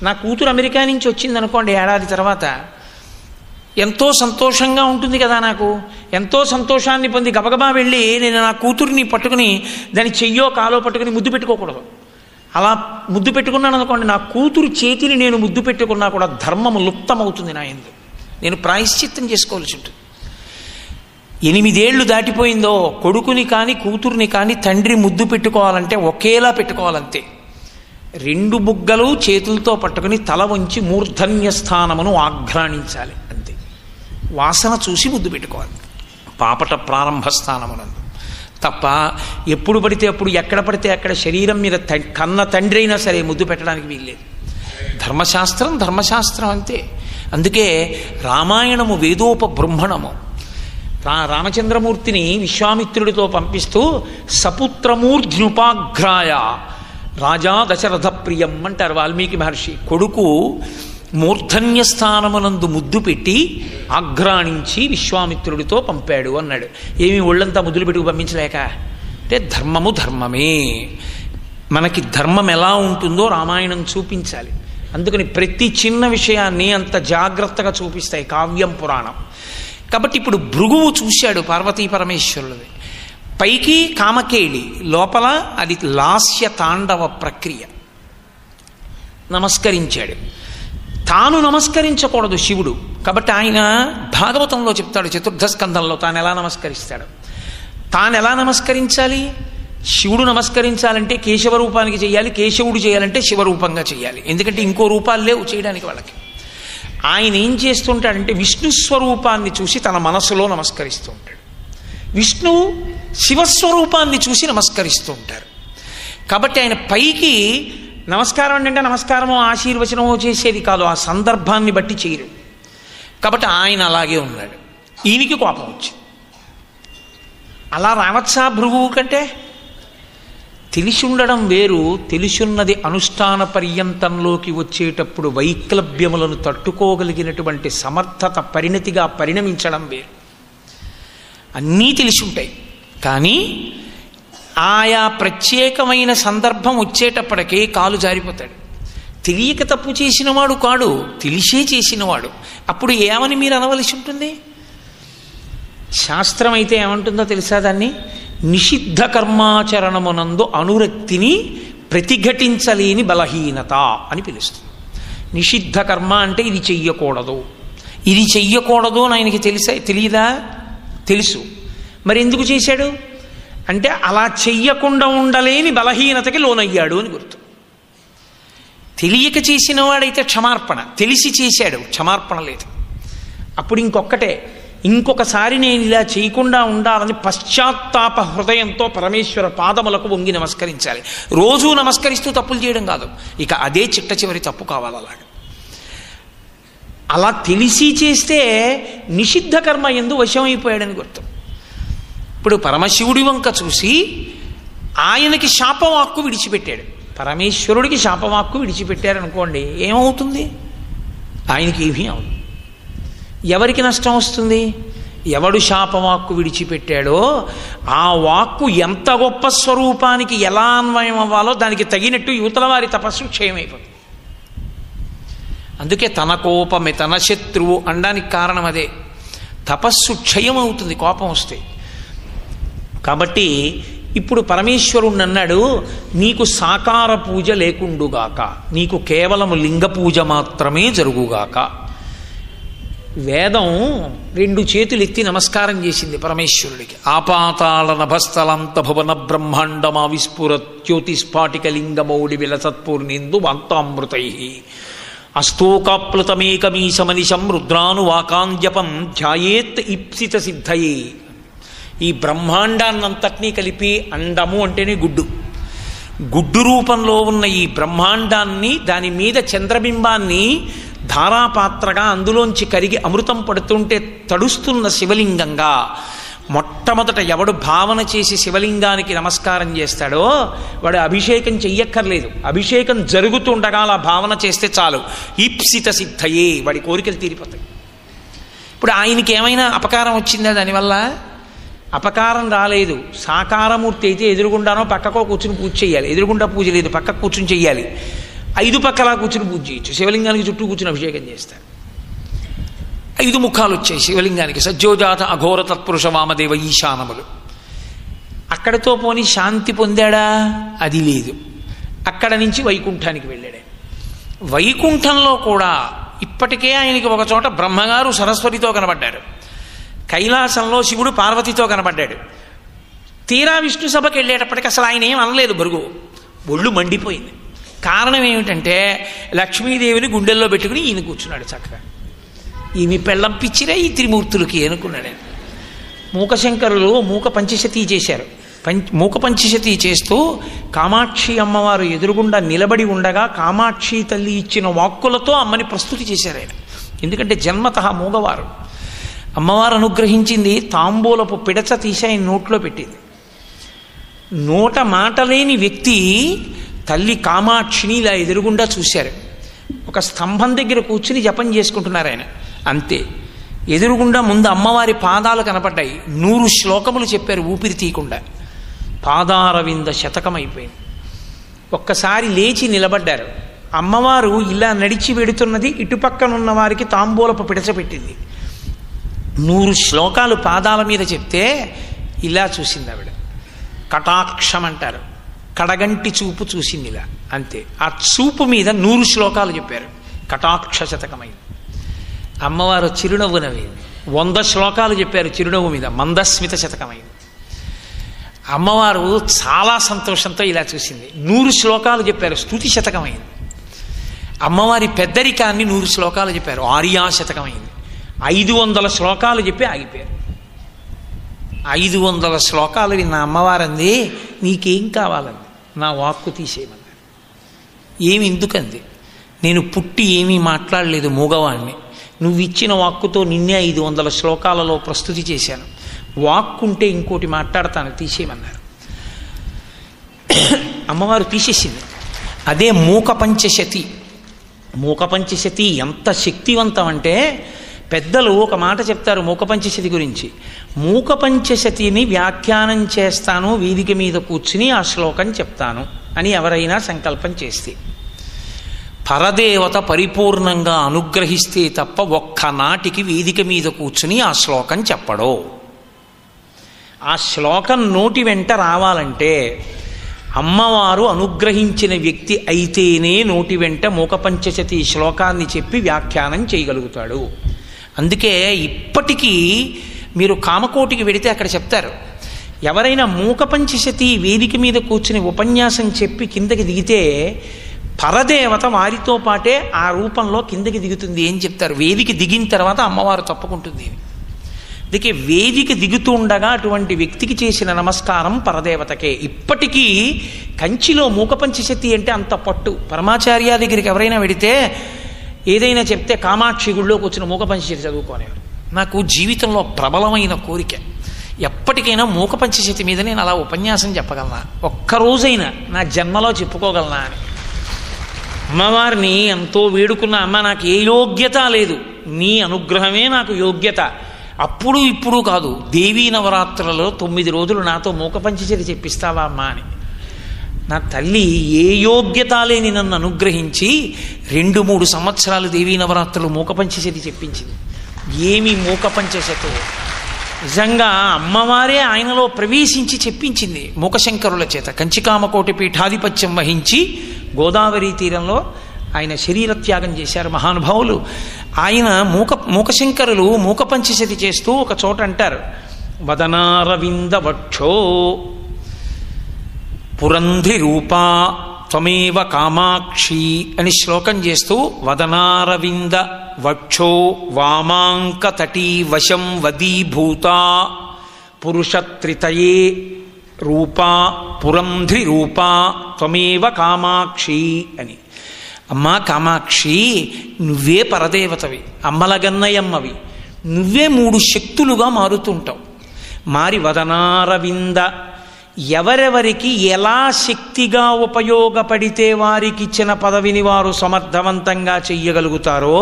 నా కూతురు అమెరికా నుంచి వచ్చింది అనుకోండి, ఏడాది తర్వాత ఎంతో సంతోషంగా ఉంటుంది కదా. నాకు ఎంతో సంతోషాన్ని పొంది గబగబా వెళ్ళి నేను నా కూతురిని పట్టుకుని దాని చెయ్యో కాలో పట్టుకుని ముద్దు పెట్టుకోకూడదు. అలా ముద్దు పెట్టుకున్నాను అనుకోండి, నా కూతురు చేతిని నేను ముద్దు పెట్టుకున్నా కూడా ధర్మము లుప్తమవుతుంది నా యందు. నేను ప్రాయశ్చిత్తం చేసుకోవాల్సి ఉంటుంది. 8 ఏళ్ళు దాటిపోయిందో కొడుకుని కానీ కూతుర్ని కానీ తండ్రి ముద్దు పెట్టుకోవాలంటే ఒకేలా పెట్టుకోవాలంతే. 2 బుగ్గలు చేతులతో పట్టుకుని తల వంచి మూర్ధన్య స్థానమును ఆఘ్రాణించాలి అంతే. వాసన చూసి ముద్దు పెట్టుకోవాలి పాపట ప్రారంభ స్థానమునందు. తప్ప ఎప్పుడు పడితే అప్పుడు ఎక్కడ పడితే అక్కడ శరీరం మీద కన్న తండ్రి అయినా సరే ముద్దు పెట్టడానికి వీల్లేదు. ధర్మశాస్త్రం అంతే. అందుకే రామాయణము వేదోపబృంహణము. రామచంద్రమూర్తిని విశ్వామిత్రుడితో పంపిస్తూ సపుత్రమూర్ధ్నుపాఘ్రాయ రాజా దశరథ ప్రియం అంటారు వాల్మీకి మహర్షి. కొడుకు మూర్ధన్య స్థానమునందు ముద్దు పెట్టి ఆఘ్రాణించి విశ్వామిత్రుడితో పంపాడు అన్నాడు. ఏమి ఒళ్ళంతా ముద్దులు పెట్టుకు పంపించలేక అంటే ధర్మము ధర్మమే. మనకి ధర్మం ఎలా ఉంటుందో రామాయణం చూపించాలి. అందుకని ప్రతి చిన్న విషయాన్ని అంత జాగ్రత్తగా చూపిస్తాయి కావ్యం పురాణం. కాబట్టి ఇప్పుడు భృగువు చూశాడు పార్వతీ పరమేశ్వరులది. పైకి కామకేళి, లోపల అది లాస్య తాండవ ప్రక్రియ. నమస్కరించాడు. తాను నమస్కరించకూడదు శివుడు. కాబట్టి ఆయన భాగవతంలో చెప్తాడు, చతుర్థ స్కంధంలో తాను ఎలా నమస్కరిస్తాడు. తాను ఎలా నమస్కరించాలి? శివుడు నమస్కరించాలంటే కేశవ రూపానికి చేయాలి, కేశవుడు చేయాలంటే శివరూపంగా చేయాలి. ఎందుకంటే ఇంకో రూపాలు లేవు చేయడానికి వాళ్ళకి. ఆయన ఏం చేస్తుంటాడంటే విష్ణు స్వరూపాన్ని చూసి తన మనస్సులో నమస్కరిస్తూ ఉంటాడు. విష్ణువు శివస్వరూపాన్ని చూసి నమస్కరిస్తూ ఉంటారు. కాబట్టి ఆయన పైకి నమస్కారం అంటే నమస్కారమో ఆశీర్వచనమో చేసేది కాదు, ఆ సందర్భాన్ని బట్టి చేయరు. కాబట్టి ఆయన అలాగే ఉన్నాడు. ఈయనకి కోపం వచ్చింది. అలా రావచ్చా భృగువు కంటే? తెలిసి ఉండడం వేరు, తెలిసున్నది అనుష్ఠాన పర్యంతంలోకి వచ్చేటప్పుడు వైక్లభ్యములను తట్టుకోగలిగినటువంటి సమర్థత పరిణతిగా పరిణమించడం వేరు. అన్నీ తెలిసి ఉంటాయి, కానీ ఆయా ప్రత్యేకమైన సందర్భం వచ్చేటప్పటికే కాలు జారిపోతాడు. తెలియక తప్పు చేసినవాడు కాడు, తెలిసే చేసినవాడు. అప్పుడు ఏమని మీరు అనవలసి ఉంటుంది? శాస్త్రం అయితే ఏమంటుందో తెలుసా? దాన్ని నిషిద్ధ కర్మాచరణమునందు అనురక్తిని ప్రతిఘటించలేని బలహీనత అని పిలుస్తుంది. నిషిద్ధ కర్మ అంటే ఇది చెయ్యకూడదు, ఇది చెయ్యకూడదు అని ఆయనకి తెలియదా? తెలుసు. మరి ఎందుకు చేశాడు అంటే అలా చెయ్యకుండా ఉండలేని బలహీనతకి లోనయ్యాడు అని గుర్తు. తెలియక చేసిన వాడైతే క్షమార్పణ, తెలిసి చేశాడు క్షమార్పణ లేదు. అప్పుడు ఇంకొకసారి నేను ఇలా చేయకుండా ఉండాలని పశ్చాత్తాప హృదయంతో పరమేశ్వర పాదములకు వంగి నమస్కరించాలి. రోజూ నమస్కరిస్తూ తప్పులు చేయడం కాదు, ఇక అదే చిట్ట చివరి తప్పు కావాలి. అలా తెలిసి చేస్తే నిషిద్ధ కర్మ యందు వశమైపోయాడని గుర్తు. ఇప్పుడు పరమశివుడి వంక చూసి ఆయనకి శాపవాక్కు విడిచిపెట్టాడు. పరమేశ్వరుడికి శాపవాక్కు విడిచిపెట్టారనుకోండి, ఏమవుతుంది? ఆయనకి ఏమీ అవ్వదు. ఎవరికి నష్టం వస్తుంది? ఎవడు శాపవాక్కు విడిచిపెట్టాడో ఆ వాక్కు ఎంత గొప్ప స్వరూపానికి ఎలా అన్వయం అవ్వాలో దానికి తగినట్టు యువతల వారి తపస్సు క్షయమైపోతుంది. అందుకే తన కోపమే తన శత్రువు అనడానికి కారణం అదే. తపస్సు క్షయం అవుతుంది కోపం వస్తే. కాబట్టి ఇప్పుడు పరమేశ్వరుడు అన్నాడు, నీకు సాకార పూజ లేకుండుగాక, నీకు కేవలము లింగ పూజ మాత్రమే జరుగుగాక. వేదం 2 చేతులు ఎత్తి నమస్కారం చేసింది పరమేశ్వరుడికి. ఆపాతాళ నభస్థలంత భువన బ్రహ్మాండమా విస్ఫురత్యోతిస్ఫాటిక లింగమౌళి విలసత్పూర్ణేందు వాంతామృతై అస్తోకాప్లుతమేకమీశమనిశం రుద్రానువాకాంజపం ధ్యాయేత్ ఇప్సిత సిద్ధయే. ఈ బ్రహ్మాండాన్నంతటినీ కలిపి, అండము అంటేనే గుడ్డు రూపంలో ఉన్న ఈ బ్రహ్మాండాన్ని, దాని మీద చంద్రబింబాన్ని ధారాపాత్రగా అందులోంచి కరిగి అమృతం పడుతుంటే తడుస్తున్న శివలింగంగా మొట్టమొదట ఎవడు భావన చేసి శివలింగానికి నమస్కారం చేస్తాడో వాడు అభిషేకం చెయ్యక్కర్లేదు. అభిషేకం జరుగుతుండగా అలా భావన చేస్తే చాలు, ఈప్సిత సిద్ధయే, వాడి కోరికలు తీరిపోతాయి. ఇప్పుడు ఆయనకి ఏమైనా అపకారం వచ్చిందా దానివల్ల? అపకారం రాలేదు. సాకారమూర్తి అయితే ఎదురుగుండానో పక్కకో కూర్చుని పూజ చేయాలి. ఎదురుగుండా పూజ లేదు, పక్కకు కూర్చుని చెయ్యాలి. 5 పక్కలా కూర్చుని పూజ చేయొచ్చు. శివలింగానికి చుట్టూ కూర్చుని అభిషేకం చేస్తారు. 5 ముఖాలు వచ్చాయి శివలింగానికి. సజ్జోజాత అఘోర తత్పురుష వామదేవ ఈశానములు. అక్కడితో పోని శాంతి పొందాడా? అది లేదు. అక్కడ నుంచి వైకుంఠానికి వెళ్ళాడు. వైకుంఠంలో కూడా ఇప్పటికే ఆయనకి ఒక చోట బ్రహ్మగారు సరస్వతితో కనబడ్డారు, కైలాసంలో శివుడు పార్వతితో కనబడ్డాడు. తీరా విష్ణు సభకి వెళ్ళేటప్పటికి అసలు ఆయన ఏం అనలేదు. బరుగు ఒళ్ళు మండిపోయింది. కారణం ఏమిటంటే లక్ష్మీదేవిని గుండెల్లో పెట్టుకుని ఈయన కూర్చున్నాడు చక్కగా. ఈమె పెళ్ళం పిచ్చిరే ఈ త్రిమూర్తులకి అనుకున్నాడు. మూకశంకరులు మూక పంచశతి చేశారు. మూక పంచశతి చేస్తూ కామాక్షి అమ్మవారు ఎదురుగుండా నిలబడి ఉండగా కామాక్షి తల్లి ఇచ్చిన వాక్కులతో అమ్మని ప్రస్తుతి చేశారు ఆయన. ఎందుకంటే జన్మతః మూగవారు. అమ్మవారు అనుగ్రహించింది తాంబూలపు పిడచ తీసి ఆయన నోట్లో పెట్టింది. నోట మాట లేని వ్యక్తి తల్లి కామాక్షిని ఇలా ఎదురుగుండా చూశారు. ఒక స్తంభం దగ్గర కూర్చుని జపం చేసుకుంటున్నారు ఆయన. అంతే, ఎదురుగుండా ముందు అమ్మవారి పాదాలు కనపడ్డాయి. 100 శ్లోకములు చెప్పారు ఊపిరి తీయకుండా. పాదారవింద శతకం అయిపోయింది. ఒక్కసారి లేచి నిలబడ్డారు. అమ్మవారు ఇలా నడిచి వెడుతున్నది, ఇటుపక్కనున్న వారికి తాంబూలపు పిడచపెట్టింది. 100 శ్లోకాలు పాదాల మీద చెప్తే ఇలా చూసింది ఆవిడ. కటాక్షం అంటారు, కడగంటి చూపు చూసింది ఇలా. అంతే, ఆ చూపు మీద 100 శ్లోకాలు చెప్పారు. కటాక్ష శతకమైంది. అమ్మవారు చిరునవ్వు నవ్వింది. 100 శ్లోకాలు చెప్పారు చిరునవ్వు మీద, మందస్మిత శతకమైంది. అమ్మవారు చాలా సంతోషంతో ఇలా చూసింది. 100 శ్లోకాలు చెప్పారు, స్తుతి శతకమైంది. అమ్మవారి పెద్దరికాన్ని 100 శ్లోకాలు చెప్పారు, ఆర్యా శతకమైంది. 500 శ్లోకాలు చెప్పి ఆగిపోయారు. 500 శ్లోకాలు విన్న అమ్మవారంది, నీకేం కావాలండి? నా వాక్కు తీసేయమన్నారు. ఏమి ఎందుకంది? నేను పుట్టి ఏమీ మాట్లాడలేదు, మూగవాణ్ణి. నువ్వు ఇచ్చిన వాక్కుతో నిన్నే 500 శ్లోకాలలో ప్రస్తుతి చేశాను. వాక్కుంటే ఇంకోటి మాట్లాడతాను, తీసేయమన్నారు. అమ్మవారు తీసేసింది. అదే మూక పంచశతి. మూక పంచశతి ఎంత శక్తివంతం అంటే, పెద్దలు ఒక మాట చెప్తారు మూక పంచశతి గురించి. మూక పంచశతిని వ్యాఖ్యానం చేస్తాను, వేదిక మీద కూర్చుని ఆ శ్లోకం చెప్తాను అని ఎవరైనా సంకల్పం చేస్తే, పరదేవత పరిపూర్ణంగా అనుగ్రహిస్తే తప్ప ఒక్కనాటికి వేదిక మీద కూర్చుని ఆ శ్లోకం చెప్పడో. ఆ శ్లోకం నోటి వెంట రావాలంటే అమ్మవారు అనుగ్రహించిన వ్యక్తి అయితేనే నోటి వెంట మూక పంచశతి శ్లోకాన్ని చెప్పి వ్యాఖ్యానం చేయగలుగుతాడు. అందుకే ఇప్పటికీ మీరు కామకోటికి వెడితే అక్కడ చెప్తారు, ఎవరైనా మూక పంచశతి వేదిక మీద కూర్చుని ఉపన్యాసం చెప్పి కిందకి దిగితే పరదేవత వారితో పాటే ఆ రూపంలో కిందకి దిగుతుంది. ఏం చెప్తారు? వేదిక దిగిన తర్వాత అమ్మవారు తప్పుకుంటుంది. అందుకే వేదిక దిగుతూ ఉండగా అటువంటి వ్యక్తికి చేసిన నమస్కారం పరదేవతకే. ఇప్పటికీ కంచిలో మూక పంచశతి అంటే అంత పట్టు. పరమాచార్య దగ్గరికి ఎవరైనా వెడితే ఏదైనా చెప్తే కామాక్షి గుళ్ళోకి వచ్చిన మూక పంచశతి చదువుకోనేవారు. నాకు జీవితంలో ప్రబలమైన కోరిక, ఎప్పటికైనా మూక పంచశతి మీద నేను అలా ఉపన్యాసం చెప్పగలనా, ఒక్కరోజైనా నా జన్మలో చెప్పుకోగలనా అని. అమ్మవారిని ఎంతో వేడుకున్న, అమ్మ నాకు ఏ యోగ్యత లేదు, నీ అనుగ్రహమే నాకు యోగ్యత. అప్పుడు ఇప్పుడు కాదు, దేవీ నవరాత్రులలో 9 రోజులు నాతో మూక పంచశతి చెప్పిస్తావా అమ్మా అని. నా తల్లి ఏ యోగ్యత లేని నన్ను అనుగ్రహించి 2-3 సంవత్సరాలు దేవీ నవరాత్రులు మూక పంచశతి చెప్పించింది. ఏమి మూక పంచశతో! నిజంగా అమ్మవారే ఆయనలో ప్రవేశించి చెప్పించింది మూకశంకరుల చేత. కంచికామకోటి పీఠాధిపత్యం వహించి గోదావరి తీరంలో ఆయన శరీరత్యాగం చేశారు మహానుభావులు. ఆయన మూకశంకరులు మూక పంచశతి చేస్తూ ఒక చోట అంటారు, వదనారవింద వక్షో పురంధ్రి రూపా త్వమేవ కామాక్షి అని శ్లోకం చేస్తూ, వదనారవింద వక్షో వామాంక తటీ వశం వదీభూత పురుషత్రితయే రూపా పురంధ్రి రూపా త్వమేవ కామాక్షి అని. అమ్మా కామాక్షి, నువ్వే పరదేవతవి, అమ్మలగన్నయమ్మవి, నువ్వే 3 శక్తులుగా మారుతుంటావు. మారి వదనారవింద, ఎవరెవరికి ఎలా శక్తిగా ఉపయోగపడితే వారికి ఇచ్చిన పదవిని వారు సమర్థవంతంగా చెయ్యగలుగుతారో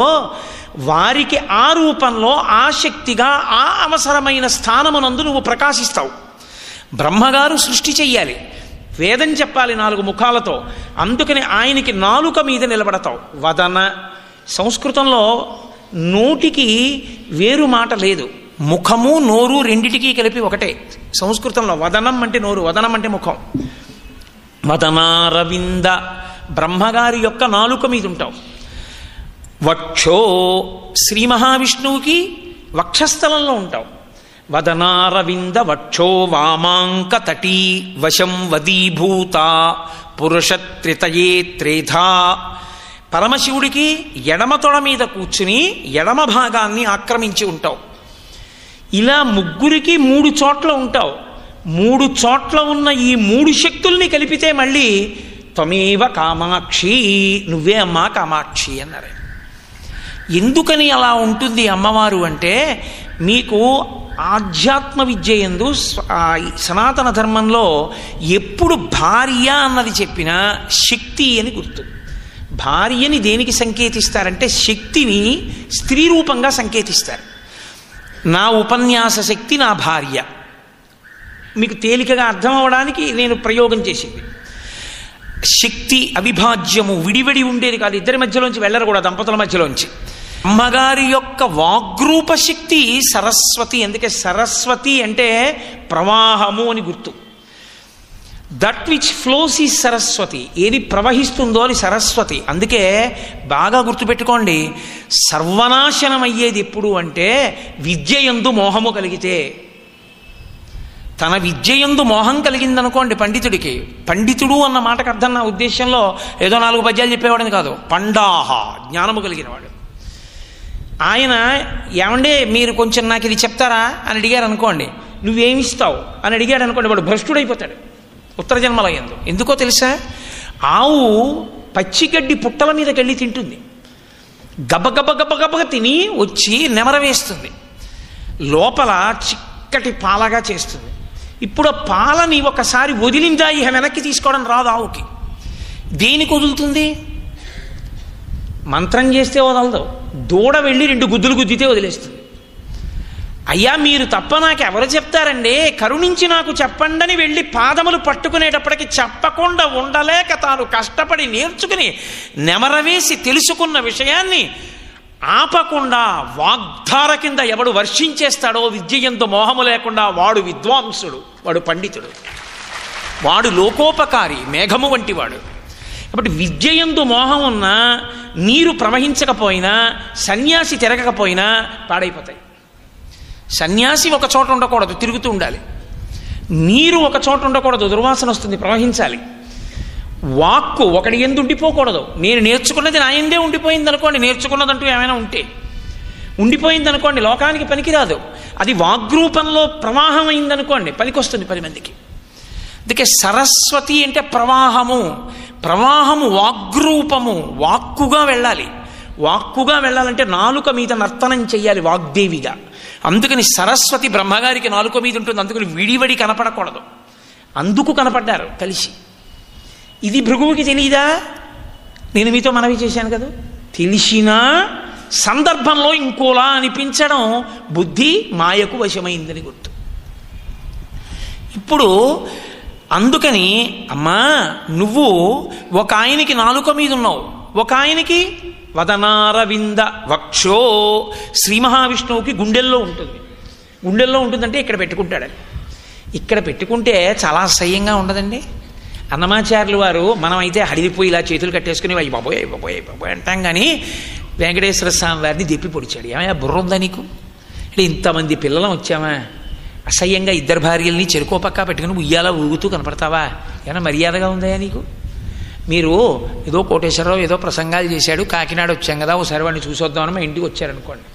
వారికి ఆ రూపంలో ఆ శక్తిగా ఆ అవసరమైన స్థానమునందు నువ్వు ప్రకాశిస్తావు. బ్రహ్మగారు సృష్టి చెయ్యాలి, వేదం చెప్పాలి 4 ముఖాలతో, అందుకని ఆయనకి నాలుక మీద నిలబడతావు. వదన, సంస్కృతంలో నోటికి వేరు మాట లేదు, ముఖము నోరు రెండిటికీ కలిపి ఒకటే. సంస్కృతంలో వదనం అంటే నోరు, వదనం అంటే ముఖం. వదనారవింద, బ్రహ్మగారి యొక్క నాలుక మీద ఉంటావు. వక్షో, శ్రీ మహావిష్ణువుకి వక్షస్థలంలో ఉంటావు. వదనారవింద వక్షో వామాంక తటీ వశం వదీభూత పురుషత్రితయే త్రేధా, పరమశివుడికి ఎడమ తొడ మీద కూర్చుని ఎడమ భాగాన్ని ఆక్రమించి ఉంటావు. ఇలా ముగ్గురికి 3 చోట్ల ఉంటావు. 3 చోట్ల ఉన్న ఈ 3 శక్తుల్ని కలిపితే మళ్ళీ త్వమేవ కామాక్షి, నువ్వే అమ్మా కామాక్షి అన్నారు. ఎందుకని అలా ఉంటుంది అమ్మవారు అంటే, మీకు ఆధ్యాత్మ విద్య యందు సనాతన ధర్మంలో ఎప్పుడు భార్య అన్నది చెప్పినా శక్తి అని గుర్తు. భార్యని దేనికి సంకేతిస్తారంటే శక్తిని స్త్రీ రూపంగా సంకేతిస్తారు. నా ఉపన్యాస శక్తి నా భార్య, మీకు తేలికగా అర్థం అవడానికి నేను ప్రయోగం చేసింది. శక్తి అవిభాజ్యము, విడివిడి ఉండేది కాదు, ఇద్దరి మధ్యలోంచి వెళ్ళరు కూడా, దంపతుల మధ్యలోంచి. అమ్మగారి యొక్క వాగ్రూప శక్తి సరస్వతి, అందుకే సరస్వతి అంటే ప్రవాహము అని గుర్తు. That which flows is Saraswati. ఏది ప్రవహిస్తుందో అది సరస్వతి. అందుకే బాగా గుర్తుపెట్టుకోండి, సర్వనాశనం అయ్యేది ఎప్పుడు అంటే విద్యయందు మోహము కలిగితే. తన విద్యయందు మోహం కలిగిందనుకోండి పండితుడికి, పండితుడు అన్న మాటకు అర్థం నా ఉద్దేశంలో ఏదో 4 పద్యాలు చెప్పేవాడని కాదు, పండాహ, జ్ఞానము కలిగినవాడు. ఆయన ఏమండే మీరు కొంచెం నాకు ఇది చెప్తారా అని అడిగారు అనుకోండి, నువ్వేమిస్తావు అని అడిగాడు అనుకోండి, వాడు భ్రష్టుడైపోతాడు ఉత్తర జన్మల యందు. ఎందుకో తెలుసా? ఆవు పచ్చిగడ్డి పుట్టల మీదకి వెళ్ళి తింటుంది, గబగబ గబగబగా తిని వచ్చి నెమర వేస్తుంది, లోపల చిక్కటి పాలగా చేస్తుంది. ఇప్పుడు ఆ పాలని ఒకసారి వదిలిందా ఇక వెనక్కి తీసుకోవడం రాదు ఆవుకి. దేనికి వదులుతుంది? మంత్రం చేస్తే వదలదు, దూడ వెళ్ళి 2 గుద్దులు గుద్దితే వదిలేస్తుంది. అయ్యా మీరు తప్ప నాకు ఎవరు చెప్తారండి, కరుణించి నాకు చెప్పండి అని వెళ్ళి పాదములు పట్టుకునేటప్పటికి చెప్పకుండా ఉండలేక తాను కష్టపడి నేర్చుకుని నెమరవేసి తెలుసుకున్న విషయాన్ని ఆపకుండా వాగ్ధార కింద ఎవడు వర్షించేస్తాడో విద్యయందు మోహము లేకుండా వాడు విద్వాంసుడు, వాడు పండితుడు, వాడు లోకోపకారి, మేఘము వంటి వాడు. కాబట్టి విద్యయందు మోహం ఉన్నా, నీరు ప్రవహించకపోయినా, సన్యాసి తిరగకపోయినా పాడైపోతాయి. సన్యాసి ఒక చోట ఉండకూడదు, తిరుగుతూ ఉండాలి. నీరు ఒక చోట ఉండకూడదు, దుర్వాసన వస్తుంది, ప్రవహించాలి. వాక్కు ఒకటి ఎందు ఉండిపోకూడదు. నేను నేర్చుకున్నది నా ఎందే ఉండిపోయింది అనుకోండి, నేర్చుకున్నదంటూ ఏమైనా ఉంటే ఉండిపోయింది అనుకోండి, లోకానికి పనికిరాదు. అది వాగ్రూపంలో ప్రవాహం అయిందనుకోండి, పనికొస్తుంది 10 మందికి. అందుకే సరస్వతి అంటే ప్రవాహము. ప్రవాహము వాగ్రూపము, వాక్కుగా వెళ్ళాలి. వాక్కుగా వెళ్ళాలంటే నాలుక మీద నర్తనం చెయ్యాలి వాగ్దేవిగా. అందుకని సరస్వతి బ్రహ్మగారికి నాలుక మీద ఉంటుంది, అందుకని విడివడి కనపడకూడదు. అందుకు కనపడ్డారు కలిసి. ఇది భృగువుకి తెలియదా? నేను మీతో మనవి చేశాను కదా, తెలిసినా సందర్భంలో ఇంకోలా అనిపించడం బుద్ధి మాయకు వశమైందని గుర్తు. ఇప్పుడు అందుకని అమ్మా నువ్వు ఒక ఆయనకి నాలుక మీద ఉన్నావు, ఒక ఆయనకి వదనారవింద వక్షో, శ్రీ మహావిష్ణువుకి గుండెల్లో ఉంటుంది. గుండెల్లో ఉంటుందంటే ఇక్కడ పెట్టుకుంటాడని. ఇక్కడ పెట్టుకుంటే చాలా అసహ్యంగా ఉండదండి? అన్నమాచార్యులు వారు మనం అయితే హడిలిపోయి ఇలా చేతులు కట్టేసుకుని అయ్యి బాబోయ్ బాబోయ్ బాబోయ్ అంటాం, కానీ వెంకటేశ్వర స్వామి వారిని దెప్పి పొడిచాడు. ఏమయ్యా బుర్ర ఉందా నీకు? అంటే ఇంతమంది పిల్లలం వచ్చామా, అసహ్యంగా 2 భార్యల్ని చెరుకో పక్క పెట్టుకుని ఉయ్యాలా ఊగుతూ కనపడతావా? ఏమైనా మర్యాదగా ఉందా నీకు? మీరు ఏదో కోటేశ్వరరావు ఏదో ప్రసంగాలు చేశాడు, కాకినాడ వచ్చాం కదా ఒకసారి వాడిని చూసొద్దామని మా ఇంటికి వచ్చారనుకోండి,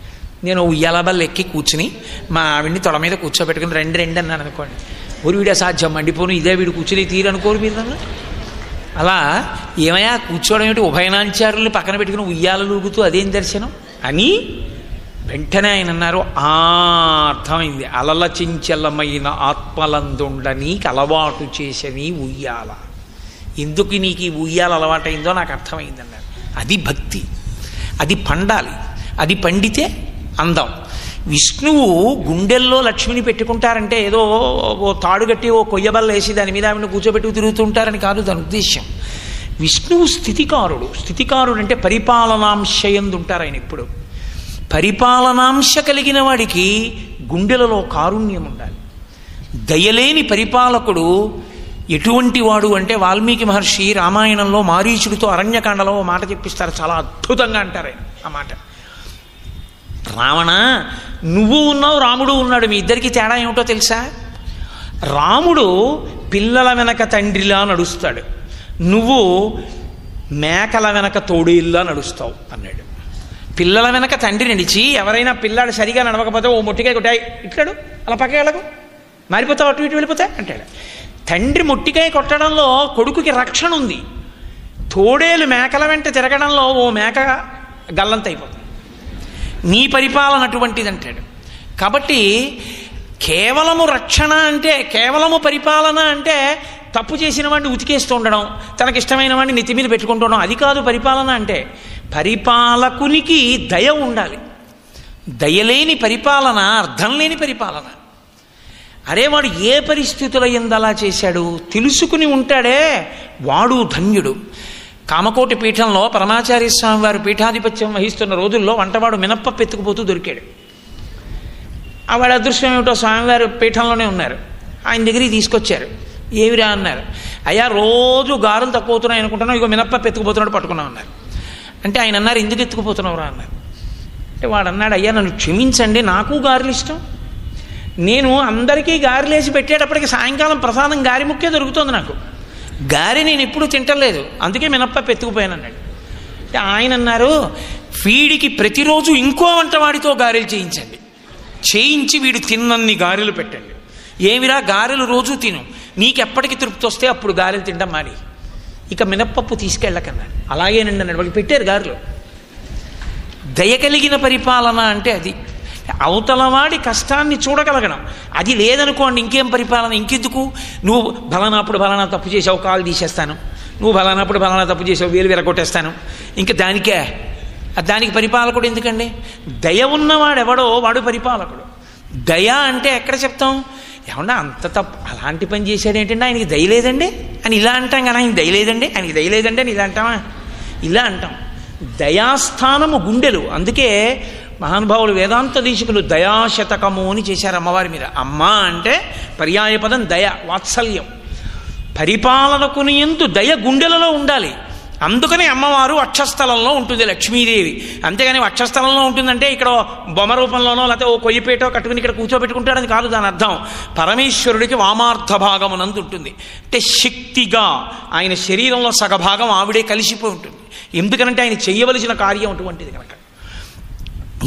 నేను ఉయ్యాల బల్ల ఎక్కి కూర్చుని మా ఆవిడ్ని తొడ మీద కూర్చోబెట్టుకుని రెండు అన్నాను అనుకోండి, ఊరి వీడి అసాధ్యం మండిపోను, ఇదే వీడు కూర్చుని తీరనుకోరు మీరు నన్ను. అలా ఏమయ్యా కూర్చోవడం ఏమిటి, ఉభయనాంచారుల్ని పక్కన పెట్టుకుని ఉయ్యాలూగుతూ అదేం దర్శనం అని వెంటనే ఆయన అన్నారు. అర్థమైంది, అలల చించలమైన ఆత్మలందుండ నీకు అలవాటు చేసని ఉయ్యాల, ఎందుకు నీకు ఈ ఉయ్యాల అలవాటైందో నాకు అర్థమైంది అన్నారు. అది భక్తి, అది పండాలి, అది పండితే అందం. విష్ణువు గుండెల్లో లక్ష్మిని పెట్టుకుంటారంటే ఏదో ఓ తాడుగట్టి ఓ కొయ్యబల్ల వేసి దాని మీద ఆవిడ కూర్చోబెట్టుకు తిరుగుతుంటారని కాదు దాని ఉద్దేశ్యం. విష్ణువు స్థితికారుడు. స్థితికారుడు అంటే పరిపాలనాంశయందు ఉంటారు ఆయన. ఇప్పుడు పరిపాలనాంశ కలిగిన వాడికి గుండెలలో కారుణ్యం ఉండాలి. దయలేని పరిపాలకుడు ఎటువంటి వాడు అంటే వాల్మీకి మహర్షి రామాయణంలో మారీచుడితో అరణ్యకాండలో ఓ మాట చెప్పిస్తారు, చాలా అద్భుతంగా అంటారు ఆయన ఆ మాట. రావణ, నువ్వు ఉన్నావు, రాముడు ఉన్నాడు, మీ ఇద్దరికి తేడా ఏమిటో తెలుసా? రాముడు పిల్లల వెనక తండ్రిలా నడుస్తాడు, నువ్వు మేకల వెనక తోడేళ్ళలా నడుస్తావు అన్నాడు. పిల్లల వెనక తండ్రి నడిచి ఎవరైనా పిల్లాడు సరిగా నడవకపోతే ఓ మొట్టికాయ కొట్టాయి ఇట్లాడు, అలా పక్క వెళ్ళకు, మారిపోతావు, అటు ఇటు వెళ్ళిపోతాయి అంటాడు. తండ్రి మొట్టికాయ కొట్టడంలో కొడుకుకి రక్షణ ఉంది, తోడేలు మేకల వెంట తిరగడంలో ఓ మేక గల్లంత అయిపోతుంది. నీ పరిపాలన అటువంటిది అంటాడు. కాబట్టి కేవలము రక్షణ అంటే, కేవలము పరిపాలన అంటే తప్పు చేసిన వాడిని ఉతికేస్తూ ఉండడం, తనకిష్టమైన వాడిని నెత్తి మీద పెట్టుకుంటుండడం, అది కాదు పరిపాలన అంటే. పరిపాలకునికి దయ ఉండాలి. దయలేని పరిపాలన అర్థం లేని పరిపాలన. అరే వాడు ఏ పరిస్థితుల యందు అలా చేశాడు తెలుసుకుని ఉంటాడే వాడు ధన్యుడు. కామకోటి పీఠంలో పరమాచార్య స్వామి వారు పీఠాధిపత్యం వహిస్తున్న రోజుల్లో వంటవాడు మినప్పప్పు ఎత్తుకుపోతూ దొరికాడు. ఆ వాడి అదృష్టం ఏమిటో స్వామివారు పీఠంలోనే ఉన్నారు, ఆయన దగ్గరికి తీసుకొచ్చారు. ఏమిరా అన్నారు. అయ్యా రోజు గారెలు తక్కువ అవుతున్నాయి అనుకుంటున్నావు, ఇగో మినప్పప్పు ఎత్తుకుపోతున్నాడు పట్టుకున్నావు అన్నారు. అంటే ఆయన అన్నారు, ఎందుకు ఎత్తుకుపోతున్నావురా అన్నారు. అంటే వాడు అన్నాడు, అయ్యా నన్ను క్షమించండి, నాకు గారెలు ఇష్టం, నేను అందరికీ గారెలేసి పెట్టేటప్పటికి సాయంకాలం ప్రసాదం గారి ముక్కే దొరుకుతుంది, నాకు గారె నేను ఎప్పుడూ తింటలేదు, అందుకే మినప్పప్పు ఎత్తుకుపోయాను అన్నాడు. అంటే ఆయన అన్నారు, వీడికి ప్రతిరోజు ఇంకో వంటవాడితో గారెలు చేయించి వీడు తిన్నన్ని గారెలు పెట్టండి. ఏమిరా గారెలు రోజు తిను, నీకెప్పటికి తృప్తి వస్తే అప్పుడు గారెలు తింటాం మాని, ఇక మినప్పప్పు తీసుకెళ్ళకన్నాడు. అలాగేనండి అన్నాడు. వాళ్ళు పెట్టారు గారెలు. దయ కలిగిన పరిపాలన అంటే అది. అవతలవాడి కష్టాన్ని చూడగలగడం. అది లేదనుకోండి, ఇంకేం పరిపాలన, ఇంకెందుకు? నువ్వు బలానాప్పుడు బలానా తప్పు చేసావు, కాలు తీసేస్తాను, నువ్వు బలానాప్పుడు బలానా తప్పు చేసావు, వేలు విరగొట్టేస్తాను, ఇంకా దానికి పరిపాలకుడు ఎందుకండి? దయ ఉన్నవాడెవడో వాడు పరిపాలకుడు. దయ అంటే ఎక్కడ చెప్తాం? ఏమన్నా అంత తప్పు అలాంటి పని చేశాడు ఏంటంటే ఆయనకి దయ లేదండి అని ఇలా అంటాం కదా, ఆయనకి దయ లేదండి, ఆయనకి దయ లేదండి అని ఇలా అంటామా? ఇలా అంటాం. దయాస్థానము గుండెలు. అందుకే మహానుభావులు వేదాంత దీక్షకులు దయాశతకము అని చేశారు అమ్మవారి మీద. అమ్మ అంటే పర్యాయపదం దయ, వాత్సల్యం. పరిపాలనకుని యందు దయ గుండెలలో ఉండాలి. అందుకని అమ్మవారు వక్షస్థలంలో ఉంటుంది లక్ష్మీదేవి. అంతేగాని వక్షస్థలంలో ఉంటుందంటే ఇక్కడ బొమ్మ రూపంలోనో లేకపోతే ఓ కొయ్యిపేటో కట్టుకుని ఇక్కడ కూర్చోబెట్టుకుంటాడని కాదు దాని అర్థం. పరమేశ్వరుడికి వామార్థ భాగమునందు ఉంటుంది. అంటే శక్తిగా ఆయన శరీరంలో సగభాగం ఆవిడే కలిసిపోయి ఉంటుంది. ఎందుకనంటే ఆయన చెయ్యవలసిన కార్యం అటువంటిది కనుక.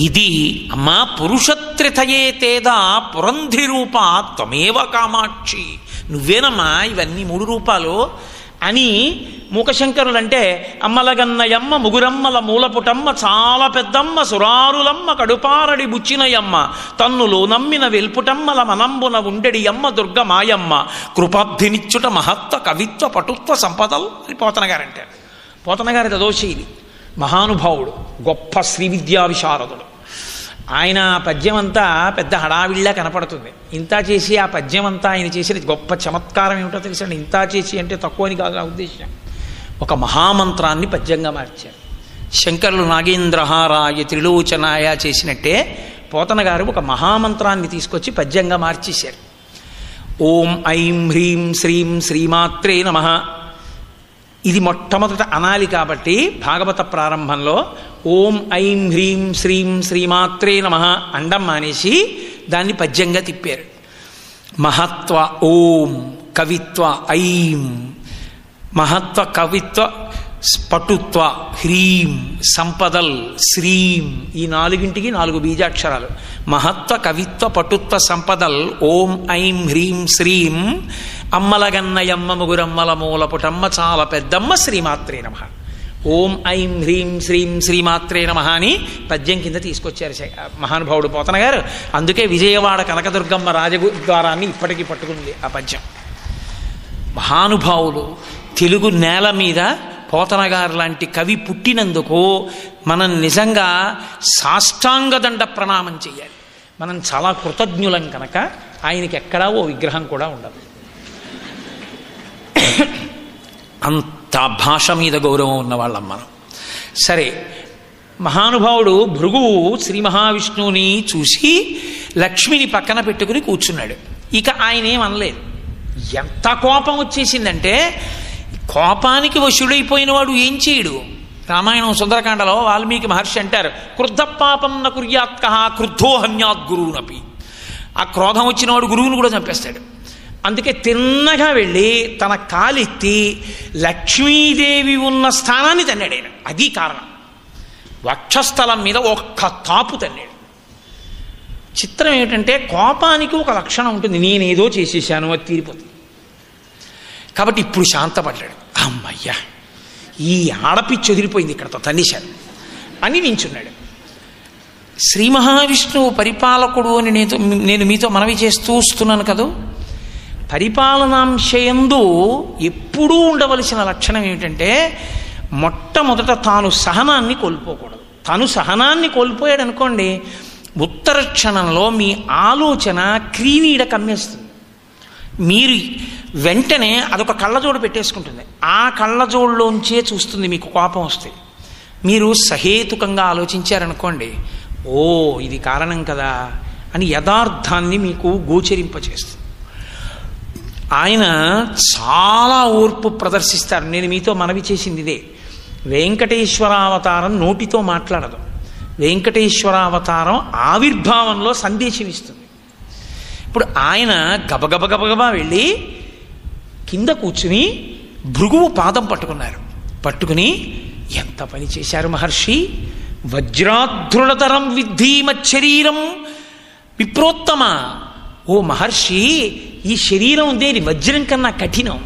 ఇది అమ్మా పురుషత్రితయే తేదా పురంధి రూప త్వమేవ కామాక్షి, నువ్వేనమ్మా ఇవన్నీ 3 రూపాలు అని మూకశంకరులు అంటే, అమ్మలగన్నయమ్మ ముగురమ్మల మూలపుటమ్మ చాలా పెద్దమ్మ సురారులమ్మ కడుపారడి బుచ్చినయమ్మ తన్నులో నమ్మిన వెల్పుటమ్మల మనంబున ఉండెడి అమ్మ దుర్గ మాయమ్మ కృపాబ్ధినిచ్చుట మహత్వ కవిత్వ పటుత్వ సంపదలు అని పోతన గారంటారు. పోతన గారి దదోశైలి మహానుభావుడు, గొప్ప శ్రీ విద్యా విశారదుడు. ఆయన పద్యం అంతా పెద్ద హడావిడిలా కనపడుతుంది. ఇంత చేసి ఆ పద్యం అంతా ఆయన చేసిన గొప్ప చమత్కారం ఏమిటో తెలుసండి. ఇంత చేసి అంటే తక్కువని కాదు నా ఉద్దేశం. ఒక మహామంత్రాన్ని పద్యంగా మార్చారు. శంకరులు నాగేంద్రహారాయ త్రిలోచనాయ చేసినట్టే పోతన గారు ఒక మహామంత్రాన్ని తీసుకొచ్చి పద్యంగా మార్చేశారు. ఓం ఐం హ్రీం శ్రీం శ్రీమాత్రే నమః. ఇది మొట్టమొదట అనాలి కాబట్టి భాగవత ప్రారంభంలో ఓం ఐం హ్రీం శ్రీం శ్రీమాత్రే నమః అండం మానేసి దాన్ని పద్యంగా తిప్పారు. మహత్వ ఓం, కవిత్వ ఐం, మహత్వ కవిత్వ పటుత్వ హ్రీం, సంపదల్ శ్రీం. ఈ 4ంటికి 4 బీజాక్షరాలు. మహత్వ కవిత్వ పటుత్వ సంపదల్ ఓం ఐం హ్రీం శ్రీం అమ్మలగన్నయమ్మ ముగురమ్మల మూలపుటమ్మ చాలా పెద్దమ్మ శ్రీమాత్రే నమః. ఓం ఐం హ్రీం శ్రీం శ్రీమాత్రే నమః అని పద్యం కింద తీసుకొచ్చారు మహానుభావుడు పోతన గారు. అందుకే విజయవాడ కనకదుర్గమ్మ రాజద్వారాన్ని ఇప్పటికీ పట్టుకుంది ఆ పద్యం. మహానుభావులు తెలుగు నేల మీద పోతన గారు లాంటి కవి పుట్టినందుకు మనం నిజంగా సాష్టాంగదండ ప్రణామం చేయాలి. మనం చాలా కృతజ్ఞులం కనుక ఆయనకి ఎక్కడా ఓ విగ్రహం కూడా ఉండదు. అంత భాష మీద గౌరవం ఉన్నవాళ్ళం మనం. సరే, మహానుభావుడు భృగువు శ్రీ మహావిష్ణువుని చూసి లక్ష్మిని పక్కన పెట్టుకుని కూర్చున్నాడు. ఇక ఆయన ఏమనలేదు. ఎంత కోపం వచ్చేసిందంటే, కోపానికి వశుడైపోయిన వాడు ఏం చేయడు. రామాయణం సుందరకాండలో వాల్మీకి మహర్షి అంటారు, క్రుద్ధ పాపం న కుర్యాత్కః క్రుద్ధో హన్యాత్ గురువునపి. ఆ క్రోధం వచ్చినవాడు గురువును కూడా చంపేస్తాడు. అందుకే తిన్నగా వెళ్ళి తన కాలెత్తి లక్ష్మీదేవి ఉన్న స్థానాన్ని తన్నాడు ఆయన. అది కారణం. వక్షస్థలం మీద ఒక్క తాపు తన్నాడు. చిత్రం ఏమిటంటే, కోపానికి ఒక లక్షణం ఉంటుంది, నేనేదో చేసేసాను అది తీరిపోతుంది. కాబట్టి ఇప్పుడు శాంతపడ్డాడు. అమ్మయ్యా, ఈ ఆడపిచ్చి వదిలిపోయింది, ఇక్కడతో తన్నేశాడు అని నించున్నాడు. శ్రీ మహావిష్ణువు పరిపాలకుడు అని నేను మీతో మనవి చేస్తూ వస్తున్నాను కదా. పరిపాలనాంశయందు ఎప్పుడూ ఉండవలసిన లక్షణం ఏమిటంటే, మొట్టమొదట తాను సహనాన్ని కోల్పోకూడదు. తాను సహనాన్ని కోల్పోయాడు అనుకోండి, ఉత్తర క్షణంలో మీ ఆలోచన క్రీనీడ కమ్మేస్తుంది. మీరు వెంటనే అదొక కళ్ళజోడు పెట్టేసుకుంటుంది. ఆ కళ్ళజోడులోంచే చూస్తుంది మీకు కోపం వస్తే. మీరు సహేతుకంగా ఆలోచించారనుకోండి, ఓ ఇది కారణం కదా అని యథార్థాన్ని మీకు గోచరింపచేస్తుంది. ఆయన చాలా ఓర్పు ప్రదర్శిస్తారు. నేను మీతో మనవి చేసింది ఇదే. వెంకటేశ్వరావతారం నోటితో మాట్లాడదు. వెంకటేశ్వరావతారం ఆవిర్భావంలో సందేశం ఇస్తుంది. ఇప్పుడు ఆయన గబగబా వెళ్ళి కింద కూర్చుని భృగువు పాదం పట్టుకుని ఎంత పని చేశారు మహర్షి, వజ్రాధృఢతరం విద్ధి మచ్చరీరం విప్రోత్తమ. ఓ మహర్షి, ఈ శరీరం దేని వజ్రం కన్నా కఠినం.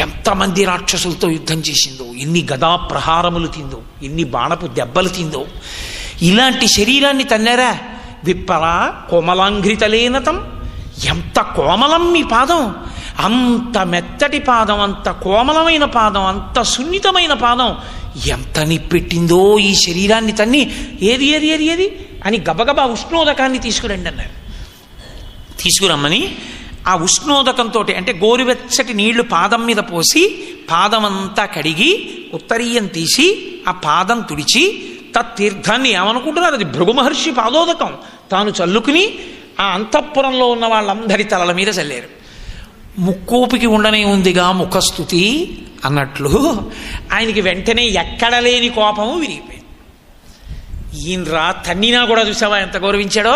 ఎంతమంది రాక్షసులతో యుద్ధం చేసిందో, ఎన్ని గదా ప్రహారములు తిందో, ఎన్ని బాణపు దెబ్బలు తిందో. ఇలాంటి శరీరాన్ని తన్నారా. విప్పరా కోమలాంఘ్రితలేనతం. ఎంత కోమలం మీ పాదం, అంత మెత్తటి పాదం, అంత కోమలమైన పాదం, అంత సున్నితమైన పాదం. ఎంత నిప్పెట్టిందో ఈ శరీరాన్ని తన్ని. ఏది ఏది ఏది ఏది అని గబగబా ఉష్ణోదకాన్ని తీసుకురండి అన్నారు. తీసుకురమ్మని ఆ ఉష్ణోదకంతో అంటే గోరువెచ్చటి నీళ్లు పాదం మీద పోసి పాదమంతా కడిగి ఉత్తరీయం తీసి ఆ పాదం తుడిచి తత్తీర్థాన్ని ఏమనుకుంటున్నారు, అది భృగు మహర్షి పాదోదకం, తాను చల్లుకుని ఆ అంతఃపురంలో ఉన్న వాళ్ళందరి తలల మీద చల్లారు. ముక్కోపికి ఉండనే ఉందిగా ముఖస్థుతి అన్నట్లు ఆయనకి వెంటనే ఎక్కడ లేని కోపము విరిగిపోయింది. ఈయనరా తన్నినా కూడా చూసావా ఎంత గౌరవించాడో.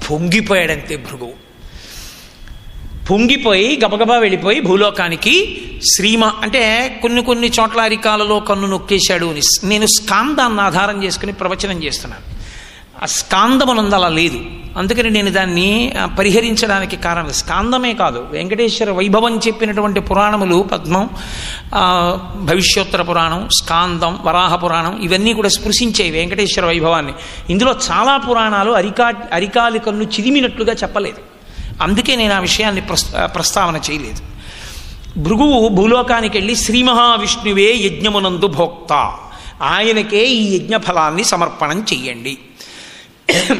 పొంగిపోయాడంతే భృగువు. పొంగిపోయి గబగబా వెళ్ళిపోయి భూలోకానికి అంటే కొన్ని చోట్ల అరికాలలో కన్ను నొక్కేశాడు అని నేను స్కాందాన్ని ఆధారం చేసుకుని ప్రవచనం చేస్తున్నాను. ఆ స్కాందమునందు అలా లేదు. అందుకని నేను దాన్ని పరిహరించడానికి కారణం స్కాందమే కాదు, వెంకటేశ్వర వైభవం చెప్పినటువంటి పురాణములు పద్మం, భవిష్యోత్తర పురాణం, స్కాందం, వరాహ పురాణం ఇవన్నీ కూడా స్పృశించాయి వెంకటేశ్వర వైభవాన్ని. ఇందులో చాలా పురాణాలు అరికాలి కన్ను చిదిమినట్లుగా చెప్పలేదు. అందుకే నేను ఆ విషయాన్ని ప్రస్తావన చేయలేదు. భృగువు భూలోకానికి వెళ్ళి శ్రీ మహావిష్ణువే యజ్ఞమునందు భోక్త, ఆయనకే ఈ యజ్ఞ ఫలాన్ని సమర్పణం చెయ్యండి.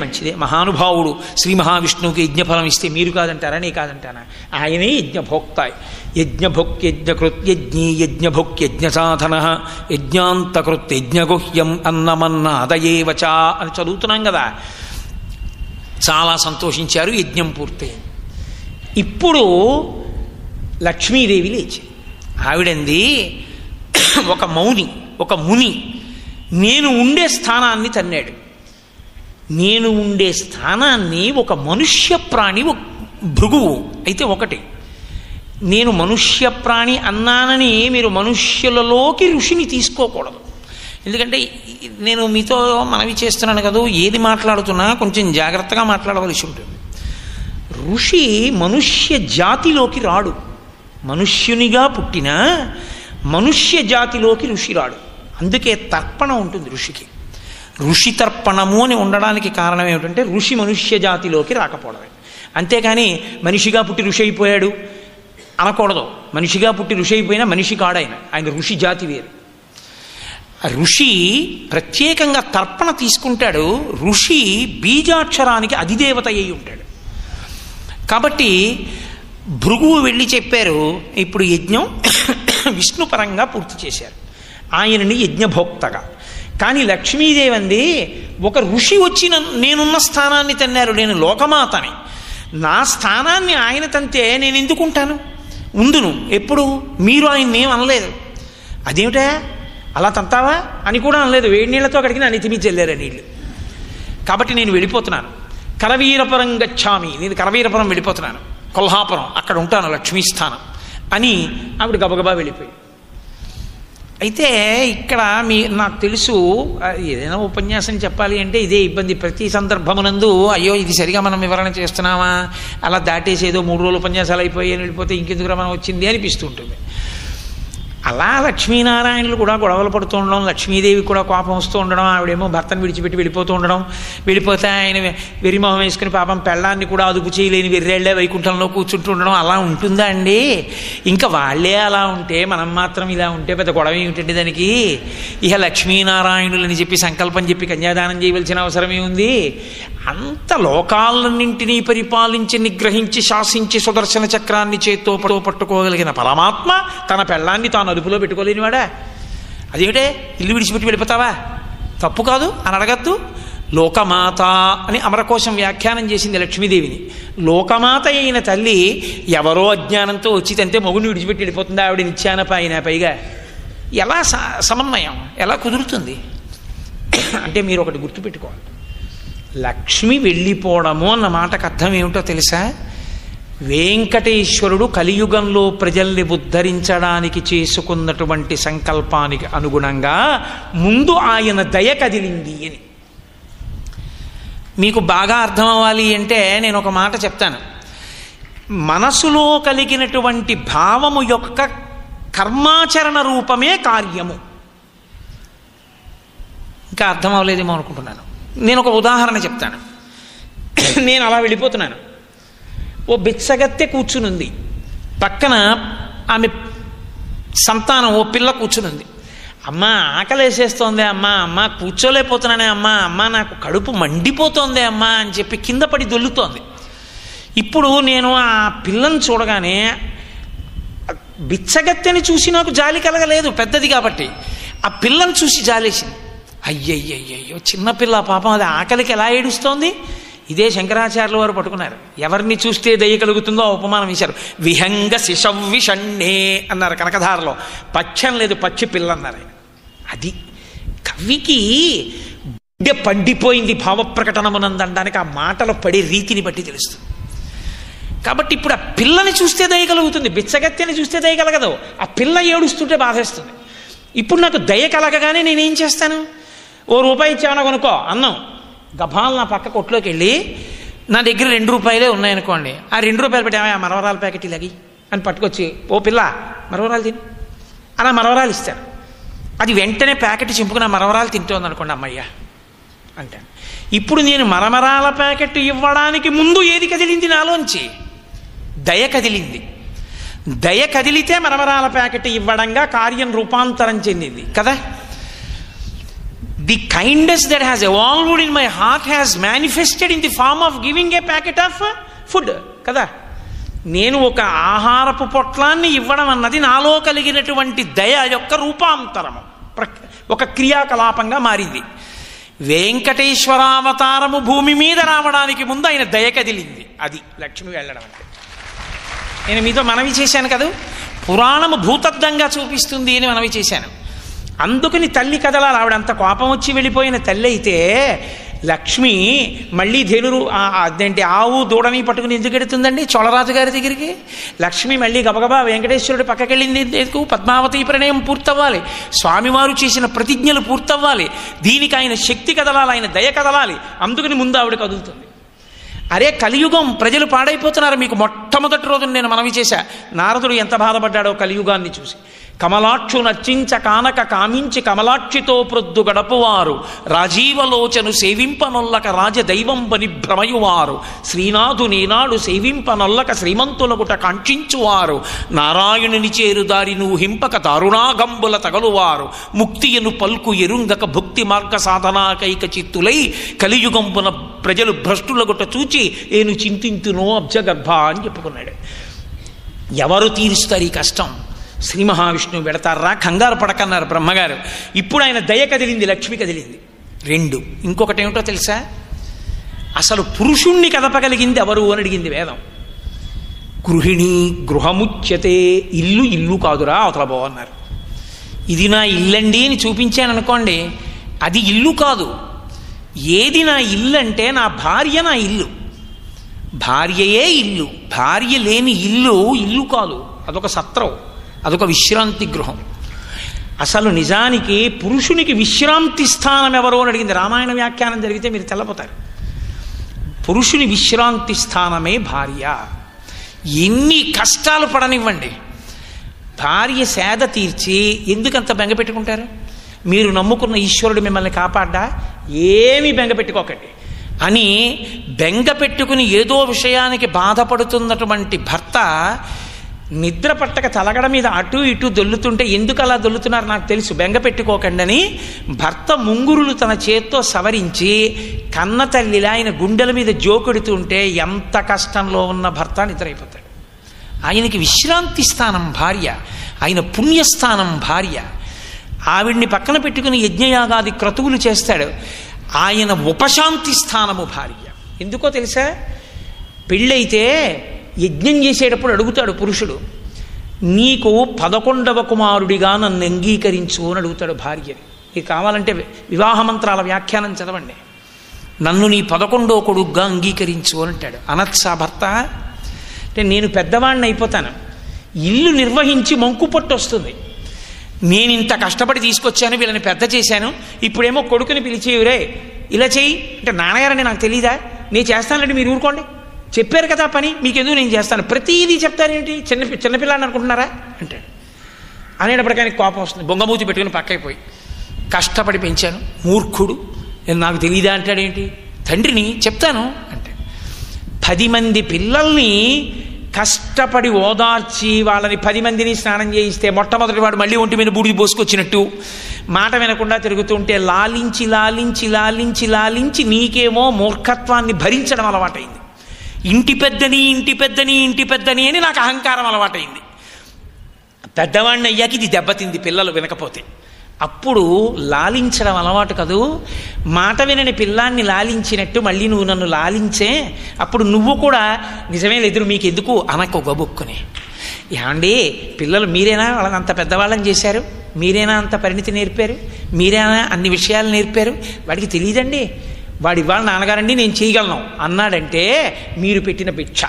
మంచిదే, మహానుభావుడు శ్రీ మహావిష్ణువుకి యజ్ఞఫలం ఇస్తే మీరు కాదంటారా, నీ కాదంటారా? ఆయనే యజ్ఞభోక్త. యజ్ఞభోక్యజ్ఞకృత్యజ్ఞీ యజ్ఞభోక్యజ్ఞసాధన యజ్ఞాంతకృత్యజ్ఞగుహ్యం అన్నమన్నాదయేవచ అని చదువుతున్నాం కదా. చాలా సంతోషించారు. యజ్ఞం పూర్తయింది. ఇప్పుడు లక్ష్మీదేవి లేచి ఆవిడంది, ఒక ముని నేను ఉండే స్థానాన్ని తన్నాడు. నేను ఉండే స్థానాన్ని ఒక మనుష్య ప్రాణి భృగువు అయితే ఒకటి. నేను మనుష్య ప్రాణి అన్నానని మీరు మనుష్యులలోకి ఋషిని తీసుకోకూడదు. ఎందుకంటే నేను మీతో మనవి చేస్తున్నాను కదా, ఏది మాట్లాడుతున్నా కొంచెం జాగ్రత్తగా మాట్లాడవలసి ఉంటుంది. ఋషి మనుష్య జాతిలోకి రాడు. మనుష్యునిగా పుట్టిన మనుష్య జాతిలోకి ఋషి రాడు. అందుకే తర్పణ ఉంటుంది ఋషికి. ఋషి తర్పణము అని ఉండడానికి కారణం ఏమిటంటే ఋషి మనుష్య జాతిలోకి రాకపోవడమే. అంతేకాని మనిషిగా పుట్టి ఋషి అయిపోయాడు అనకూడదు. మనిషిగా పుట్టి ఋషి అయిపోయినా మనిషి కాడాయన, ఆయన ఋషి జాతి వేరు. ఋషి ప్రత్యేకంగా తర్పణ తీసుకుంటాడు. ఋషి బీజాక్షరానికి అధిదేవత అయి ఉంటాడు. కాబట్టి భృగువు వెళ్ళి చెప్పారు, ఇప్పుడు యజ్ఞం విష్ణుపరంగా పూర్తి చేశారు, ఆయనని యజ్ఞభోక్తగా. కానీ లక్ష్మీదేవి అంది, ఒక ఋషి వచ్చి నేనున్న స్థానాన్ని తన్నారు, నేను లోకమాతని, నా స్థానాన్ని ఆయన తంతే నేను ఎందుకుంటాను, ఉందును. ఎప్పుడు మీరు ఆయన్ని ఏం అనలేదు. అదేమిటా అలా తంతావా అని కూడా అనలేదు. వేడి నీళ్లతో అక్కడికి నా నెత్తి మీద చెల్లారు నీళ్ళు. కాబట్టి నేను వెళ్ళిపోతున్నాను, కరవీరపురం గచ్చామి, నేను కరవీరపురం వెళ్ళిపోతున్నాను, కొల్హాపురం అక్కడ ఉంటాను లక్ష్మీస్థానం అని ఆవిడ గబగబా వెళ్ళిపోయి. అయితే ఇక్కడ నాకు తెలుసు, ఏదైనా ఉపన్యాసం చెప్పాలి అంటే ఇదే ఇబ్బంది. ప్రతి సందర్భమునందు అయ్యో ఇది సరిగా మనం వివరణ చేస్తున్నామా, అలా దాటేసి ఏదో 3 రోజులు ఉపన్యాసాలు అయిపోయి వెళ్ళిపోతే ఇంకెందుకు మనం వచ్చింది అనిపిస్తూ ఉంటుంది. అలా లక్ష్మీనారాయణులు కూడా గొడవలు పడుతూ ఉండడం, లక్ష్మీదేవి కూడా కోపం వస్తూ ఉండడం, ఆవిడేమో భర్తను విడిచిపెట్టి వెళ్ళిపోతూ ఉండడం, వెళ్ళిపోతే ఆయన వెరిమొహం వేసుకుని పాపం పెళ్ళాన్ని కూడా అదుపు చేయలేని వెర్రేళ్లే వైకుంఠంలో కూర్చుంటూ ఉండడం, అలా ఉంటుందా అండి? ఇంకా వాళ్ళే అలా ఉంటే మనం మాత్రం ఇలా ఉంటే పెద్ద గొడవ ఏమిటండి దానికి? ఇక లక్ష్మీనారాయణులని చెప్పి సంకల్పం చెప్పి కన్యాదానం చేయవలసిన అవసరమే ఉంది? అంత లోకాలన్నింటినీ పరిపాలించి నిగ్రహించి శాసించి సుదర్శన చక్రాన్ని చేత్తో పట్టుకోగలిగిన పరమాత్మ తన పెళ్ళాన్ని తాను అదుపులో పెట్టుకోలేనివాడా? అదేమిటే ఇల్లు విడిచిపెట్టి వెళ్ళిపోతావా? తప్పు కాదు అని అడగద్దు. లోకమాత అని అమరకోశం వ్యాఖ్యానం చేసింది లక్ష్మీదేవిని. లోకమాత అయిన తల్లి ఎవరో అజ్ఞానంతో వచ్చి తంతే మొగుడిని విడిచిపెట్టి వెళ్ళిపోతుంది, ఆవిడ నిత్యానపాయిన పైగా ఎలా సమన్వయం ఎలా కుదురుతుంది అంటే మీరు ఒకటి గుర్తుపెట్టుకోవాలి. లక్ష్మి వెళ్ళిపోవడము అన్న మాటకు అర్థం ఏమిటో తెలుసా? వెంకటేశ్వరుడు కలియుగంలో ప్రజల్ని ఉద్ధరించడానికి చేసుకున్నటువంటి సంకల్పానికి అనుగుణంగా ముందు ఆయన దయ కదిలింది అని. మీకు బాగా అర్థం అవ్వాలి అంటే నేను ఒక మాట చెప్తాను. మనసులో కలిగినటువంటి భావము యొక్క కర్మాచరణ రూపమే కార్యము. ఇంకా అర్థం అవ్వలేదేమో అనుకుంటున్నాను. నేను ఒక ఉదాహరణ చెప్తాను. నేను అలా వెళ్ళిపోతున్నాను, ఓ బిచ్చగత్తె కూర్చునుంది, పక్కన ఆమె సంతానం ఓ పిల్ల కూర్చునుంది. అమ్మ ఆకలేసేస్తోందే అమ్మ, అమ్మ కూర్చోలేకపోతున్నానే అమ్మ, అమ్మ నాకు కడుపు మండిపోతోందే అమ్మ అని చెప్పి కింద పడి దొల్లుతోంది. ఇప్పుడు నేను ఆ పిల్లని చూడగానే బిచ్చగత్తెని చూసి నాకు జాలి కలగలేదు, పెద్దది కాబట్టి. ఆ పిల్లని చూసి జాలేసింది. అయ్యయ్యయ్యో చిన్నపిల్ల పాపం, అది ఆకలికి ఎలా ఏడుస్తోంది. ఇదే శంకరాచార్యుల వారు పట్టుకున్నారు. ఎవరిని చూస్తే దయ కలుగుతుందో ఉపమానం ఇచ్చారు. విహంగ శిశవ్విషణ్ణే అన్నారు కనకధారలో. పచ్చం లేదు, పచ్చి పిల్ల అన్నారు ఆయన. అది కవికి గుండె పండిపోయింది భావప్రకటనమునందనడానికి ఆ మాటలు పడే రీతిని బట్టి తెలుస్తుంది. కాబట్టి ఇప్పుడు ఆ పిల్లని చూస్తే దయ కలుగుతుంది, బిచ్చగత్తెని చూస్తే దయ కలగదు. ఆ పిల్ల ఏడుస్తుంటే బాధేస్తుంది. ఇప్పుడు నాకు దయ కలగగానే నేనేం చేస్తాను? ఓ రూపాయి ఇచ్చామన్నా కొనుక్కో అన్నం, గభాలు నా పక్క కొట్లోకి వెళ్ళి నా దగ్గర 2 రూపాయలే ఉన్నాయనుకోండి, ఆ 2 రూపాయలు పెట్టి ఆ మరవరాల ప్యాకెట్ ఇలాగి అని పట్టుకొచ్చి, ఓ పిల్ల మరవరాలు తిని అలా మరవరాలు ఇస్తారు. అది వెంటనే ప్యాకెట్ చింపుకుని ఆ మరవరాలు తింటోంది అనుకోండి, అమ్మయ్యా అంటే. ఇప్పుడు నేను మరమరాల ప్యాకెట్ ఇవ్వడానికి ముందు ఏది కదిలింది నాలోంచి? దయ కదిలింది. దయ కదిలితే మరమరాల ప్యాకెట్ ఇవ్వడంగా కార్యం రూపాంతరం చెందింది కదా. The kindness that has evolved in my heart has manifested in the form of giving a packet of food కదా. నేను ఒక ఆహారపు పొట్లాన్ని ఇవ్వడం అన్నది నాలో కలిగినటువంటి దయ యొక్క రూపాంతరము, ఒక క్రియాకలాపంగా మారింది. వెంకటేశ్వరావతారము భూమి మీద రావడానికి ముందు ఆయన దయ కదిలింది. అది లక్ష్మి వెళ్ళడం అంటే. నేను మీతో మనవి చేశాను కదా, పురాణము భూతద్దంగా చూపిస్తుంది అని మనవి చేశాను. అందుకని తల్లి కదలాలి. ఆవిడ అంత కోపం వచ్చి వెళ్ళిపోయిన తల్లి అయితే లక్ష్మి మళ్ళీ అదేంటి ఆవు దూడని పట్టుకుని ఎందుకు ఎడుతుందండి చోళరాజు గారి దగ్గరికి? లక్ష్మి మళ్ళీ గబగబా వెంకటేశ్వరుడు పక్కకెళ్ళింది ఎందుకు? పద్మావతి ప్రణయం పూర్తవ్వాలి, స్వామివారు చేసిన ప్రతిజ్ఞలు పూర్తవ్వాలి, దీనికి ఆయన శక్తి కదలాలి, ఆయన దయ కదలాలి. అందుకని ముందు ఆవిడ కదులుతుంది. అరే కలియుగం, ప్రజలు పాడైపోతున్నారు. మీకు మొట్టమొదటి రోజున నేను మనవి చేశా, నారదుడు ఎంత బాధపడ్డాడో కలియుగాన్ని చూసి. కమలాక్షు నర్చించ కానక కామించి కమలాక్షితో ప్రొద్దు గడపువారు, రాజీవలోచను సేవింపనొల్లక రాజదైవంబని భ్రమయువారు, శ్రీనాథు నీనాడు సేవింపనొల్లక శ్రీమంతులగుట కాంక్షించువారు, నారాయణుని చేరు దారి నూహింపక దారుణాగంబుల తగలువారు, ముక్తియను పల్కు ఎరుంగక భుక్తి మార్గ సాధనాకైక చిత్తులై కలియుగంపున ప్రజలు భ్రష్టులగుట చూచి నేను చింతింతునో అబ్జగర్భ అని చెప్పుకున్నాడు. ఎవరు తీరుస్తారు ఈ కష్టం? శ్రీ మహావిష్ణువు పెడతారా? కంగారు పడకన్నారు బ్రహ్మగారు. ఇప్పుడు ఆయన దయ కదిలింది, లక్ష్మి కదిలింది. 2 ఇంకొకటి ఏమిటో తెలుసా? అసలు పురుషుణ్ణి కదపగలిగింది ఎవరు అని అడిగింది వేదం. గృహిణి గృహముచ్యతే, ఇల్లు ఇల్లు కాదురా అవతల బావన్నారు. ఇది నా ఇల్లండి అని చూపించాను అనుకోండి, అది ఇల్లు కాదు. ఏది నా ఇల్లు అంటే నా భార్య నా ఇల్లు. భార్యయే ఇల్లు. భార్య లేని ఇల్లు ఇల్లు కాదు, అదొక సత్రం, అదొక విశ్రాంతి గృహం. అసలు నిజానికి పురుషునికి విశ్రాంతి స్థానం ఎవరో అని అడిగింది. రామాయణ వ్యాఖ్యానం జరిగితే మీరు తెల్లపోతారు. పురుషుని విశ్రాంతి స్థానమే భార్య. ఎన్ని కష్టాలు పడనివ్వండి, భార్య సేద తీర్చి ఎందుకంత బెంగ పెట్టుకుంటారు? మీరు నమ్ముకున్న ఈశ్వరుడు మిమ్మల్ని కాపాడ్డా? ఏమీ బెంగ పెట్టుకోకండి అని బెంగ పెట్టుకుని ఏదో విషయానికి బాధపడుతున్నటువంటి భర్త నిద్ర పట్టక తలగడ మీద అటు ఇటు దొల్లుతుంటే ఎందుకు అలా దొల్లుతున్నారు నాకు తెలుసు, బెంగ పెట్టుకోకండి అని భర్త ముంగురులు తన చేత్తో సవరించి కన్న తల్లిలా ఆయన గుండెల మీద జోకొడుతుంటే ఎంత కష్టంలో ఉన్న భర్త నిద్రైపోతాడు. ఆయనకి విశ్రాంతి స్థానం భార్య, ఆయన పుణ్యస్థానం భార్య. ఆవిడ్ని పక్కన పెట్టుకుని యజ్ఞయాగాది క్రతువులు చేస్తాడు. ఆయన ఉపశాంతి స్థానము భార్య. ఎందుకో తెలుసా? పెళ్ళైతే యజ్ఞం చేసేటప్పుడు అడుగుతాడు పురుషుడు, నీకు 11వ కుమారుడిగా నన్ను అంగీకరించు అని అడుగుతాడు భార్యని. మీకు కావాలంటే వివాహ మంత్రాల వ్యాఖ్యానం చదవండి. నన్ను నీ 11వ కొడుగ్గా అంగీకరించు అని అంటాడు. అనత్సా భర్త అంటే నేను పెద్దవాడిని అయిపోతాను, ఇల్లు నిర్వహించి మంకు పట్టు వస్తుంది, నేను ఇంత కష్టపడి తీసుకొచ్చాను, వీళ్ళని పెద్ద చేశాను, ఇప్పుడేమో కొడుకుని పిలిచేవిరే ఇలా చెయ్యి అంటే నాన్నగారని నాకు తెలీదా, నేను చేస్తానంటే మీరు ఊరుకోండి, చెప్పారు కదా పని, మీకెందుకు నేను చేస్తాను, ప్రతిదీ చెప్తారేంటి, చిన్నపిల్లని అనుకుంటున్నారా అంటాడు. అనేటప్పటికీ ఆయనకి కోపం వస్తుంది, బొంగమూతి పెట్టుకుని పక్కైపోయి, కష్టపడి పెంచాను, మూర్ఖుడు, నాకు తెలీదా అంటాడేంటి, తండ్రిని చెప్తాను అంటే. 10 మంది పిల్లల్ని కష్టపడి ఓదార్చి వాళ్ళని 10 మందిని స్నానం చేయిస్తే మొట్టమొదటి వాడు మళ్ళీ ఒంటి మీద బూడిది పోసుకొచ్చినట్టు మాట వినకుండా తిరుగుతుంటే లాలించి లాలించి లాలించి లాలించి నీకేమో మూర్ఖత్వాన్ని భరించడం అలవాటైంది. ఇంటి పెద్దని ఇంటి పెద్దని ఇంటి పెద్దని అని నాకు అహంకారం అలవాటైంది. పెద్దవాడిని అయ్యాక ఇది దెబ్బతింది పిల్లలు వినకపోతే. అప్పుడు లాలించడం అలవాటు కదూ, మాట వినని పిల్లాన్ని లాలించినట్టు మళ్ళీ నువ్వు నన్ను లాలించే, అప్పుడు నువ్వు కూడా నిజమే ఎదురు మీకు ఎందుకు అనకు గబుక్కుని. ఏమండి పిల్లలు మీరేనా వాళ్ళని అంత పెద్దవాళ్ళని చేశారు, మీరేనా అంత పరిణితి నేర్పారు, మీరేనా అన్ని విషయాలు నేర్పారు, వాడికి తెలియదండి, వాడి ఇవాళ నాన్నగారండి నేను చేయగలను అన్నాడంటే మీరు పెట్టిన భిక్ష.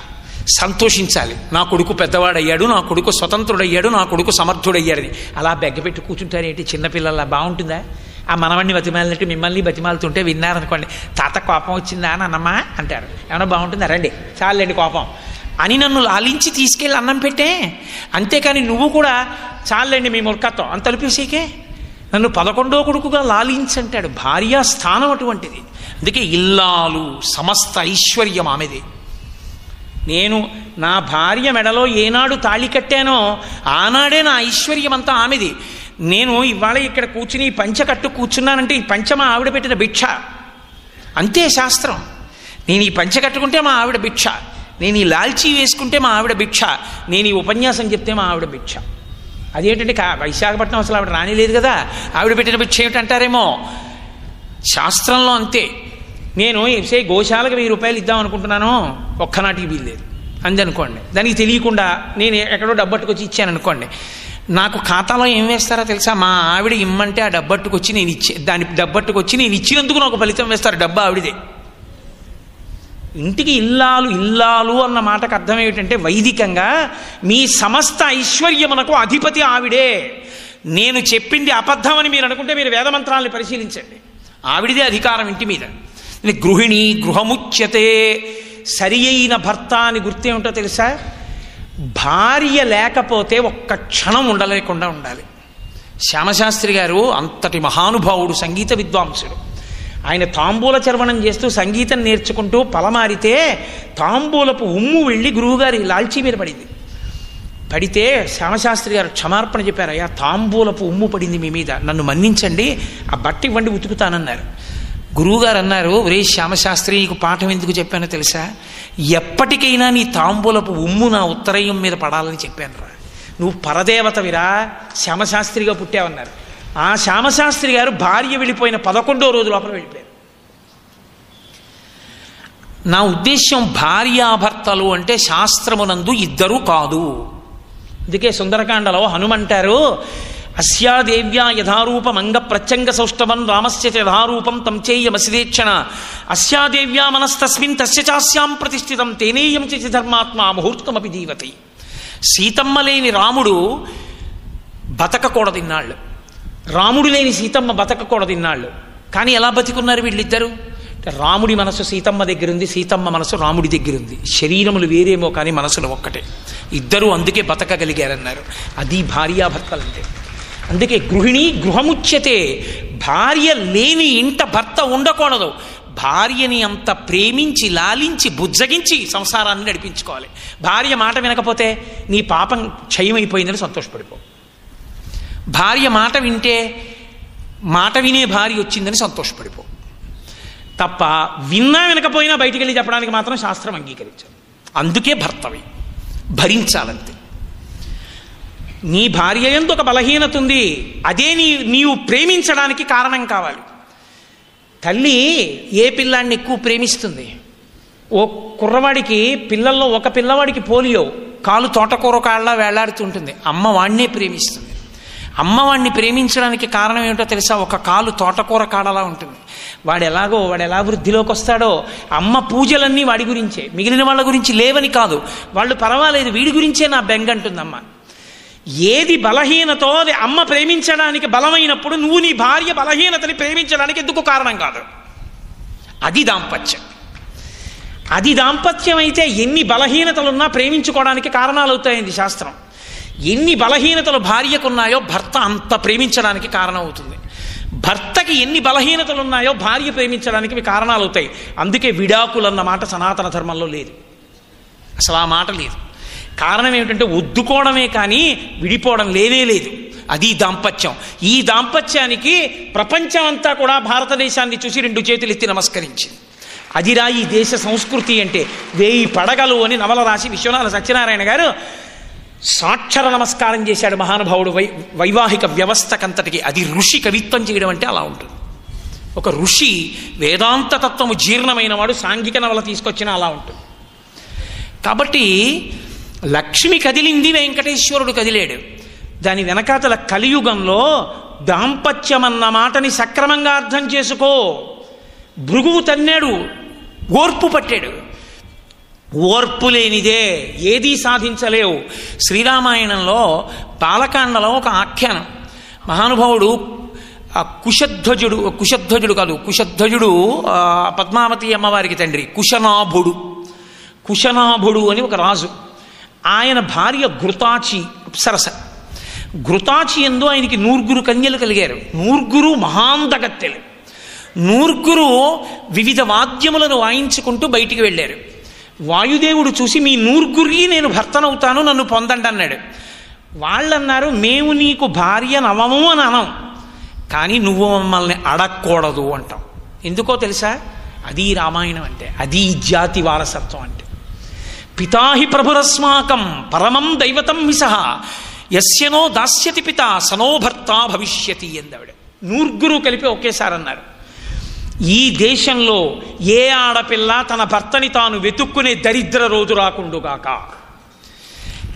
సంతోషించాలి, నా కొడుకు పెద్దవాడయ్యాడు, నా కొడుకు స్వతంత్రుడయ్యాడు, నా కొడుకు సమర్థుడయ్యాడని. అలా బెగ్గపెట్టి కూర్చుంటారేంటి చిన్నపిల్లల్లా? బాగుంటుందా? ఆ మనవణ్ణి బతిమాలినట్టు మిమ్మల్ని బతిమాలుతుంటే విన్నారనుకోండి, తాత కోపం వచ్చిందా నాన్నమ్మా అంటారు, ఏమన్నా బాగుంటుందా, రండి చాలండి కోపం అని నన్ను లాలించి తీసుకెళ్ళి అన్నం పెట్టే. అంతేకాని నువ్వు కూడా చాలండి మీ మూర్ఖత్వం అని తలుపేసేకే నన్ను 11వ కొడుకుగా లాలించంటాడు. భార్యా స్థానం అటువంటిది. అందుకే ఇల్లాలు సమస్త ఐశ్వర్యం ఆమెది. నేను నా భార్య మెడలో ఏనాడు తాళి కట్టానో ఆనాడే నా ఐశ్వర్యం అంతా ఆమెది. నేను ఇవాళ ఇక్కడ కూర్చుని పంచకట్టు కూర్చున్నానంటే ఈ పంచ మా ఆవిడ పెట్టిన భిక్ష, అంతే శాస్త్రం. నేను ఈ పంచ కట్టుకుంటే మా ఆవిడ భిక్ష, నేను ఈ లాల్చీ వేసుకుంటే మా ఆవిడ భిక్ష, నేను ఈ ఉపన్యాసం చెప్తే మా ఆవిడ భిక్ష. అదేంటంటే విశాఖపట్నం అసలు ఆవిడ రానిలేదు కదా, ఆవిడ పెట్టిన భిక్ష ఏమిటంటారేమో. శాస్త్రంలో అంతే. నేను గోశాలకు 1000 రూపాయలు ఇద్దాం అనుకుంటున్నాను, ఒక్కనాటికి వీల్లేదు అంది అనుకోండి, దానికి తెలియకుండా నేను ఎక్కడో డబ్బట్టుకొచ్చి ఇచ్చాను అనుకోండి, నాకు ఖాతాలో ఏం వేస్తారో తెలుసా? మా ఆవిడ ఇమ్మంటే ఆ డబ్బట్టుకొచ్చి నేను దాని డబ్బట్టుకొచ్చి నేను ఇచ్చినందుకు నాకు ఫలితం వేస్తారు, డబ్బా ఆవిడదే. ఇంటికి ఇల్లాలు ఇల్లాలు అన్న మాటకు అర్థం ఏమిటంటే వైదికంగా మీ సమస్త ఐశ్వర్యమునకు అధిపతి ఆవిడే. నేను చెప్పింది అబద్ధమని మీరు అనుకుంటే మీరు వేదమంత్రాలను పరిశీలించండి, ఆవిడిదే అధికారం ఇంటి మీద. గృహిణి గృహముచ్యతే. సరి అయిన భర్త అని గుర్తేమిటో తెలుసా? భార్య లేకపోతే ఒక్క క్షణం ఉండలేకుండా ఉండాలి. శ్యామశాస్త్రి గారు అంతటి మహానుభావుడు, సంగీత విద్వాంసుడు. ఆయన తాంబూల చర్వణం చేస్తూ సంగీతం నేర్చుకుంటూ పలమారితే తాంబూలపు ఉమ్ము వెళ్ళి గురువుగారి లాల్చీ మీద పడింది. పడితే శ్యామశాస్త్రి గారు క్షమార్పణ చెప్పారు, అయ్యా తాంబూలపు ఉమ్ము పడింది మీ మీద, నన్ను మన్నించండి, ఆ బట్ట ఇవ్వండి ఉతుకుతానన్నారు. గురువుగారు అన్నారు, ఒరే శ్యామశాస్త్రి నీకు పాఠం ఎందుకు చెప్పానో తెలుసా? ఎప్పటికైనా నీ తాంబూలపు ఉమ్ము నా ఉత్తరయం మీద పడాలని చెప్పాను రా, నువ్వు పరదేవతవిరా, శ్యామశాస్త్రిగా పుట్టావన్నారు. ఆ శ్యామశాస్త్రి గారు భార్య వెళ్ళిపోయిన 11వ రోజు లోపల వెళ్ళిపోయారు. నా ఉద్దేశ్యం భార్యాభర్తలు అంటే శాస్త్రమునందు ఇద్దరు కాదు. అందుకే సుందరకాండలో హనుమంటారు, అస్యాదేవ్యా యథారూపం అంగ ప్రత్యంగ సౌష్ఠవం రామస్య యథారూపం తం చేయమసిదేక్షణ అస్యాదేవ్యా మనస్తస్మిన్ తస్య చాస్యాం ప్రతిష్ఠితం తేనేయం చేసి ధర్మాత్మా ముహూర్తమపి జీవతి. సీతమ్మ లేని రాముడు బతకకూడదిన్నాళ్ళు, రాముడు లేని సీతమ్మ బతకకూడదిన్నాళ్ళు. కానీ ఎలా బతికున్నారు వీళ్ళిద్దరూ? రాముడి మనసు సీతమ్మ దగ్గరుంది, సీతమ్మ మనసు రాముడి దగ్గరుంది. శరీరములు వేరేమో కానీ మనసులు ఒక్కటే. ఇద్దరూ అందుకే బతకగలిగారన్నారు. అది భార్యాభర్తలంటే. అందుకే గృహిణి గృహముచ్యతే. భార్య లేని ఇంట భర్త ఉండకూడదు. భార్యని అంత ప్రేమించి లాలించి బుజ్జగించి సంసారాన్ని నడిపించుకోవాలి. భార్య మాట వినకపోతే నీ పాపం క్షయమైపోయిందని సంతోషపడిపో. భార్య మాట వింటే మాట వినే భార్య వచ్చిందని సంతోషపడిపో. తప్ప విన్నా వినకపోయినా బయటికి వెళ్ళి చెప్పడానికి మాత్రం శాస్త్రం అంగీకరించాలి. అందుకే భర్తవి భరించాలంతే. నీ భార్య యందు ఒక బలహీనత ఉంది, అదే నీవు ప్రేమించడానికి కారణం కావాలి. తల్లి ఏ పిల్లాడిని ఎక్కువ ప్రేమిస్తుంది? ఓ కుర్రవాడికి పిల్లల్లో ఒక పిల్లవాడికి పోలియో, కాలు తోటకూర కాళ్ళ వేలాడుతుంటుంది, అమ్మ వాడినే ప్రేమిస్తుంది. అమ్మ వాడిని ప్రేమించడానికి కారణం ఏమిటో తెలుసా? ఒక కాలు తోటకూర కాడలా ఉంటుంది. వాడు ఎలా వృద్ధిలోకి వస్తాడో, అమ్మ పూజలన్నీ వాడి గురించే, మిగిలిన వాళ్ళ గురించి లేవని కాదు. వాళ్ళు పర్వాలేదు, వీడి గురించే నా బెంగ అంటుంది అమ్మ. ఏది బలహీనతో అది అమ్మ ప్రేమించడానికి బలమైనప్పుడు నువ్వు నీ భార్య బలహీనతని ప్రేమించడానికి ఎందుకు కారణం కాదు? అది దాంపత్యం. అది దాంపత్యం అయితే ఎన్ని బలహీనతలున్నా ప్రేమించుకోవడానికి కారణాలు అవుతాయింది శాస్త్రం. ఎన్ని బలహీనతలు భార్యకున్నాయో భర్త అంత ప్రేమించడానికి కారణం అవుతుంది. భర్తకి ఎన్ని బలహీనతలు ఉన్నాయో భార్య ప్రేమించడానికి కారణాలు అవుతాయి. అందుకే విడాకులు అన్న మాట సనాతన ధర్మంలో లేదు, అసలు ఆ మాట లేదు. కారణం ఏమిటంటే వద్దుకోవడమే కానీ విడిపోవడం లేనే లేదు. అది దాంపత్యం. ఈ దాంపత్యానికి ప్రపంచం అంతా కూడా భారతదేశాన్ని చూసి 2 చేతులు ఎత్తి నమస్కరించింది. అదిరా ఈ దేశ సంస్కృతి అంటే. 1000 పడగలు అని నవల రాసి విశ్వనాథ సత్యనారాయణ గారు సాక్షర నమస్కారం చేశాడు మహానుభావుడు వైవాహిక వ్యవస్థకంతటికి. అది ఋషి కవిత్వం చేయడం అంటే అలా ఉంటుంది. ఒక ఋషి వేదాంత తత్వము జీర్ణమైన వాడు సాంఘిక నవల తీసుకొచ్చినా అలా ఉంటుంది. కాబట్టి లక్ష్మి కదిలింది, వెంకటేశ్వరుడు కదిలేడు. దాని వెనకాతల కలియుగంలో దాంపత్యం అన్న మాటని సక్రమంగా అర్థం చేసుకో. భృగువు తన్నాడు, ఓర్పు పట్టాడు. ఓర్పు లేనిదే ఏదీ సాధించలేవు. శ్రీరామాయణంలో బాలకాండలో ఒక ఆఖ్యానం. మహానుభావుడు కుశధ్వజుడు పద్మావతి అమ్మవారికి తండ్రి, కుశనాభుడు అని ఒక రాజు. ఆయన భార్య ఘృతాచి అప్సరస. ఘృతాచి యందు ఆయనకి 100 కన్యలు కలిగారు. 100 మహాందగత్తెలు. 100 వివిధ వాద్యములను వాయించుకుంటూ బయటికి వెళ్ళారు. వాయుదేవుడు చూసి మీ 100 నేను భర్తనవుతాను, నన్ను పొందండి అన్నాడు. వాళ్ళన్నారు, మేము నీకు భార్య నవము అని అనం, కానీ నువ్వు మమ్మల్ని అడగకూడదు అంటాం. ఎందుకో తెలుసా? అది రామాయణం అంటే, అది జాతి వారసత్వం అంటే. పితాహి ప్రభురస్మాకం పరమం దైవతం మిసహ యస్యనో దాస్యతి పిత సనో భర్త భవిష్యతి ఎందావిడ. 100 కలిపి ఒకేసారి అన్నారు. ఈ దేశంలో ఏ ఆడపిల్ల తన భర్తని తాను వెతుక్కునే దరిద్ర రోజు రాకుండుగాక.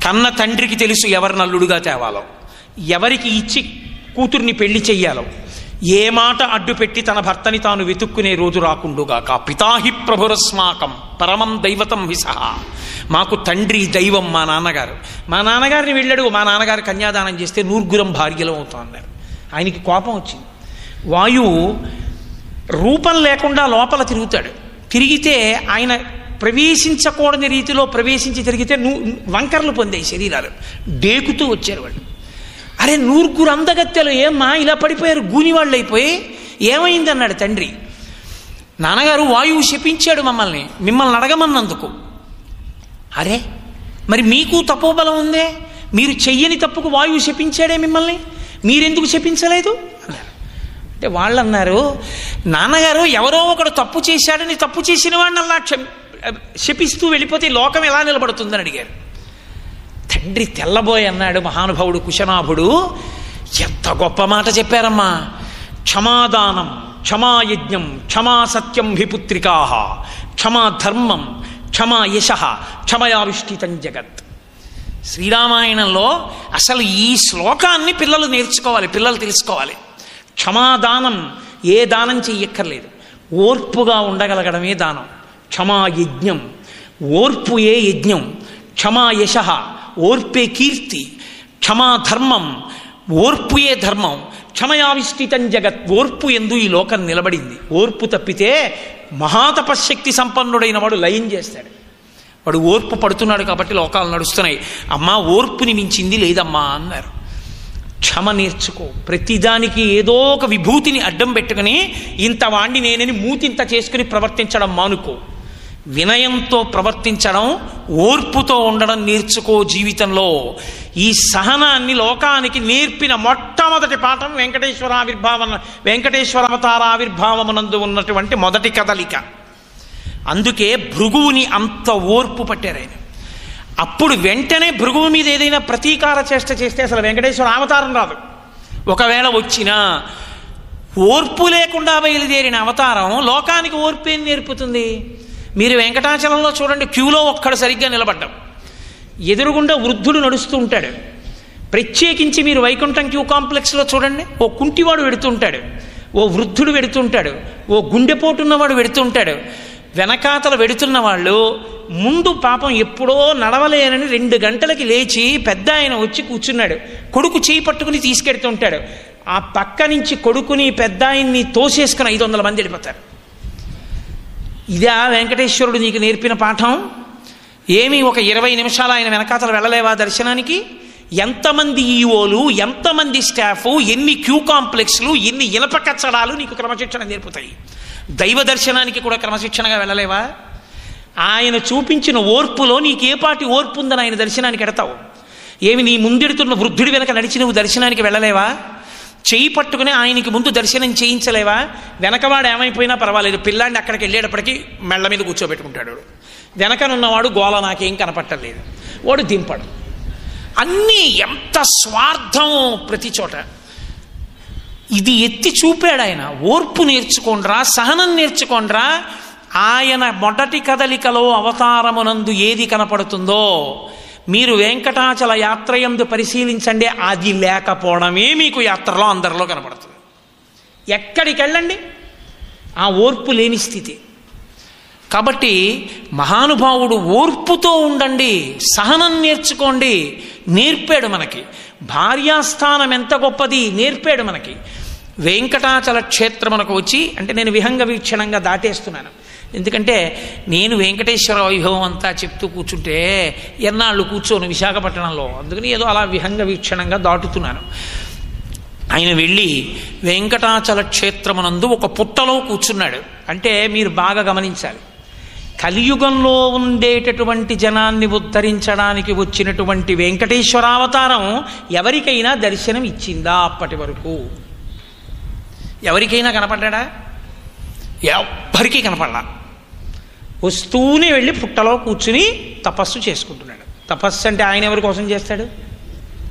కన్న తండ్రికి తెలుసు ఎవరి నల్లుడుగా తేవాలో, ఎవరికి ఇచ్చి కూతుర్ని పెళ్లి చెయ్యాలో. ఏ మాట అడ్డు పెట్టి తన భర్తని తాను వెతుక్కునే రోజు రాకుండుగాక. పితాహి ప్రభురస్మాకం పరమం దైవతం విసహ. మాకు తండ్రి దైవం మా నాన్నగారు. మా నాన్నగారిని వెళ్ళాడు, మా నాన్నగారు కన్యాదానం చేస్తే 100 భార్యలు అవుతాం అన్నారు. ఆయనకి కోపం వచ్చింది. వాయువు రూపం లేకుండా లోపల తిరుగుతాడు. తిరిగితే ఆయన ప్రవేశించకూడని రీతిలో ప్రవేశించి తిరిగితే వంకర్లు పొందాయి శరీరాలు. డేకుతూ వచ్చారు వాళ్ళు. అరే 100 అందగత్తెలు ఏమ్మా ఇలా పడిపోయారు, గూనివాళ్ళు అయిపోయి, ఏమైంది అన్నాడు తండ్రి. నాన్నగారు వాయువు శపించాడు మిమ్మల్ని అడగమన్నందుకు. అరే మరి మీకు తపోబలం ఉందే, మీరు చెయ్యని తప్పుకు వాయువు శపించాడే మిమ్మల్ని, మీరెందుకు శపించలేదు అన్నారు. అంటే వాళ్ళు అన్నారు, నాన్నగారు ఎవరో ఒకడు తప్పు చేశాడని తప్పు చేసిన వాడిని అలా శపిస్తూ వెళ్ళిపోతే లోకం ఎలా నిలబడుతుందని అడిగారు. తండ్రి తెల్లబోయి అన్నాడు మహానుభావుడు కుశనాభుడు, ఎంత గొప్ప మాట చెప్పారమ్మా. క్షమాదానం, క్షమాయజ్ఞం, క్షమా సత్యం విపుత్రికా, క్షమా ధర్మం, క్షమా యశ, క్షమయావిష్ఠితం జగత్. శ్రీరామాయణంలో అసలు ఈ శ్లోకాన్ని పిల్లలు నేర్చుకోవాలి, పిల్లలు తెలుసుకోవాలి. క్షమాదానం ఏ దానం చెయ్యక్కర్లేదు, ఓర్పుగా ఉండగలగడమే దానం. క్షమా యజ్ఞం, ఓర్పు ఏ యజ్ఞం. క్షమా యశ, ఓర్పే కీర్తి. క్షమా ధర్మం, ఓర్పు ఏ ధర్మం. క్షమయావిష్ఠితం జగత్, ఓర్పు ఎందు ఈ లోకం నిలబడింది. ఓర్పు తప్పితే మహాతపశక్తి సంపన్నుడైన వాడు లయం చేస్తాడు. వాడు ఓర్పు పడుతున్నాడు కాబట్టి లోకాలు నడుస్తున్నాయి. అమ్మా ఓర్పుని మించింది లేదమ్మా అన్నారు. క్షమ నేర్చుకో. ప్రతిదానికి ఏదో ఒక విభూతిని అడ్డం పెట్టుకుని ఇంత వాణ్ణి నేనని మూతింత చేసుకుని ప్రవర్తించడం మానుకో. వినయంతో ప్రవర్తించడం, ఓర్పుతో ఉండడం నేర్చుకో జీవితంలో. ఈ సహనాన్ని లోకానికి నేర్పిన మొట్టమొదటి పాఠం వెంకటేశ్వర అవతార ఆవిర్భావమునందు ఉన్నటువంటి మొదటి కదలిక. అందుకే భృగువుని అంత ఓర్పు పట్టారు ఆయన. అప్పుడు వెంటనే భృగువు మీద ఏదైనా ప్రతీకార చేష్ట చేస్తే అసలు వెంకటేశ్వర అవతారం రాదు. ఒకవేళ వచ్చినా ఓర్పు లేకుండా బయలుదేరిన అవతారం లోకానికి ఓర్పు ఏం నేర్పుతుంది? మీరు వెంకటాచలంలో చూడండి, క్యూలో ఒక్కడు సరిగ్గా నిలబడ్డాం, ఎదురుగుండా వృద్ధుడు నడుస్తూ ఉంటాడు. ప్రత్యేకించి మీరు వైకుంఠం క్యూ కాంప్లెక్స్లో చూడండి, ఓ కుంటివాడు వెడుతుంటాడు, ఓ వృద్ధుడు వెడుతుంటాడు, ఓ గుండెపోటున్నవాడు వెడుతుంటాడు. వెనకాతల వెడుతున్న వాళ్ళు ముందు పాపం ఎప్పుడో నడవలేనని 2 గంటలకి లేచి పెద్ద ఆయన వచ్చి కూర్చున్నాడు, కొడుకు చేయి పట్టుకుని తీసుకెడుతుంటాడు. ఆ పక్క నుంచి కొడుకుని పెద్ద ఆయన్ని తోసేసుకుని 500 మంది వెళ్ళిపోతారు. ఇదా వెంకటేశ్వరుడు నీకు నేర్పిన పాఠం? ఏమి ఒక 20 నిమిషాలు ఆయన వెనకాతలు వెళ్ళలేవా దర్శనానికి? ఎంతమంది ఈఓలు, ఎంతమంది స్టాఫ్, ఎన్ని క్యూ కాంప్లెక్స్లు, ఎన్ని ఇనప కచ్చడాలు నీకు క్రమశిక్షణ నేర్పుతాయి. దైవ దర్శనానికి కూడా క్రమశిక్షణగా వెళ్ళలేవా? ఆయన చూపించిన ఓర్పులో నీకేపాటి ఓర్పు ఉందని ఆయన దర్శనానికి ఎడతావు? ఏమి నీ ముందెడుతున్న వృద్ధుడి వెనక నడిచి నువ్వు దర్శనానికి వెళ్ళలేవా? చేయి పట్టుకుని ఆయనకి ముందు దర్శనం చేయించలేవా? వెనకవాడు ఏమైపోయినా పర్వాలేదు, పిల్లాడిని అక్కడికి వెళ్ళేటప్పటికీ మెళ్ళ మీద కూర్చోబెట్టుకుంటాడు. వెనకనున్నవాడు గోల నాకేం కనపట్టలేదు, వాడు దింపడు. అన్నీ ఎంత స్వార్థం ప్రతి చోట. ఇది ఎత్తి చూపాడు ఆయన. ఓర్పు నేర్చుకోండ్రా, సహనం నేర్చుకోండ్రా. ఆయన మొదటి కదలికలో అవతారమునందు ఏది కనపడుతుందో మీరు వెంకటాచల యాత్రయందు పరిశీలించండి, అది లేకపోవడమే మీకు యాత్రలో అందరిలో కనపడుతుంది. ఎక్కడికి వెళ్ళండి ఆ ఓర్పు లేని స్థితి. కాబట్టి మహానుభావుడు ఓర్పుతో ఉండండి, సహనం నేర్చుకోండి నేర్పాడు మనకి. భార్యాస్థానం ఎంత గొప్పది నేర్పాడు మనకి. వెంకటాచల క్షేత్రమునకు వచ్చి, అంటే నేను విహంగ వీక్షణంగా దాటేస్తున్నాను, ఎందుకంటే నేను వెంకటేశ్వర వైభవం అంతా చెప్తూ కూర్చుంటే ఎన్నాళ్ళు కూర్చోను విశాఖపట్నంలో, అందుకని ఏదో అలా విహంగ వీక్షణంగా దాటుతున్నాను. ఆయన వెళ్ళి వెంకటాచల క్షేత్రమునందు ఒక పుట్టలో కూర్చున్నాడు. అంటే మీరు బాగా గమనించాలి, కలియుగంలో ఉండేటటువంటి జనాన్ని ఉద్ధరించడానికి వచ్చినటువంటి వెంకటేశ్వరావతారం ఎవరికైనా దర్శనం ఇచ్చిందా? అప్పటి వరకు ఎవరికైనా కనపడ్డా? ఎవ్వరికీ కనపడలా. వస్తూనే వెళ్ళి పుట్టలో కూర్చుని తపస్సు చేసుకుంటున్నాడు. తపస్సు అంటే ఆయన ఎవరి కోసం చేస్తాడు?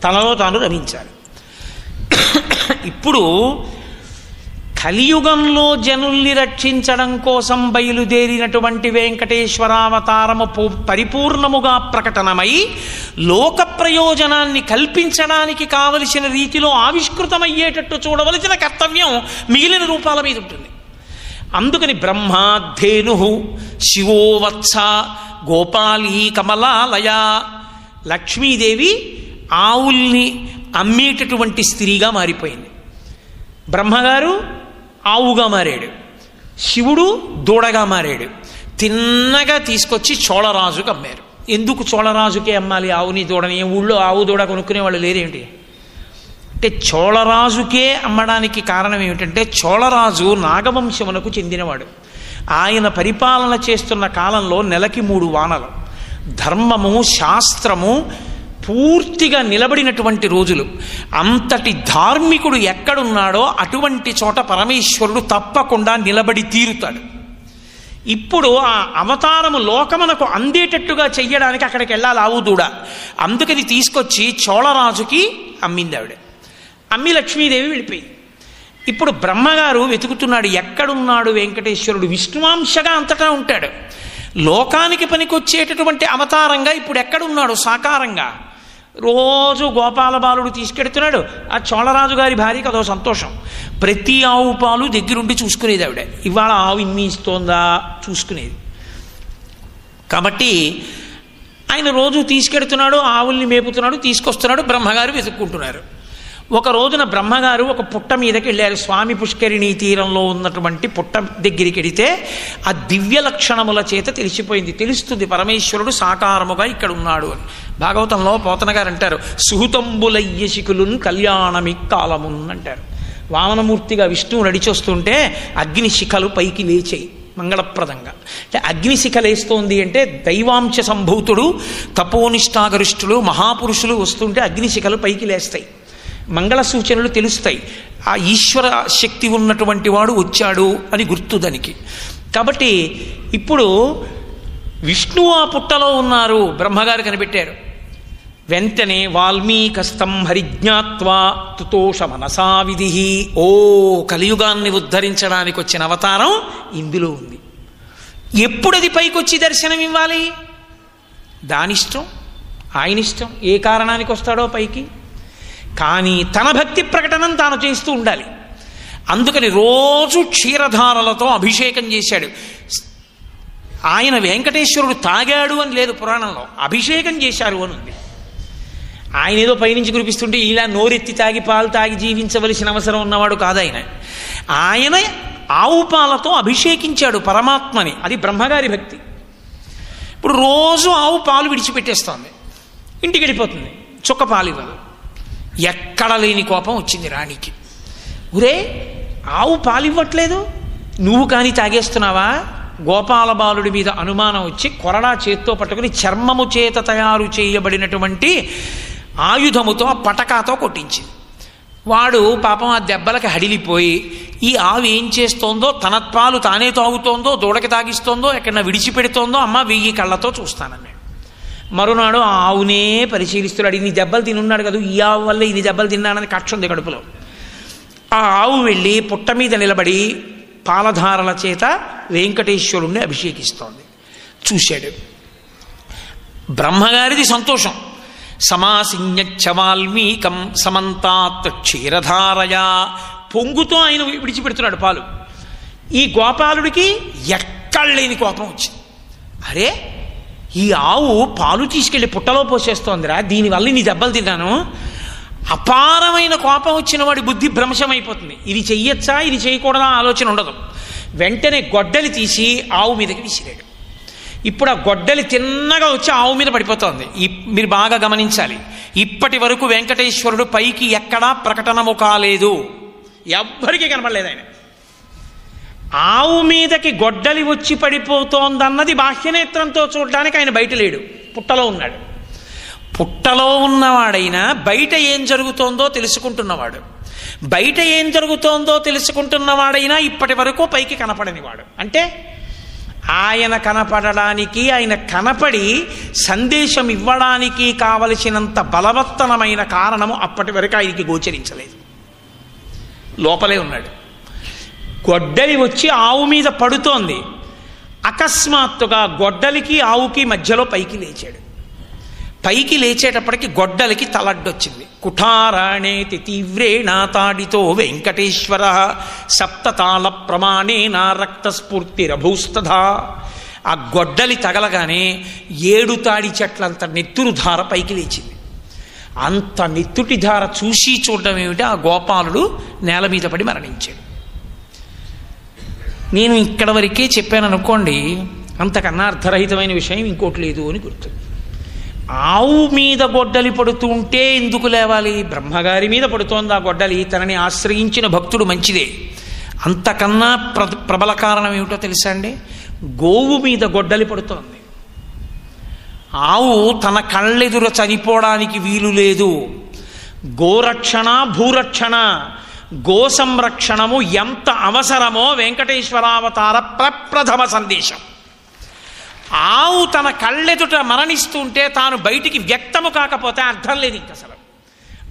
తనలో తాను రమించాలి. ఇప్పుడు కలియుగంలో జనుల్ని రక్షించడం కోసం బయలుదేరినటువంటి వెంకటేశ్వరావతారము పరిపూర్ణముగా ప్రకటనమై లోక ప్రయోజనాన్ని కల్పించడానికి కావలసిన రీతిలో ఆవిష్కృతమయ్యేటట్టు చూడవలసిన కర్తవ్యం మిగిలిన రూపాల మీద ఉంటుంది. అందుకని బ్రహ్మాధేను శివో వత్స గోపాలీ కమలాలయ, లక్ష్మీదేవి ఆవుల్ని అమ్మేటటువంటి స్త్రీగా మారిపోయింది. బ్రహ్మగారు ఆవుగా మారాడు, శివుడు దూడగా మారాడు. తిన్నగా తీసుకొచ్చి చోళరాజుకు అమ్మారు. ఎందుకు చోళరాజుకే అమ్మాలి ఆవుని దూడని? ఊళ్ళో ఆవు దూడ కొనుక్కునే వాళ్ళు లేరేంటి? అంటే చోళరాజుకే అమ్మడానికి కారణం ఏమిటంటే, చోళరాజు నాగవంశమునకు చెందినవాడు. ఆయన పరిపాలన చేస్తున్న కాలంలో నెలకి 3 వానలు, ధర్మము శాస్త్రము పూర్తిగా నిలబడినటువంటి రోజులు. అంతటి ధార్మికుడు ఎక్కడున్నాడో అటువంటి చోట పరమేశ్వరుడు తప్పకుండా నిలబడి తీరుతాడు. ఇప్పుడు ఆ అవతారము లోకమునకు అందేటట్టుగా చెయ్యడానికి అక్కడికి వెళ్ళాలి ఆవు దూడ. అందుకని తీసుకొచ్చి చోళరాజుకి అమ్మింది ఆవిడ. అమ్మి లక్ష్మీదేవి వెళ్ళిపోయింది. ఇప్పుడు బ్రహ్మగారు వెతుకుతున్నాడు, ఎక్కడున్నాడు వెంకటేశ్వరుడు? విష్ణువాంశగా అంతటా ఉంటాడు. లోకానికి పనికొచ్చేటటువంటి అవతారంగా ఇప్పుడు ఎక్కడున్నాడు సాకారంగా? రోజు గోపాల బాలుడు తీసుకెడుతున్నాడు. ఆ చోళరాజు గారి భార్యకి అదో సంతోషం. ప్రతి ఆవు పాలు దగ్గరుండి చూసుకునేది ఆవిడ. ఇవాళ ఆవు ఇన్ని ఇస్తోందా చూసుకునేది. కాబట్టి ఆయన రోజు తీసుకెడుతున్నాడు, ఆవుల్ని మేపుతున్నాడు, తీసుకొస్తున్నాడు. బ్రహ్మగారు వెతుక్కుంటున్నారు. ఒక రోజున బ్రహ్మగారు ఒక పుట్ట మీదకి వెళ్ళారు. స్వామి పుష్కరిణీ తీరంలో ఉన్నటువంటి పుట్ట దగ్గరికి వెడితే ఆ దివ్య లక్షణముల చేత తెలిసిపోయింది. తెలుస్తుంది పరమేశ్వరుడు సాకారముగా ఇక్కడ ఉన్నాడు అని. భాగవతంలో పోతన గారు అంటారు, సుహృతంబులయ్యశికులున్ కళ్యాణమి కాలమున్ అంటారు. వామనమూర్తిగా విష్ణువు నడిచొస్తుంటే అగ్నిశిఖలు పైకి లేచాయి మంగళప్రదంగా. అంటే అగ్నిశిఖ లేస్తోంది అంటే దైవాంశ సంభూతుడు తపోనిష్టాగరిష్ఠులు మహాపురుషులు వస్తుంటే అగ్నిశిఖలు పైకి లేస్తాయి, మంగళ సూచనలు తెలుస్తాయి. ఆ ఈశ్వర శక్తి ఉన్నటువంటి వాడు వచ్చాడు అని గుర్తు దానికి. కాబట్టి ఇప్పుడు విష్ణువు ఆ పుట్టలో ఉన్నారు. బ్రహ్మగారు కనిపెట్టారు. వెంటనే వాల్మీకస్తం హరిజ్ఞాత్వా తుతోష మనసా విధి. ఓ కలియుగాన్ని ఉద్ధరించడానికి వచ్చిన అవతారం ఇందులో ఉంది. ఎప్పుడది పైకొచ్చి దర్శనం ఇవ్వాలి దానిష్టం, ఆయన ఇష్టం, ఏ కారణానికి వస్తాడో పైకి. కానీ తన భక్తి ప్రకటనం తాను చేస్తూ ఉండాలి. అందుకని రోజు క్షీరధారలతో అభిషేకం చేశాడు. ఆయన వెంకటేశ్వరుడు తాగాడు అని లేదు పురాణంలో, అభిషేకం చేశారు అని ఉంది. ఆయన ఏదో పైనుంచి కురిపిస్తుంటే ఇలా నోరెత్తి తాగి పాలు తాగి జీవించవలసిన అవసరం ఉన్నవాడు కాదు ఆయన. ఆయన ఆవు పాలతో అభిషేకించాడు పరమాత్మని. అది బ్రహ్మగారి భక్తి. ఇప్పుడు రోజు ఆవు పాలు విడిచిపెట్టేస్తోంది, ఇంటికి వెళ్ళిపోతుంది, చుక్క పాలు ఇవ్వదు. ఎక్కడ లేని కోపం వచ్చింది రాణికి. ఒరే, ఆవు పాలు ఇవ్వట్లేదు, నువ్వు కానీ తాగేస్తున్నావా? గోపాల బాలుడి మీద అనుమానం వచ్చి కొరడా చేత్తో పట్టుకుని చర్మము చేత తయారు చేయబడినటువంటి ఆయుధముతో పటకాతో కొట్టించింది. వాడు పాపం ఆ దెబ్బలకి హడిలిపోయి ఈ ఆవు ఏం చేస్తోందో, తన పాలు తానే తాగుతోందో, దూడకి తాగిస్తోందో, ఎక్కడన్నా విడిచిపెడుతోందో అమ్మ 1000 కళ్ళతో చూస్తానన్నాడు. మరునాడు ఆ ఆవునే పరిశీలిస్తున్నాడు. ఇన్ని దెబ్బలు తినున్నాడు కదా, ఈ ఆవు వల్ల ఇన్ని దెబ్బలు తిన్నాడని కక్ష ఉంది కడుపులో. ఆ ఆవు వెళ్ళి పుట్ట మీద నిలబడి పాలధారల చేత వెంకటేశ్వరుణ్ణి అభిషేకిస్తోంది. చూశాడు. బ్రహ్మగారిది సంతోషం. సమాసిన్యచ్చ వాల్మీకం సమంతాత్ క్షీరధారయా. పొంగుతో ఆయన విడిచిపెడుతున్నాడు పాలు. ఈ గోపాలుడికి ఎక్కడలేని కోపం వచ్చింది. అరే, ఈ ఆవు పాలు తీసుకెళ్లి పుట్టలో పోసేస్తోందిరా, దీనివల్ల నీ దెబ్బలు తిన్నాను. అపారమైన కోపం వచ్చిన వాడి బుద్ధి భ్రంశమైపోతుంది. ఇది చెయ్యొచ్చా, ఇది చేయకూడదా ఆలోచన ఉండదు. వెంటనే గొడ్డలి తీసి ఆవు మీదకి విసిరాడు. ఇప్పుడు ఆ గొడ్డలి తిన్నగా వచ్చి ఆవు మీద పడిపోతోంది. మీరు బాగా గమనించాలి, ఇప్పటి వరకు వెంకటేశ్వరుడు పైకి ఎక్కడా ప్రకటనము కాలేదు, ఎవ్వరికీ కనపడలేదు. ఆయన ఆవు మీదకి గొడ్డలి వచ్చి పడిపోతోందన్నది బాహ్యనేత్రంతో చూడడానికి ఆయన బయట లేడు, పుట్టలో ఉన్నాడు. పుట్టలో ఉన్నవాడైనా బయట ఏం జరుగుతోందో తెలుసుకుంటున్నవాడు. బయట ఏం జరుగుతోందో తెలుసుకుంటున్నవాడైనా ఇప్పటి వరకు పైకి కనపడనివాడు. అంటే ఆయన కనపడడానికి, ఆయన కనపడి సందేశం ఇవ్వడానికి కావలసినంత బలవత్తరమైన కారణము అప్పటి వరకు ఆయనకి గోచరించలేదు. లోపలే ఉన్నాడు. గొడ్డలి వచ్చి ఆవు మీద పడుతోంది. అకస్మాత్తుగా గొడ్డలికి ఆవుకి మధ్యలో పైకి లేచాడు. పైకి లేచేటప్పటికి గొడ్డలికి తలడ్డొచ్చింది. కుఠారాణేతి తీవ్రేణ తాడితో వెంకటేశ్వర సప్తతాళ ప్రమాణేన రక్తస్ఫూర్తిరభూస్తథా. ఆ గొడ్డలి తగలగానే 7 తాడి చెట్లంత నెత్తురు ధార పైకి లేచింది. అంత నెత్తుటి ధార చూసి చూడడం ఏమిటి, ఆ గోపాలుడు నేల మీద పడి మరణించాడు. నేను ఇక్కడ వరకే చెప్పాను అనుకోండి, అంతకన్నా అర్థరహితమైన విషయం ఇంకోటి లేదు అని గుర్తు. ఆవు మీద గొడ్డలి పడుతుంటే ఎందుకు లేవాలి? బ్రహ్మగారి మీద పడుతోంది ఆ గొడ్డలి. తనని ఆశ్రయించిన భక్తుడు మంచిదే. అంతకన్నా ప్రబల కారణం ఏమిటో తెలుసా అండి? గోవు మీద గొడ్డలి పడుతోంది. ఆవు తన కళ్ళెదుర చనిపోవడానికి వీలు లేదు. గోరక్షణ, భూరక్షణ, గో సంరక్షణము ఎంత అవసరమో వెంకటేశ్వరావతార ప్రప్రథమ సందేశం. ఆవు తన కళ్ళెదుట మరణిస్తుంటే తాను బయటికి వ్యక్తము కాకపోతే అర్థం లేదు ఇంక అసలు.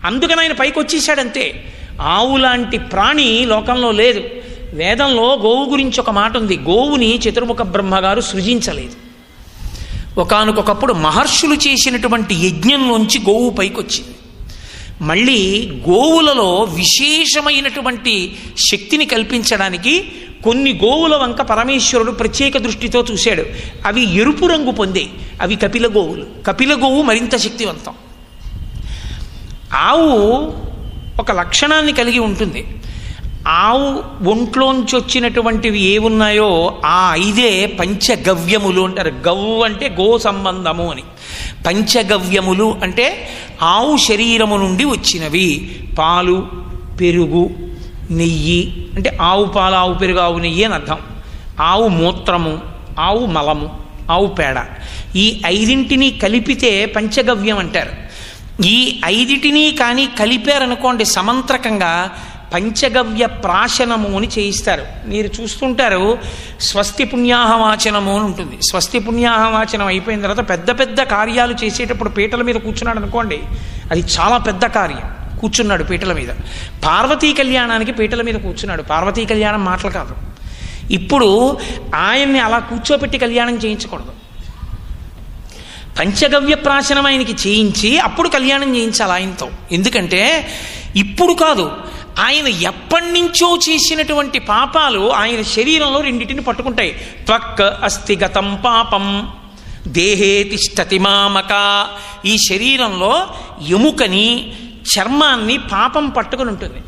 అందుకని ఆయన పైకి వచ్చేసాడంతే. ఆవు లాంటి ప్రాణి లోకంలో లేదు. వేదంలో గోవు గురించి ఒక మాట ఉంది. గోవుని చతుర్ముఖ బ్రహ్మగారు సృజించలేదు. ఒకానొకప్పుడు మహర్షులు చేసినటువంటి యజ్ఞంలోంచి గోవు పైకి వచ్చింది. మళ్ళీ గోవులలో విశేషమైనటువంటి శక్తిని కల్పించడానికి కొన్ని గోవుల వంక పరమేశ్వరుడు ప్రత్యేక దృష్టితో చూశాడు. అవి ఎరుపు రంగు పొందాయి. అవి కపిల గోవులు. కపిల గోవు మరింత శక్తివంతం. ఆవు ఒక లక్షణాన్ని కలిగి ఉంటుంది. ఆవు ఒంట్లోంచి వచ్చినటువంటివి ఏమున్నాయో ఆ 5 పంచగవ్యములు అంటారు. గవ్వు అంటే గో సంబంధము అని. పంచగవ్యములు అంటే ఆవు శరీరము నుండి వచ్చినవి. పాలు, పెరుగు, నెయ్యి, అంటే ఆవు పాలు, ఆవు పెరుగు, ఆవు నెయ్యి అని అర్థం. ఆవు మూత్రము, ఆవు మలము, ఆవు పేడ. ఈ 5 కలిపితే పంచగవ్యం అంటారు. ఈ 5 కానీ కలిపారనుకోండి సమంత్రకంగా పంచగవ్య ప్రాశనము అని చేయిస్తారు. మీరు చూస్తుంటారు స్వస్తి పుణ్యాహవాచనము అని ఉంటుంది. స్వస్తి పుణ్యాహవాచనం అయిపోయిన తర్వాత పెద్ద పెద్ద కార్యాలు చేసేటప్పుడు పీటల మీద కూర్చున్నాడు అనుకోండి, అది చాలా పెద్ద కార్యం. కూర్చున్నాడు పీటల మీద. పార్వతీ కళ్యాణానికి పీటల మీద కూర్చున్నాడు. పార్వతీ కళ్యాణం మాటలు కాదు. ఇప్పుడు ఆయన్ని అలా కూర్చోపెట్టి కళ్యాణం చేయించకూడదు. పంచగవ్య ప్రాశనం ఆయనకి చేయించి అప్పుడు కళ్యాణం చేయించాలి ఆయనతో. ఎందుకంటే ఇప్పుడు కాదు, ఆయన ఎప్పటి నుంచో చేసినటువంటి పాపాలు ఆయన శరీరంలో రెండింటిని పట్టుకుంటాయి. త్వక్ అస్థిగతం పాపం దేహే తిష్టతి మామక. ఈ శరీరంలో ఎముకని చర్మాన్ని పాపం పట్టుకుని ఉంటుంది.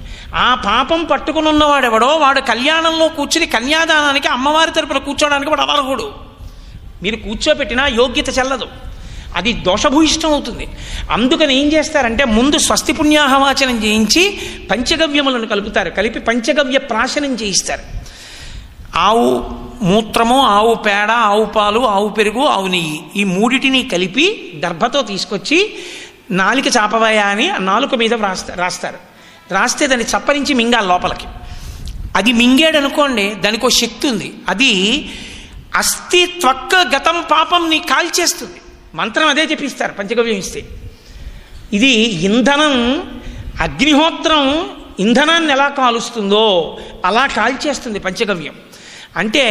ఆ పాపం పట్టుకుని ఉన్నవాడెవడో వాడు కళ్యాణంలో కూర్చుని కన్యాదానానికి అమ్మవారి తరపున కూర్చోడానికి వాడు అనర్హుడు. మీరు కూర్చోబెట్టినా యోగ్యత చెల్లదు, అది దోషభూయిష్టం అవుతుంది. అందుకని ఏం చేస్తారంటే ముందు స్వస్తి పుణ్యాహవాచనం చేయించి పంచగవ్యములను కలుపుతారు. కలిపి పంచగవ్య ప్రాశనం చేయిస్తారు. ఆవు మూత్రము, ఆవు పేడ, ఆవు పాలు, ఆవు పెరుగు, ఆవు నెయ్యి, ఈ మూడిటిని కలిపి దర్భతో తీసుకొచ్చి నాలిక చాపవాయ అని నాలుక మీద రాస్తారు. రాస్తే దాన్ని చప్పరించి మింగాలి లోపలికి. అది మింగాడు అనుకోండి, దానికి ఒక శక్తి ఉంది. అది అస్థి త్వక్ గతం పాపంని కాల్చేస్తుంది. మంత్రం అదే చెప్పిస్తారు పంచగవ్యం ఇస్తే. ఇది ఇంధనం, అగ్నిహోత్రం ఇంధనాన్ని ఎలా కాలుస్తుందో అలా కాల్చేస్తుంది పంచగవ్యం. అంటే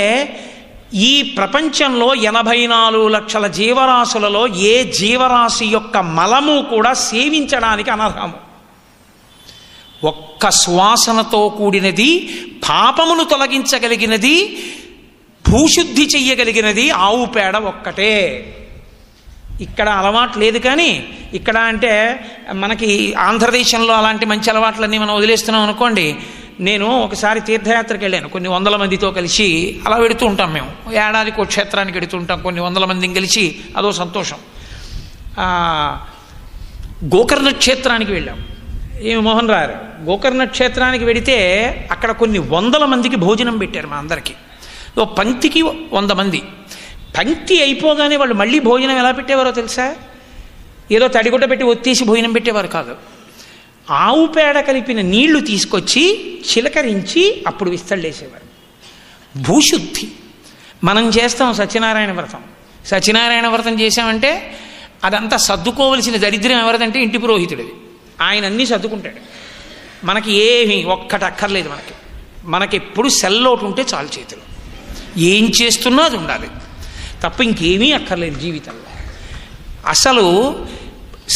ఈ ప్రపంచంలో 84 లక్షల జీవరాశులలో ఏ జీవరాశి యొక్క మలము కూడా సేవించడానికి అనర్హము. ఒక్క శ్వాసనతో కూడినది, పాపమును తొలగించగలిగినది, భూశుద్ధి చెయ్యగలిగినది ఆవు పేడ ఒక్కటే. ఇక్కడ అలవాటు లేదు. కానీ ఇక్కడ అంటే మనకి ఆంధ్రదేశంలో అలాంటి మంచి అలవాట్లన్నీ మనం వదిలేస్తున్నాం అనుకోండి. నేను ఒకసారి తీర్థయాత్రకు వెళ్ళాను కొన్ని వందల మందితో కలిసి. అలా వెడుతూ ఉంటాం మేము, ఏడాదికి ఒక క్షేత్రానికి వెడుతూ ఉంటాం కొన్ని వందల మందిని కలిసి, అదో సంతోషం. గోకర్ణ క్షేత్రానికి వెళ్ళాం. ఏమి మోహన్ రారు, గోకర్ణ క్షేత్రానికి వెడితే అక్కడ కొన్ని వందల మందికి భోజనం పెట్టారు మా అందరికీ. ఓ పంక్తికి 100 మంది. పంక్తి అయిపోగానే వాళ్ళు మళ్ళీ భోజనం ఎలా పెట్టేవారో తెలుసా? ఏదో తడిగుడ్డ పెట్టి ఒత్తేసి భోజనం పెట్టేవారు కాదు. ఆవు పేడ కలిపిన నీళ్లు తీసుకొచ్చి చిలకరించి అప్పుడు విస్తళ్ళేసేవారు. భూశుద్ధి. మనం చేస్తాం సత్యనారాయణ వ్రతం. సత్యనారాయణ వ్రతం చేసామంటే అదంతా సర్దుకోవలసిన దరిద్రం ఎవరిదంటే ఇంటి పురోహితుడిది. ఆయన అన్నీ సర్దుకుంటాడు. మనకి ఏమీ ఒక్కటి అక్కర్లేదు. మనకెప్పుడు సెల్లోటు ఉంటే చాలు చేతులు. ఏం చేస్తున్నా అది ఉండాలి తప్ప ఇంకేమీ అక్కర్లేదు జీవితంలో. అసలు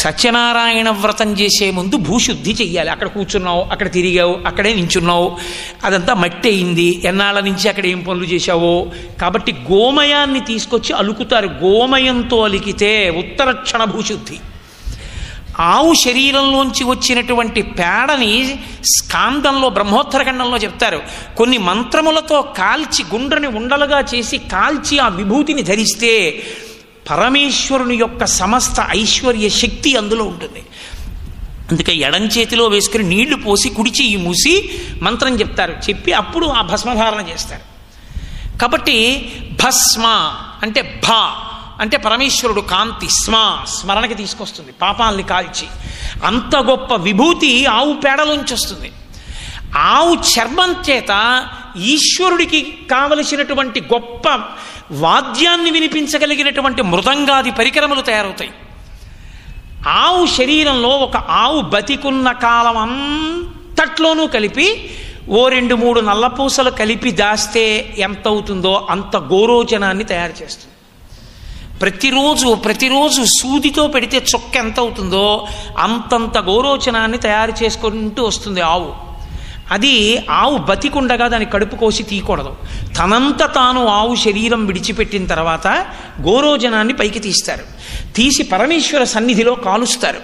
సత్యనారాయణ వ్రతం చేసే ముందు భూశుద్ధి చెయ్యాలి. అక్కడ కూర్చున్నావు, అక్కడ తిరిగావు, అక్కడే నించున్నావు, అదంతా మట్టి అయింది, ఎన్నాళ్ళ నుంచి అక్కడ ఏం పనులు చేశావో. కాబట్టి గోమయాన్ని తీసుకొచ్చి అలుకుతారు. గోమయంతో అలికితే ఉత్తరక్షణ భూశుద్ధి. ఆవు శరీరంలోంచి వచ్చినటువంటి పేడని స్కాందంలో బ్రహ్మోత్తరఖండంలో చెప్తారు. కొన్ని మంత్రములతో కాల్చి గుండ్రని ఉండలుగా చేసి కాల్చి ఆ విభూతిని ధరిస్తే పరమేశ్వరుని యొక్క సమస్త ఐశ్వర్య శక్తి అందులో ఉంటుంది. అందుకే ఎడం చేతిలో వేసుకుని నీళ్లు పోసి కుడి చెయ్యి మూసి మంత్రం చెప్తారు. చెప్పి అప్పుడు ఆ భస్మధారణ చేస్తారు. కాబట్టి భస్మ అంటే భ అంటే పరమేశ్వరుడు కాంతి, స్మరణకి తీసుకొస్తుంది పాపాలని కాల్చి. అంత గొప్ప విభూతి ఆవు పేడలోంచి వస్తుంది. ఆవు చర్మం చేత ఈశ్వరుడికి కావలసినటువంటి గొప్ప వాద్యాన్ని వినిపించగలిగినటువంటి మృదంగాది పరికరములు తయారవుతాయి. ఆవు శరీరంలో ఒక ఆవు బతికున్న కాలం అంతట్లోనూ కలిపి 2-3 నల్లపూసలు కలిపి దాస్తే ఎంత అవుతుందో అంత గోరోచనాన్ని తయారు చేస్తుంది. ప్రతిరోజు సూదితో పెడితే చొక్క ఎంత అవుతుందో అంతంత గోరోచనాన్ని తయారు చేసుకుంటూ వస్తుంది ఆవు. అది ఆవు బతికుండగా దాని కడుపు కోసి తీయకూడదు. తనంత తాను ఆవు శరీరం విడిచిపెట్టిన తర్వాత గోరోజనాన్ని పైకి తీస్తారు. తీసి పరమేశ్వర సన్నిధిలో కాలుస్తారు.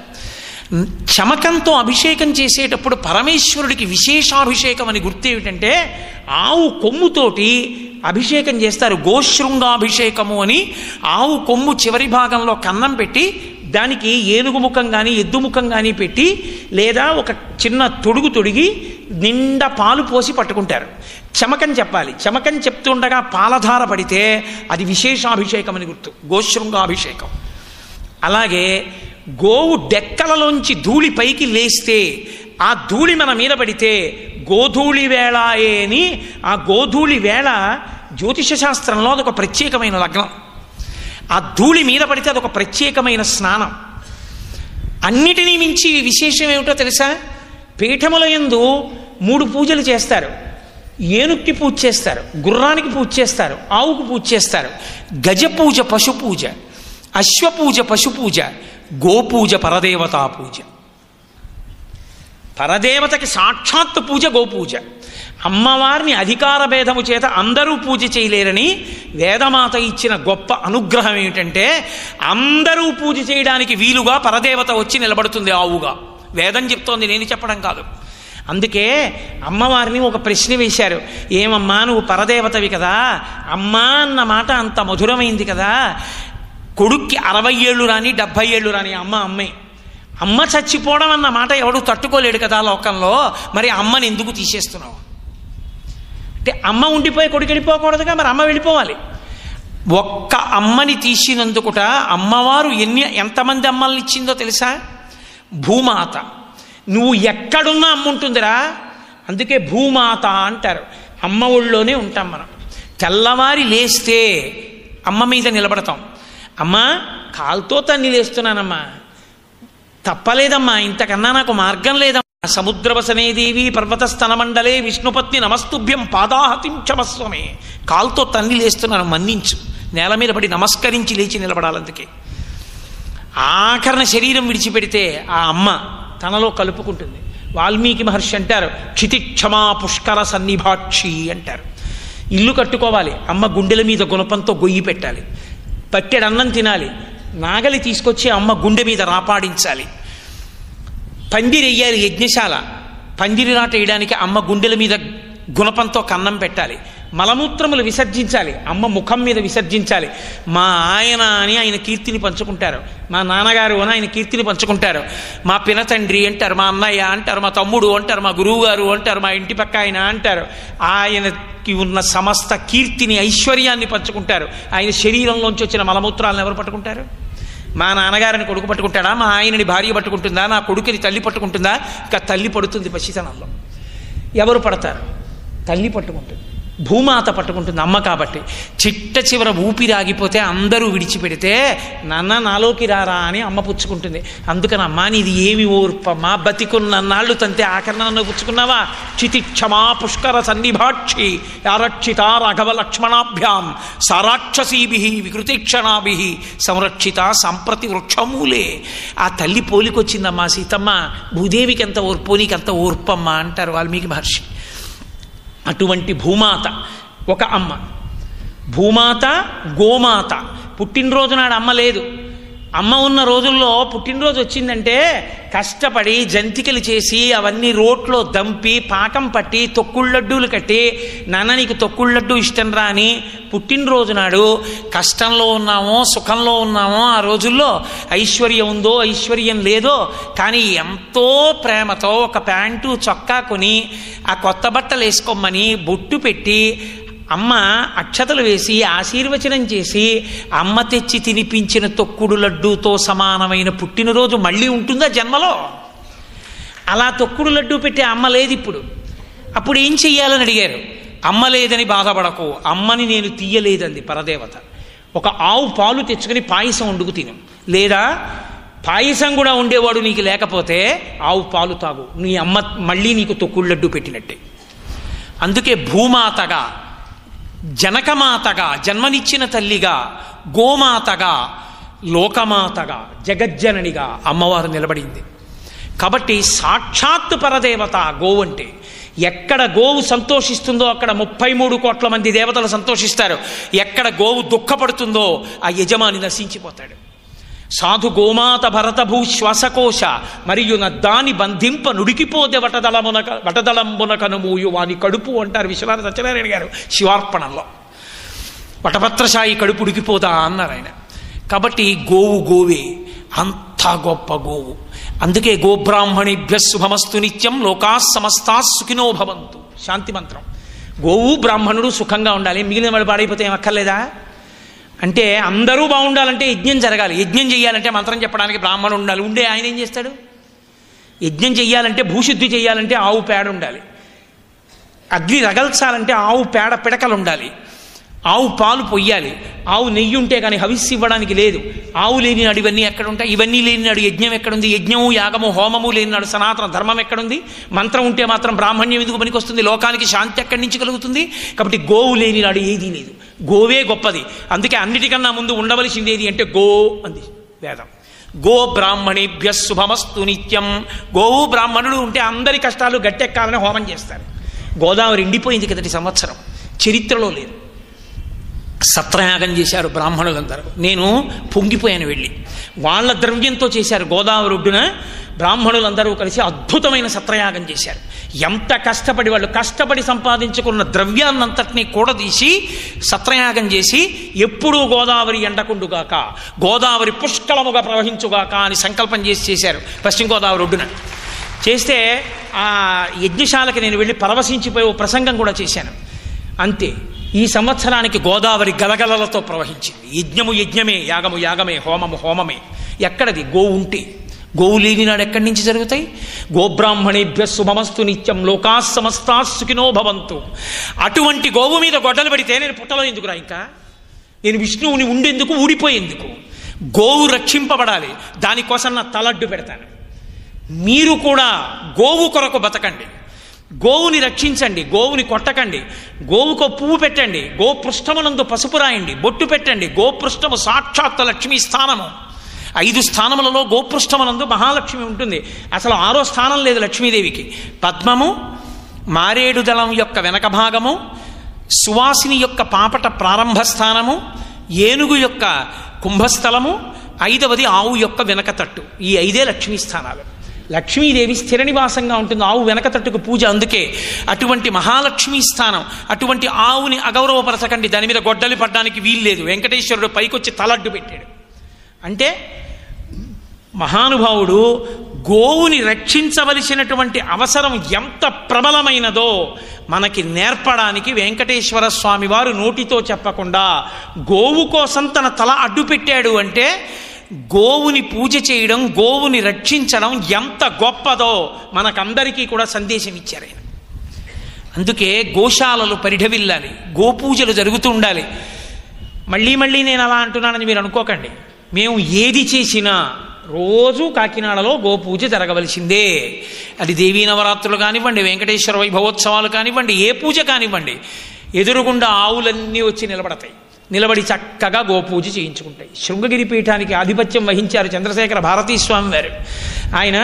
చమకంతో అభిషేకం చేసేటప్పుడు పరమేశ్వరుడికి విశేషాభిషేకం అని గుర్తేమిటంటే ఆవు కొమ్ముతోటి అభిషేకం చేస్తారు. గోశృంగాభిషేకము అని ఆవు కొమ్ము చివరి భాగంలో కన్నం పెట్టి దానికి ఏనుగు ముఖం కానీ ఎద్దు ముఖం కానీ పెట్టి లేదా ఒక చిన్న తొడుగు తొడిగి నిండా పాలు పోసి పట్టుకుంటారు. చమకం చెప్పాలి. చమకం చెప్తుండగా పాలధార పడితే అది విశేషాభిషేకం అని గుర్తు, గోశృంగాభిషేకం. అలాగే గోవు డెక్కలలోంచి ధూళి పైకి లేస్తే ఆ ధూళి మన మీద పడితే గోధూళి వేళాయే అని ఆ గోధూళి వేళ జ్యోతిష శాస్త్రంలో అదొక ప్రత్యేకమైన లగ్నం. ఆ ధూళి మీద పడితే అదొక ప్రత్యేకమైన స్నానం. అన్నిటినీ మించి విశేషం ఏమిటో తెలుసా? పీఠముల యందు 3 పూజలు చేస్తారు. ఏనుక్కి పూజ చేస్తారు, గుర్రానికి పూజ చేస్తారు, ఆవుకు పూజ చేస్తారు. గజ పూజ పశు పూజ, అశ్వపూజ పశు పూజ, గోపూజ పరదేవతా పూజ. పరదేవతకి సాక్షాత్తు పూజ గోపూజ. అమ్మవారిని అధికార భేదము చేత అందరూ పూజ చేయలేరని వేదమాత ఇచ్చిన గొప్ప అనుగ్రహం ఏమిటంటే అందరూ పూజ చేయడానికి వీలుగా పరదేవత వచ్చి నిలబడుతుంది ఆవుగా. వేదం చెప్తోంది, నేను చెప్పడం కాదు. అందుకే అమ్మవారిని ఒక ప్రశ్న వేశారు, ఏమమ్మా నువ్వు పరదేవతవి కదా, అమ్మా అన్న మాట అంత మధురమైంది కదా, కొడుక్కి 60 ఏళ్ళు రాని 70 ఏళ్ళు రాని అమ్మే అమ్మ చచ్చిపోవడం అన్న మాట ఎవడు తట్టుకోలేడు కదా లోకంలో, మరి అమ్మని ఎందుకు తీసేస్తున్నావు అంటే అమ్మ ఉండిపోయి కొడుకు వెళ్ళిపోకూడదుగా, మరి అమ్మ వెళ్ళిపోవాలి. ఒక్క అమ్మని తీసినందుకుట అమ్మవారు ఎంతమంది అమ్మల్ని ఇచ్చిందో తెలుసా? భూమాత. నువ్వు ఎక్కడున్నా అమ్మ ఉంటుందిరా, అందుకే భూమాత అంటారు. అమ్మ ఒళ్ళోనే ఉంటాం మనం. తెల్లవారి లేస్తే అమ్మ మీద నిలబడతాం. అమ్మా కాలుతో తన్ని లేస్తున్నానమ్మా, తప్పలేదమ్మా, ఇంతకన్నా నాకు మార్గం లేదమ్మా. సముద్రవసనే దేవి పర్వత స్తనమండలే విష్ణుపత్ని నమస్తుభ్యం పాదాహతిం క్షమస్వమే. కాలుతో తన్ని లేస్తున్నాను, మన్నించు. నేల మీద పడి నమస్కరించి లేచి నిలబడాలి. అందుకే ఆఖరణ శరీరం విడిచిపెడితే ఆ అమ్మ తనలో కలుపుకుంటుంది. వాల్మీకి మహర్షి అంటారు, క్షితిక్షమా పుష్కర సన్నిభాక్షి అంటారు. ఇల్లు కట్టుకోవాలి, అమ్మ గుండెల మీద గుణపంతో గొయ్యి పెట్టాలి. పట్టెడన్నం తినాలి, నాగలి తీసుకొచ్చి అమ్మ గుండె మీద రాపాడించాలి. పందిరెయ్యాలి యజ్ఞశాల, పందిరి రాట వేయడానికి అమ్మ గుండెల మీద గుణపంతో కన్నం పెట్టాలి. మలమూత్రములు విసర్జించాలి, అమ్మ ముఖం మీద విసర్జించాలి. మా ఆయన అని ఆయన కీర్తిని పంచుకుంటారు, మా నాన్నగారు అని ఆయన కీర్తిని పంచుకుంటారు, మా పినతండ్రి అంటారు, మా అన్నయ్య అంటారు, మా తమ్ముడు అంటారు, మా గురువు గారు అంటారు, మా ఇంటి పక్క ఆయన అంటారు. ఆయనకి ఉన్న సమస్త కీర్తిని ఐశ్వర్యాన్ని పంచుకుంటారు. ఆయన శరీరంలోంచి వచ్చిన మలమూత్రాలను ఎవరు పట్టుకుంటారు? మా నాన్నగారిని కొడుకు పట్టుకుంటాడా, మా ఆయనని భార్య పట్టుకుంటుందా, నా కొడుకుని తల్లి పట్టుకుంటుందా? ఇంకా తల్లి పడుతుంది పసితనంలో. ఎవరు పడతారు? తల్లి పట్టుకుంటుంది, భూమాత పట్టుకుంటుంది, అమ్మ. కాబట్టి చిట్ట చివర ఊపిరి ఆగిపోతే అందరూ విడిచిపెడితే నాన్న నాలోకి రారా అని అమ్మ పుచ్చుకుంటుంది. అందుకని అమ్మా నీది ఏమి ఓర్పమ్మా, బతికున్నన్నాళ్ళు తంతే ఆకరణ పుచ్చుకున్నావా? చితిక్షమా పుష్కర సన్నిభాక్షి ఆరక్షిత రాఘవ లక్ష్మణాభ్యాం సారాక్షసీభి వికృతిక్షణాభి సంరక్షిత సంప్రతి వృక్షమూలే. ఆ తల్లి పోలికొచ్చిందమ్మా సీతమ్మ. భూదేవికి ఎంత ఓర్పో నీకంత ఓర్పమ్మా అంటారు వాల్మీకి మహర్షి. అటువంటి భూమాత ఒక అమ్మ. భూమాత, గోమాత. పుట్టినరోజు నాడు అమ్మ లేదు. అమ్మ ఉన్న రోజుల్లో పుట్టినరోజు వచ్చిందంటే కష్టపడి జంతికలు చేసి అవన్నీ రోట్లో దంపి పాకం పట్టి తొక్కుళ్ళడ్డూలు కట్టి, నాన్న నీకు తొక్కుళ్ళడ్డు ఇష్టం రా అని పుట్టినరోజు నాడు కష్టంలో ఉన్నామో సుఖంలో ఉన్నామో, ఆ రోజుల్లో ఐశ్వర్యం ఉందో ఐశ్వర్యం లేదో కానీ ఎంతో ప్రేమతో ఒక ప్యాంటు చొక్కా కొని ఆ కొత్త బట్టలు వేసుకోమని బొట్టు పెట్టి అమ్మ అక్షతలు వేసి ఆశీర్వచనం చేసి అమ్మ తెచ్చి తినిపించిన తొక్కుడు లడ్డూతో సమానమైన పుట్టినరోజు మళ్ళీ ఉంటుందా జన్మలో? అలా తొక్కుడు లడ్డూ పెట్టే అమ్మ లేదు ఇప్పుడు. అప్పుడు ఏం చెయ్యాలని అడిగారు. అమ్మ లేదని బాధపడకు, అమ్మని నేను తీయలేదంది పరదేవత. ఒక ఆవు పాలు తెచ్చుకొని పాయసం వండుకు తిను, లేదా పాయసం కూడా ఉండేవాడు నీకు లేకపోతే ఆవు పాలు తాగు, నీ అమ్మ మళ్ళీ నీకు తొక్కుడు లడ్డూ పెట్టినట్టే. అందుకే భూమాతగా, జనకమాతగా, జన్మనిచ్చిన తల్లిగా, గోమాతగా, లోకమాతగా, జగజ్జననిగా అమ్మవారు నిలబడింది. కాబట్టి సాక్షాత్తు పరదేవత గోవు అంటే. ఎక్కడ గోవు సంతోషిస్తుందో అక్కడ 33 కోట్ల మంది దేవతలు సంతోషిస్తారు. ఎక్కడ గోవు దుఃఖపడుతుందో ఆ యజమాని నశించిపోతాడు. సాధు గోమాత భరతభూ శ్వాసకోశ మరియు నద్దాని బంధింప నుడికిపోదే వటదళంబునకనుమూయు వాని కడుపు అంటారు విశ్వనాథ సత్యనారాయణ గారు శివార్పణంలో. వటపత్రశాయి కడుపు ఉడికిపోదా అన్నారు ఆయన. కాబట్టి గోవు గోవే, అంతా గొప్ప గోవు. అందుకే గోబ్రాహ్మణేభ్య శుభమస్తు నిత్యం లోకా సమస్తా సుఖినో భవంతు శాంతి మంత్రం. గోవు బ్రాహ్మణుడు సుఖంగా ఉండాలి, మిగిలిన వాడు పాడైపోతే ఏం అక్కర్లేదా? అంటే అందరూ బాగుండాలంటే యజ్ఞం జరగాలి, యజ్ఞం చేయాలంటే మంత్రం చెప్పడానికి బ్రాహ్మణుడు ఉండాలి. ఉండే ఆయన ఏం చేస్తాడు? యజ్ఞం చెయ్యాలంటే భూశుద్ధి చేయాలంటే ఆవు పేడ ఉండాలి, అగ్ని రగల్చాలంటే ఆవు పేడ పిడకలు ఉండాలి, ఆవు పాలు పొయ్యాలి, ఆవు నెయ్యి ఉంటే కానీ హవిస్సు ఇవ్వడానికి లేదు. ఆవు లేని నాడు ఇవన్నీ ఎక్కడ ఉంటాయి? ఇవన్నీ లేని నాడు యజ్ఞం ఎక్కడుంది? యజ్ఞము యాగము హోమము లేని నాడు సనాతన ధర్మం ఎక్కడుంది? మంత్రం ఉంటే మాత్రం బ్రాహ్మణ్యం ఎందుకు పనికొస్తుంది? లోకానికి శాంతి ఎక్కడి నుంచి కలుగుతుంది? కాబట్టి గోవు లేని నాడు ఏదీ లేదు. గోవే గొప్పది. అందుకే అన్నిటికన్నా ముందు ఉండవలసింది ఏది అంటే గో అంది వేదం. గో బ్రాహ్మణేభ్య శుభమస్తు నిత్యం. గోవు బ్రాహ్మణుడు ఉంటే అందరి కష్టాలు గట్టెక్కాలని హోమం చేస్తారు. గోదావరి ఎండిపోయింది కిందటి సంవత్సరం, చరిత్రలో లేదు. సత్రయాగం చేశారు బ్రాహ్మణులందరూ. నేను పొంగిపోయాను వెళ్ళి. వాళ్ళ ద్రవ్యంతో చేశారు. గోదావరి ఒడ్డున బ్రాహ్మణులందరూ కలిసి అద్భుతమైన సత్రయాగం చేశారు. ఎంత కష్టపడి వాళ్ళు కష్టపడి సంపాదించుకున్న ద్రవ్యాన్నంతటినీ కూడదీసి సత్రయాగం చేసి ఎప్పుడూ గోదావరి ఎండకుండుగాక, గోదావరి పుష్కలముగా ప్రవహించుగాక అని సంకల్పం చేసి చేశారు పశ్చిమ గోదావరి ఒడ్డున. చేస్తే ఆ యజ్ఞశాలకి నేను వెళ్ళి పరవశించిపోయి ఓ ప్రసంగం కూడా చేశాను. అంతే. ఈ సంవత్సరానికి గోదావరి గలగలలతో ప్రవహించింది. యజ్ఞము యజ్ఞమే, యాగము యాగమే, హోమము హోమమే. ఎక్కడది? గోవు ఉంటే. గోవు లేని నాడు ఎక్కడి నుంచి జరుగుతాయి? గోబ్రాహ్మణేభ్య శుభమస్తు నిత్యం లోకా సమస్తా సుఖినో భవంతు. అటువంటి గోవు మీద గొడ్డలు పడితే నేను పుట్టలో ఎందుకురా? ఇంకా నేను విష్ణువుని ఉండేందుకు, ఊడిపోయేందుకు? గోవు రక్షింపబడాలి, దానికోసం నా తలడ్డు పెడతాను. మీరు కూడా గోవు కొరకు బతకండి, గోవుని రక్షించండి, గోవుని కొట్టకండి. గోవుకో పువ్వు పెట్టండి, గోపృష్ఠమునందు పసుపు రాయండి, బొట్టు పెట్టండి. గోపృష్ఠము సాక్షాత్ లక్ష్మీ స్థానము. 5 స్థానములలో గోపృష్ఠమునందు మహాలక్ష్మి ఉంటుంది. అసలు 6వ స్థానం లేదు లక్ష్మీదేవికి. పద్మము, మారేడు దళం యొక్క వెనక భాగము, సువాసిని యొక్క పాపట ప్రారంభ స్థానము, ఏనుగు యొక్క కుంభస్థలము, 5వది ఆవు యొక్క వెనక తట్టు. ఈ 5 లక్ష్మీ స్థానాలు. లక్ష్మీదేవి స్థిర నివాసంగా ఉంటుంది ఆవు వెనక తట్టుకు పూజ. అందుకే అటువంటి మహాలక్ష్మీ స్థానం. అటువంటి ఆవుని అగౌరవపరచకండి, దాని మీద గొడ్డలి పడ్డానికి వీల్లేదు. వెంకటేశ్వరుడు పైకొచ్చి తలడ్డు పెట్టాడు. అంటే మహానుభావుడు గోవుని రక్షించవలసినటువంటి అవసరం ఎంత ప్రబలమైనదో మనకి నేర్పడానికి వెంకటేశ్వర స్వామి వారు నోటితో చెప్పకుండా గోవు కోసం తన తల అడ్డు పెట్టాడు. అంటే గోవుని పూజ చేయడం, గోవుని రక్షించడం ఎంత గొప్పదో మనకందరికీ కూడా సందేశం ఇచ్చారు ఆయన. అందుకే గోశాలలు పరిఢవిల్లాలి, గోపూజలు జరుగుతూ ఉండాలి. మళ్ళీ మళ్ళీ నేను అలా అంటున్నానని మీరు అనుకోకండి. మేము ఏది చేసినా రోజు కాకినాడలో గోపూజ జరగవలసిందే. అది దేవీ నవరాత్రులు కానివ్వండి, వెంకటేశ్వర వైభవోత్సవాలు కానివ్వండి, ఏ పూజ కానివ్వండి, ఎదురుగుండా ఆవులన్నీ వచ్చి నిలబడతాయి. నిలబడి చక్కగా గోపూజ చేయించుకుంటాయి. శృంగగిరి పీఠానికి ఆధిపత్యం వహించారు చంద్రశేఖర భారతీస్వామి వారు. ఆయన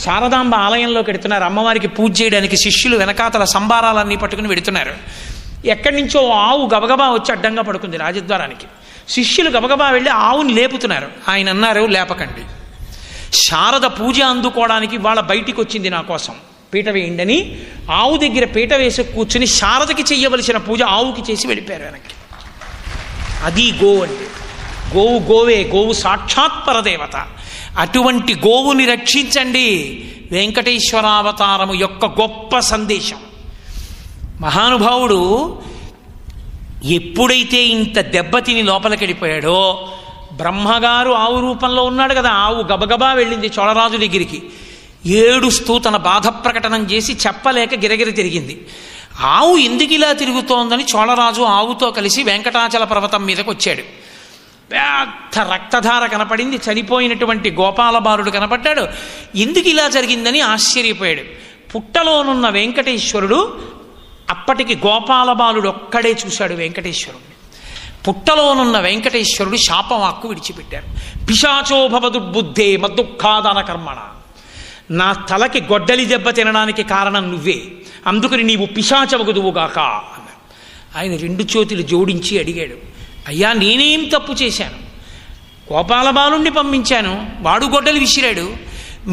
శారదాంబ ఆలయంలోకి వెడుతున్నారు. అమ్మవారికి పూజ చేయడానికి శిష్యులు వెనకాతల సంబారాలన్నీ పట్టుకుని వెడుతున్నారు. ఎక్కడి నుంచో ఆవు గబగబా వచ్చి అడ్డంగా పడుకుంది రాజద్వారానికి. శిష్యులు గబగబా వెళ్ళి ఆవుని లేపుతున్నారు. ఆయన అన్నారు, లేపకండి, శారద పూజ అందుకోవడానికి వాళ్ళ బయటికి వచ్చింది నా కోసం, పీట వేయండి. ఆవు దగ్గర పీట వేసి కూర్చుని శారదకి చెయ్యవలసిన పూజ ఆవుకి చేసి వెళ్ళిపోయారు వెనక్కి. అది గోవు అంటే. గోవు గోవే, గోవు సాక్షాత్ పరదేవత. అటువంటి గోవుని రక్షించండి. వెంకటేశ్వరావతారము యొక్క గొప్ప సందేశం. మహానుభావుడు ఎప్పుడైతే ఇంత దెబ్బతిని లోపలికి వెళ్ళిపోయాడో, బ్రహ్మగారు ఆవు రూపంలో ఉన్నాడు కదా, ఆవు గబగబా వెళ్ళింది చోళరాజు దగ్గరికి. ఏడుస్తూ తన బాధ ప్రకటనం చేసి చెప్పలేక గిరగిర తిరిగింది. ఆవు ఎందుకు ఇలా తిరుగుతోందని చోళరాజు ఆవుతో కలిసి వెంకటాచల పర్వతం మీదకి వచ్చాడు. పెద్ద రక్తధార కనపడింది, చనిపోయినటువంటి గోపాలబాలుడు కనపడ్డాడు. ఎందుకు ఇలా జరిగిందని ఆశ్చర్యపోయాడు. పుట్టలోనున్న వెంకటేశ్వరుడు, అప్పటికి గోపాలబాలుడు ఒక్కడే చూశాడు వెంకటేశ్వరుడిని. పుట్టలోనున్న వెంకటేశ్వరుడు శాపవాక్కు విడిచిపెట్టారు. పిశాచోభవ దుర్బుద్ధే మద్దుఃఖాదాన కర్మణ. నా తలకి గొడ్డలి దెబ్బ తినడానికి కారణం నువ్వే, అందుకని నీవు పిశాచవగుదువుగాక అన్నారు. ఆయన 2 చేతులు జోడించి అడిగాడు, అయ్యా నేనేం తప్పు చేశాను? గోపాలబాలుణ్ణి పంపించాను, వాడు గొడ్డలి విసిరాడు,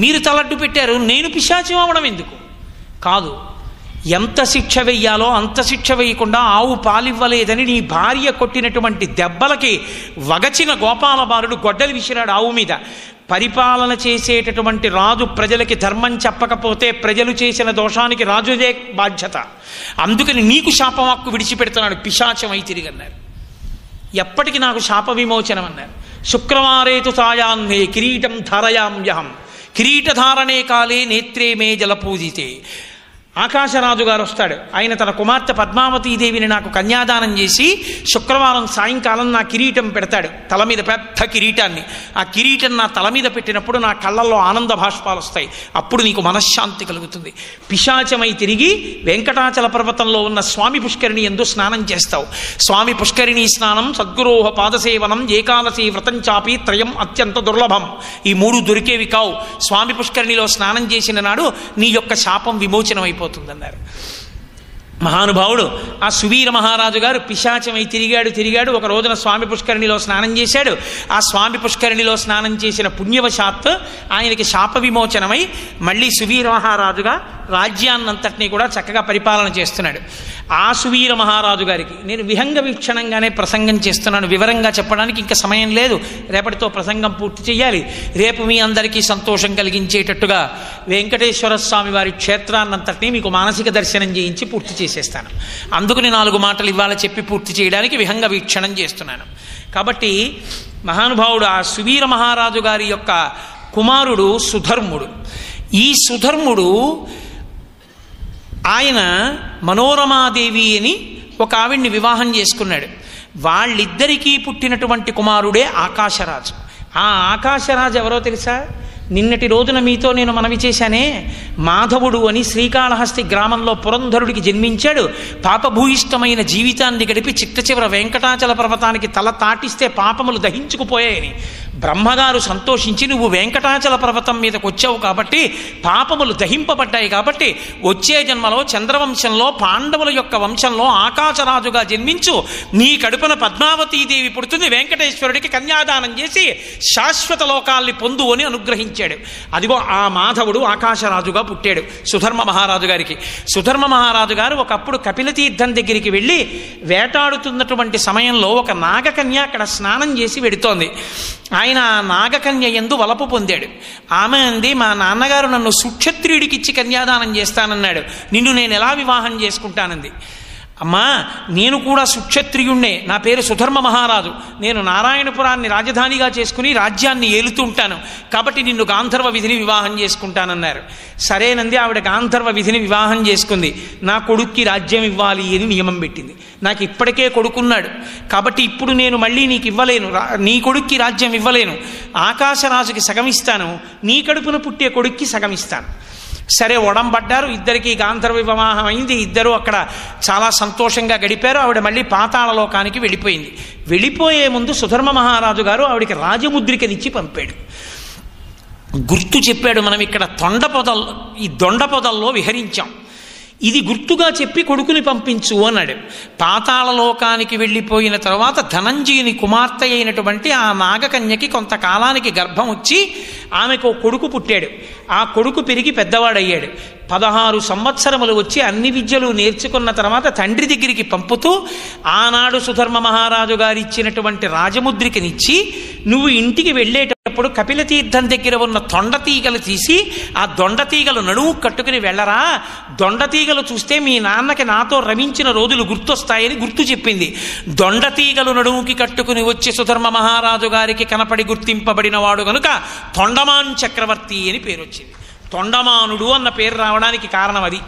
మీరు తలడ్డు పెట్టారు, నేను పిశాచం అవడం ఎందుకు? కాదు, ఎంత శిక్ష వెయ్యాలో అంత శిక్ష వేయకుండా ఆవు పాలివ్వలేదని నీ భార్య కొట్టినటువంటి దెబ్బలకి వగచిన గోపాలబాలుడు గొడ్డలి విసిరాడు ఆవు మీద. పరిపాలన చేసేటటువంటి రాజు ప్రజలకి ధర్మం చెప్పకపోతే ప్రజలు చేసిన దోషానికి రాజుదే బాధ్యత. అందుకని నీకు శాపవాక్కు విడిచిపెడుతున్నాడు, పిశాచమై తిరిగన్నారు. ఎప్పటికి నాకు శాప విమోచనం అన్నారు. శుక్రవారేతు సాయాన్నే కిరీటం ధారయామ్యహం కిరీటధారణే కాలే నేత్రే మే జలపూజితే. ఆకాశరాజు గారు వస్తాడు. ఆయన తన కుమార్తె పద్మావతీదేవిని నాకు కన్యాదానం చేసి శుక్రవారం సాయంకాలం నా కిరీటం పెడతాడు, తల మీద పెద్ద కిరీటాన్ని. ఆ కిరీటం నా తల మీద పెట్టినప్పుడు నా కళ్ళల్లో ఆనంద భాష్పాలు వస్తాయి. అప్పుడు నీకు మనశ్శాంతి కలుగుతుంది. పిశాచమై తిరిగి వెంకటాచల పర్వతంలో ఉన్న స్వామి పుష్కరిణి యందు స్నానం చేస్తావు. స్వామి పుష్కరిణీ స్నానం, సద్గురోహ పాదసేవనం, ఏకాదశి వ్రతం చాపి త్రయం అత్యంత దుర్లభం. ఈ 3 దొరికేవి కావు. స్వామి పుష్కరిణిలో స్నానం చేసిన నాడు నీ యొక్క శాపం విమోచనం అయిపోతుందన్నారు మహానుభావుడు. ఆ సువీర మహారాజు గారు పిశాచమై తిరిగాడు. ఒక రోజున స్వామి పుష్కరిణిలో స్నానం చేశాడు. ఆ స్వామి పుష్కరిణిలో స్నానం చేసిన పుణ్యవశాత్ ఆయనకి శాప విమోచనమై మళ్ళీ సువీర మహారాజుగా రాజ్యాన్నంతటినీ కూడా చక్కగా పరిపాలన చేస్తున్నాడు. ఆ సువీర మహారాజు గారికి నేను విహంగ వీక్షణంగానే ప్రసంగం చేస్తున్నాను. వివరంగా చెప్పడానికి ఇంకా సమయం లేదు. రేపటితో ప్రసంగం పూర్తి చేయాలి. రేపు మీ అందరికీ సంతోషం కలిగించేటట్టుగా వెంకటేశ్వర స్వామి వారి క్షేత్రాన్నంతటినీ మీకు మానసిక దర్శనం చేయించి పూర్తి చేసేస్తాను. అందుకని 4 మాటలు ఇవాళ చెప్పి పూర్తి చేయడానికి విహంగ వీక్షణం చేస్తున్నాను. కాబట్టి మహానుభావుడు ఆ సువీర మహారాజు గారి యొక్క కుమారుడు సుధర్ముడు. ఈ సుధర్ముడు ఆయన మనోరమాదేవి అని ఒక ఆవిడ్ని వివాహం చేసుకున్నాడు. వాళ్ళిద్దరికీ పుట్టినటువంటి కుమారుడే ఆకాశరాజు. ఆ ఆకాశరాజు ఎవరో తెలుసా? నిన్నటి రోజున మీతో నేను మనవి చేశానే, మాధవుడు అని శ్రీకాళహస్తి గ్రామంలో పురంధరుడికి జన్మించాడు. పాపభూయిష్టమైన జీవితాన్ని గడిపి చిట్ట చివర వెంకటాచల పర్వతానికి తల తాటిస్తే పాపములు దహించుకుపోయాయని బ్రహ్మగారు సంతోషించి, నువ్వు వెంకటాచల పర్వతం మీదకి వచ్చావు కాబట్టి పాపములు దహింపబడ్డాయి కాబట్టి వచ్చే జన్మలో చంద్రవంశంలో పాండవుల యొక్క వంశంలో ఆకాశరాజుగా జన్మించు, నీ కడుపున పద్మావతీదేవి పుడుతుంది, వెంకటేశ్వరుడికి కన్యాదానం చేసి శాశ్వత లోకాల్ని పొందు అని అనుగ్రహించాడు. అదిగో ఆ మాధవుడు ఆకాశరాజుగా పుట్టాడు సుధర్మ మహారాజు గారికి. సుధర్మ మహారాజు గారు ఒకప్పుడు కపిలతీర్థం దగ్గరికి వెళ్ళి వేటాడుతున్నటువంటి సమయంలో ఒక నాగకన్య అక్కడ స్నానం చేసి వెడుతోంది. ఆయన ఆ నాగకన్య యందు వలపు పొందాడు. ఆమె అంది, మా నాన్నగారు నన్ను సుక్షత్రియుడికి ఇచ్చి కన్యాదానం చేస్తానన్నాడు, నిన్ను నేను ఎలా వివాహం చేసుకుంటానంది. అమ్మా, నేను కూడా సుక్షత్రియుణ్ణే, నా పేరు సుధర్మ మహారాజు, నేను నారాయణపురాన్ని రాజధానిగా చేసుకుని రాజ్యాన్ని ఏలుతూ ఉంటాను, కాబట్టి నిన్ను గాంధర్వ విధిని వివాహం చేసుకుంటానన్నారు. సరేనంది. ఆవిడ గాంధర్వ విధిని వివాహం చేసుకుంది. నా కొడుక్కి రాజ్యం ఇవ్వాలి అని నియమం పెట్టింది. నాకు ఇప్పటికే కొడుకున్నాడు కాబట్టి ఇప్పుడు నేను మళ్ళీ నీకు ఇవ్వలేను, నీ కొడుక్కి రాజ్యం ఇవ్వలేను, ఆకాశరాజుకి సగం ఇస్తాను, నీ కడుపున పుట్టే కొడుక్కి సగం ఇస్తాను. సరే, ఒడంబడ్డారు. ఇద్దరికి గాంధర్వ వివాహం అయింది. ఇద్దరు అక్కడ చాలా సంతోషంగా గడిపారు. ఆవిడ మళ్ళీ పాతాళలోకానికి వెళ్ళిపోయింది. వెళ్ళిపోయే ముందు సుధర్మ మహారాజు గారు ఆవిడికి రాజముద్రికనిచ్చి పంపాడు. గుర్తు చెప్పాడు, మనం ఇక్కడ ఈ దొండ పొదల్లో విహరించాం, ఇది గుర్తుగా చెప్పి కొడుకుని పంపించు అన్నాడు. పాతాళలోకానికి వెళ్ళిపోయిన తర్వాత ధనంజయుని కుమార్తె అయినటువంటి ఆ నాగకన్యకి కొంతకాలానికి గర్భం వచ్చి ఆమెకు కొడుకు పుట్టాడు. ఆ కొడుకు పెరిగి పెద్దవాడయ్యాడు. 16 సంవత్సరములు వచ్చి అన్ని విద్యలు నేర్చుకున్న తర్వాత తండ్రి దగ్గరికి పంపుతూ ఆనాడు సుధర్మ మహారాజు గారు ఇచ్చినటువంటి రాజముద్రికనిచ్చి, నువ్వు ఇంటికి వెళ్ళేటప్పుడు కపిలతీర్థం దగ్గర ఉన్న దొండతీగలు తీసి ఆ దొండతీగలు నడుము కట్టుకుని వెళ్ళరా, దొండతీగలు చూస్తే మీ నాన్నకి నాతో రమించిన రోజులు గుర్తొస్తాయని గుర్తు చెప్పింది. దొండతీగలు నడుముకి కట్టుకుని వచ్చి సుధర్మ మహారాజు గారికి కనపడి గుర్తింపబడిన వాడు కనుక తొండమాన్ చక్రవర్తి అని పేరు వచ్చింది. తొండమానుడు అన్న పేరు రావడానికి కారణం అది.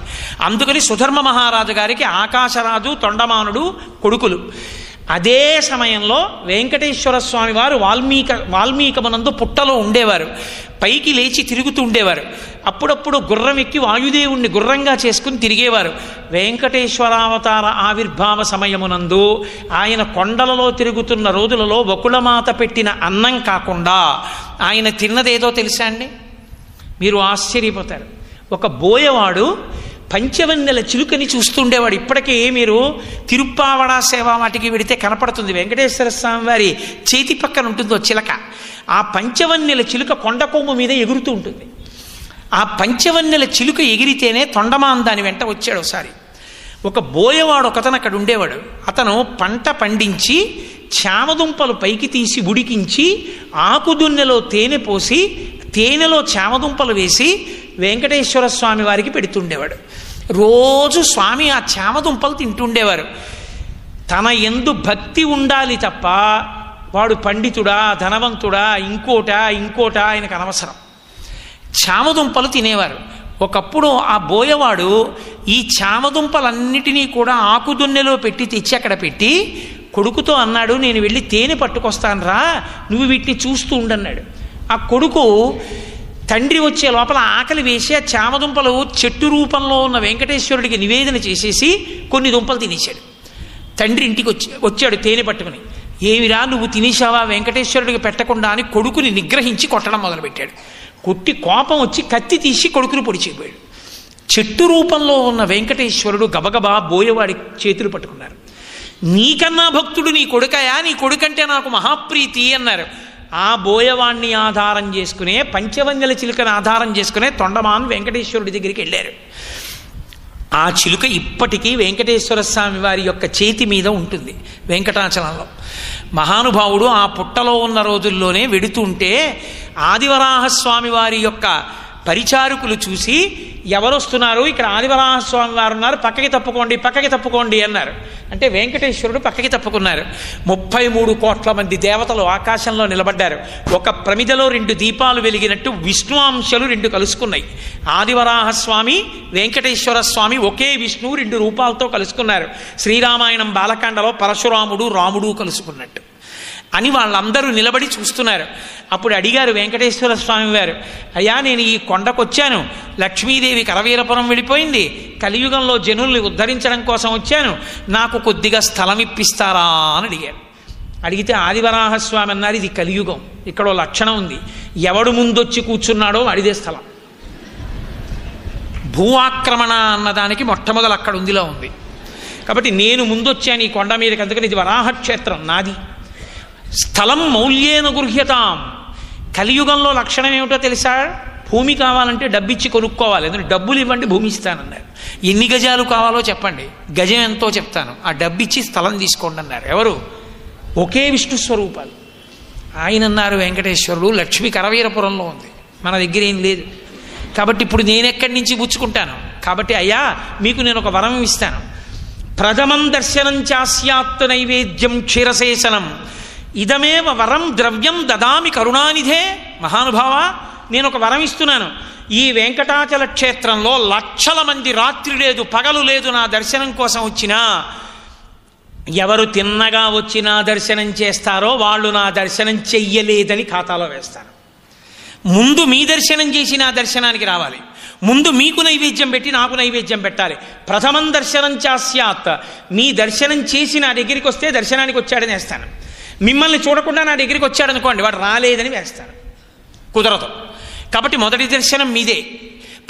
అందుకని సుధర్మ మహారాజు గారికి ఆకాశరాజు, తొండమానుడు కొడుకులు. అదే సమయంలో వెంకటేశ్వర స్వామి వారు వాల్మీకమునందు పుట్టలో ఉండేవారు. పైకి లేచి తిరుగుతూ ఉండేవారు. అప్పుడప్పుడు గుర్రం ఎక్కి వాయుదేవుణ్ణి గుర్రంగా చేసుకుని తిరిగేవారు. వెంకటేశ్వరావతార ఆవిర్భావ సమయమునందు ఆయన కొండలలో తిరుగుతున్న రోజులలో వకుళమాత పెట్టిన అన్నం కాకుండా ఆయన తిన్నదేదో తెలుసా అండి? మీరు ఆశ్చర్యపోతారు. ఒక బోయవాడు పంచవన్నెల చిలుకని చూస్తుండేవాడు. ఇప్పటికీ మీరు తిరుప్పావడా సేవ వాటికి వెడితే కనపడుతుంది. వెంకటేశ్వర స్వామి వారి చేతి పక్కన ఉంటుందో చిలక. ఆ పంచవన్నెల చిలుక కొండకొమ్ము మీద ఎగురుతూ ఉంటుంది. ఆ పంచవన్నెల చిలుక ఎగిరితేనే తొండమాన్ దాని వెంట వచ్చాడు. ఒకసారి ఒక బోయవాడు ఒకతను అక్కడ ఉండేవాడు. అతను పంట పండించి చామదుంపలు పైకి తీసి ఉడికించి ఆకుదున్నెలో తేనె పోసి తేనెలో చామదుంపలు వేసి వెంకటేశ్వర స్వామి వారికి పెడుతుండేవాడు. రోజు స్వామి ఆ చామదుంపలు తింటుండేవారు. తన యందు భక్తి ఉండాలి తప్ప వాడు పండితుడా, ధనవంతుడా, ఇంకోట ఆయనకు అనవసరం. చామదుంపలు తినేవారు. ఒకప్పుడు ఆ బోయవాడు ఈ చామదుంపలన్నిటినీ కూడా ఆకుదున్నెలో పెట్టి తెచ్చి అక్కడ పెట్టి కొడుకుతో అన్నాడు, నేను వెళ్ళి తేనె పట్టుకొస్తాను రా, నువ్వు వీటిని చూస్తూ ఉండన్నాడు. ఆ కొడుకు తండ్రి వచ్చే లోపల ఆకలి వేసి ఆ చామదుంపలు చెట్టు రూపంలో ఉన్న వెంకటేశ్వరుడికి నివేదన చేసేసి కొన్ని దుంపలు తినేశాడు. తండ్రి ఇంటికి వచ్చాడు తేనె పట్టుకుని. ఏమిరా నువ్వు తినేశావా వెంకటేశ్వరుడికి పెట్టకుండా అని కొడుకుని నిగ్రహించి కొట్టడం మొదలుపెట్టాడు. కొట్టి కోపం వచ్చి కత్తి తీసి కొడుకుని పొడి చేయబోయాడు. చెట్టు రూపంలో ఉన్న వెంకటేశ్వరుడు గబగబా బోయవాడి చేతులు పట్టుకున్నారు. నీకన్నా భక్తుడు నీ కొడుకయా, నీ కొడుకంటే నాకు మహాప్రీతి అన్నారు. ఆ బోయవాణ్ణి ఆధారం చేసుకునే, పంచవన్నెల చిలుకను ఆధారం చేసుకునే తొండమాన్ వెంకటేశ్వరుడి దగ్గరికి వెళ్ళారు. ఆ చిలుక ఇప్పటికీ వెంకటేశ్వర స్వామి వారి యొక్క చేతి మీద ఉంటుంది వెంకటాచలంలో. మహానుభావుడు ఆ పుట్టలో ఉన్న రోజుల్లోనే వెడుతుంటే ఆదివరాహస్వామి వారి యొక్క పరిచారకులు చూసి, ఎవరొస్తున్నారు, ఇక్కడ ఆదివరాహస్వామి వారు ఉన్నారు, పక్కకి తప్పుకోండి పక్కకి తప్పుకోండి అన్నారు. అంటే వెంకటేశ్వరుడు పక్కకి తప్పుకున్నారు. 33 కోట్ల మంది దేవతలు ఆకాశంలో నిలబడ్డారు. ఒక ప్రమిదలో 2 దీపాలు వెలిగినట్టు విష్ణు అంశాలు 2 కలుసుకున్నాయి. ఆదివరాహస్వామి వెంకటేశ్వర స్వామి ఒకే విష్ణువు 2 రూపాలతో కలుసుకున్నారు. శ్రీరామాయణం బాలకాండలో పరశురాముడు రాముడు కలుసుకున్నట్టు అని వాళ్ళందరూ నిలబడి చూస్తున్నారు. అప్పుడు అడిగారు వెంకటేశ్వర స్వామి వారు, అయ్యా నేను ఈ కొండకొచ్చాను, లక్ష్మీదేవి కరవీరపురం వెళ్ళిపోయింది, కలియుగంలో జనుల్ని ఉద్ధరించడం కోసం వచ్చాను, నాకు కొద్దిగా స్థలం ఇప్పిస్తారా అని అడిగారు. అడిగితే ఆదివరాహస్వామి అన్నారు, ఇది కలియుగం, ఇక్కడ లక్షణం ఉంది, ఎవడు ముందొచ్చి కూర్చున్నాడో వాడిదే స్థలం. భూ ఆక్రమణ అన్నదానికి మొట్టమొదలు అక్కడ ఉందిలో ఉంది. కాబట్టి నేను ముందొచ్చాను ఈ కొండ మీదకి, అందుకని ఇది వరాహక్షేత్రం నాది. స్థలం మౌల్యేన గృహ్యతాం. కలియుగంలో లక్షణం ఏమిటో తెలుసా? భూమి కావాలంటే డబ్బిచ్చి కొనుక్కోవాలి, ఎందుకంటే డబ్బులు ఇవ్వండి భూమి ఇస్తానన్నారు. ఎన్ని గజాలు కావాలో చెప్పండి, గజం ఎంతో చెప్తాను, ఆ డబ్బిచ్చి స్థలం తీసుకోండి అన్నారు. ఎవరు? ఒకే విష్ణు స్వరూపాలు. ఆయన అన్నారు వెంకటేశ్వరుడు లక్ష్మి కరవీరపురంలో ఉంది, మన దగ్గర ఏం లేదు, కాబట్టి ఇప్పుడు నేను ఎక్కడి నుంచి పుచ్చుకుంటాను, కాబట్టి అయ్యా మీకు నేను ఒక వరం ఇస్తాను. ప్రథమం దర్శనం చాస్యాత్ నైవేద్యం క్షీరశేషనం ఇదమేవ వరం ద్రవ్యం దదామి కరుణానిధే. మహానుభావ, నేను ఒక వరం ఇస్తున్నాను. ఈ వెంకటాచల క్షేత్రంలో లక్షల మంది రాత్రి లేదు పగలు లేదు నా దర్శనం కోసం వచ్చినా, ఎవరు తిన్నగా వచ్చి నా దర్శనం చేస్తారో వాళ్ళు నా దర్శనం చెయ్యలేదని ఖాతాలో వేస్తాను. ముందు మీ దర్శనం చేసి నా దర్శనానికి రావాలి, ముందు మీకు నైవేద్యం పెట్టి నాకు నైవేద్యం పెట్టాలి. ప్రథమం దర్శనం చాస్యాత్, మీ దర్శనం చేసి నా దగ్గరికి వస్తే దర్శనానికి వచ్చాడని వేస్తాను. మిమ్మల్ని చూడకుండా నా దగ్గరికి వచ్చాడు అనుకోండి, వాడు రాలేదని వేస్తాను, కుదరదు. కాబట్టి మొదటి దర్శనం మీదే.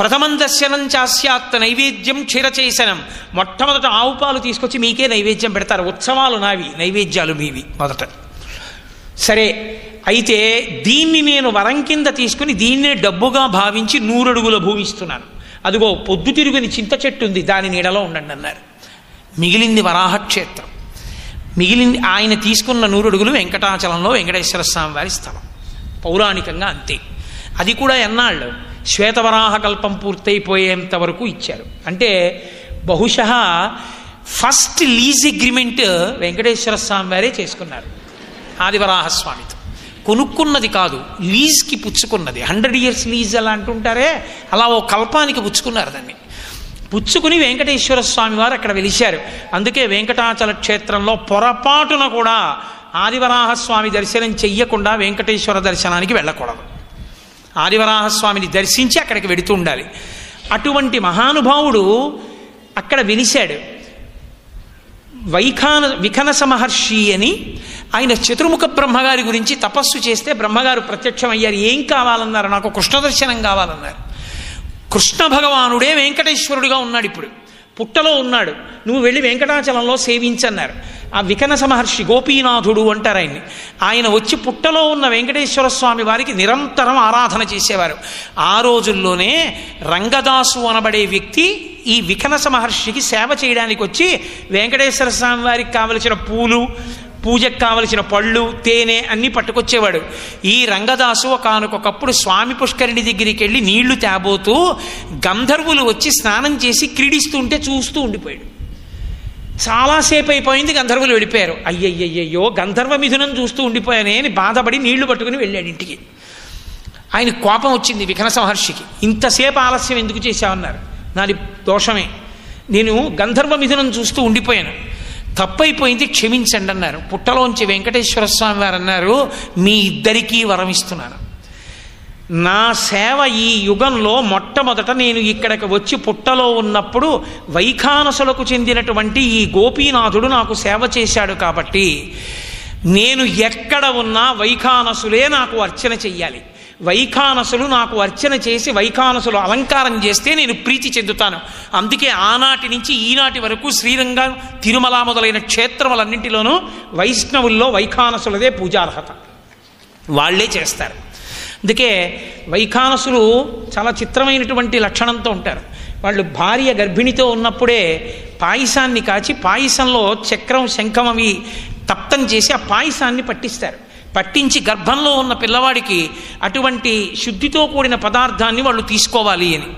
ప్రథమం దర్శనం చాస్యాత్ నైవేద్యం క్షీరచేసనం. మొట్టమొదట ఆవు పాలు తీసుకొచ్చి మీకే నైవేద్యం పెడతారు. ఉత్సవాలు నావి, నైవేద్యాలు మీవి మొదట. సరే, అయితే దీన్ని నేను వరం కింద తీసుకుని దీన్నే డబ్బుగా భావించి 100 అడుగుల భూమి ఇస్తున్నాను. అదిగో పొద్దు తిరుగుని చింత చెట్టు ఉంది, దాని నీడలో ఉండండి అన్నారు. మిగిలింది వరాహక్షేత్రం. మిగిలింది ఆయన తీసుకున్న 100 అడుగులు వెంకటాచలంలో వెంకటేశ్వర స్వామి వారి స్థలం. పౌరాణికంగా అంతే. అది కూడా ఎన్నాళ్ళు? శ్వేతవరాహ కల్పం పూర్తయిపోయేంత వరకు ఇచ్చారు. అంటే బహుశः ఫస్ట్ లీజ్ అగ్రిమెంట్ వెంకటేశ్వర స్వామి వారే చేసుకున్నారు ఆదివరాహస్వామితో. కొనుక్కున్నది కాదు, లీజ్కి పుచ్చుకున్నది. 100 years లీజ్ అలా అంటుంటారే, అలా ఓ కల్పానికి పుచ్చుకున్నారు. దాన్ని పుచ్చుకుని వెంకటేశ్వర స్వామి వారు అక్కడ వెలిశారు. అందుకే వెంకటాచల క్షేత్రంలో పొరపాటున కూడా ఆదివరాహస్వామి దర్శనం చెయ్యకుండా వెంకటేశ్వర దర్శనానికి వెళ్ళకూడదు. ఆదివరాహస్వామిని దర్శించి అక్కడికి వెడుతూ ఉండాలి. అటువంటి మహానుభావుడు అక్కడ వెలిశాడు. విఖనస మహర్షి అని ఆయన చతుర్ముఖ బ్రహ్మగారి గురించి తపస్సు చేస్తే బ్రహ్మగారు ప్రత్యక్షమయ్యారు. ఏం కావాలన్నారు? నాకు కృష్ణ దర్శనం కావాలన్నారు. కృష్ణ భగవానుడే వెంకటేశ్వరుడుగా ఉన్నాడు, ఇప్పుడు పుట్టలో ఉన్నాడు, నువ్వు వెళ్ళి వెంకటాచలంలో సేవించన్నారు. ఆ వికనస మహర్షి, గోపీనాథుడు అంటారు ఆయన్ని, ఆయన వచ్చి పుట్టలో ఉన్న వెంకటేశ్వర స్వామి వారికి నిరంతరం ఆరాధన చేసేవారు. ఆ రోజుల్లోనే రంగదాసు అనబడే వ్యక్తి ఈ వికనస మహర్షికి సేవ చేయడానికి వచ్చి వెంకటేశ్వర స్వామి వారికి కావలసిన పూలు, పూజకు కావలసిన పళ్ళు, తేనె అన్నీ పట్టుకొచ్చేవాడు. ఈ రంగదాసు ఒకనకొకప్పుడు స్వామి పుష్కరిణి దగ్గరికి వెళ్ళి నీళ్లు తేబోతూ గంధర్వులు వచ్చి స్నానం చేసి క్రీడిస్తూ ఉంటే చూస్తూ ఉండిపోయాడు. చాలాసేపు అయిపోయింది, గంధర్వులు వెళ్ళిపోయారు. అయ్యయ్యయ్యో, గంధర్వ మిథునం చూస్తూ ఉండిపోయానే అని బాధపడి నీళ్లు పట్టుకుని వెళ్ళాడు ఇంటికి. ఆయన కోపం వచ్చింది వికనస మహర్షికి. ఇంతసేపు ఆలస్యం ఎందుకు చేశావన్నారు. నాది దోషమే, నేను గంధర్వ మిథునం చూస్తూ ఉండిపోయాను, తప్పైపోయింది, క్షమించండి అన్నారు. పుట్టలోంచి వెంకటేశ్వర స్వామి వారు అన్నారు, మీ ఇద్దరికీ వరం ఇస్తున్నాను. నా సేవ ఈ యుగంలో మొట్టమొదట నేను ఇక్కడికి వచ్చి పుట్టలో ఉన్నప్పుడు వైఖానసులకు చెందినటువంటి ఈ గోపీనాథుడు నాకు సేవ చేశాడు కాబట్టి నేను ఎక్కడ ఉన్నా వైఖానసులే నాకు అర్చన చెయ్యాలి. వైఖానసులు నాకు అర్చన చేసి వైఖానసులు అలంకారం చేస్తే నేను ప్రీతి చెందుతాను. అందుకే ఆనాటి నుంచి ఈనాటి వరకు శ్రీరంగం, తిరుమల మొదలైన క్షేత్రములన్నింటిలోనూ వైష్ణవుల్లో వైఖానసులదే పూజార్హత, వాళ్లే చేస్తారు. అందుకే వైఖానసులు చాలా చిత్రమైనటువంటి లక్షణంతో ఉంటారు. వాళ్ళు భార్య గర్భిణితో ఉన్నప్పుడే పాయసాన్ని కాచి పాయసంలో చక్రం, శంఖం అవి తప్తం చేసి ఆ పాయసాన్ని పట్టిస్తారు. పట్టించి గర్భంలో ఉన్న పిల్లవాడికి అటువంటి శుద్ధితో కూడిన పదార్థాన్ని వాళ్ళు తీసుకోవాలి అని.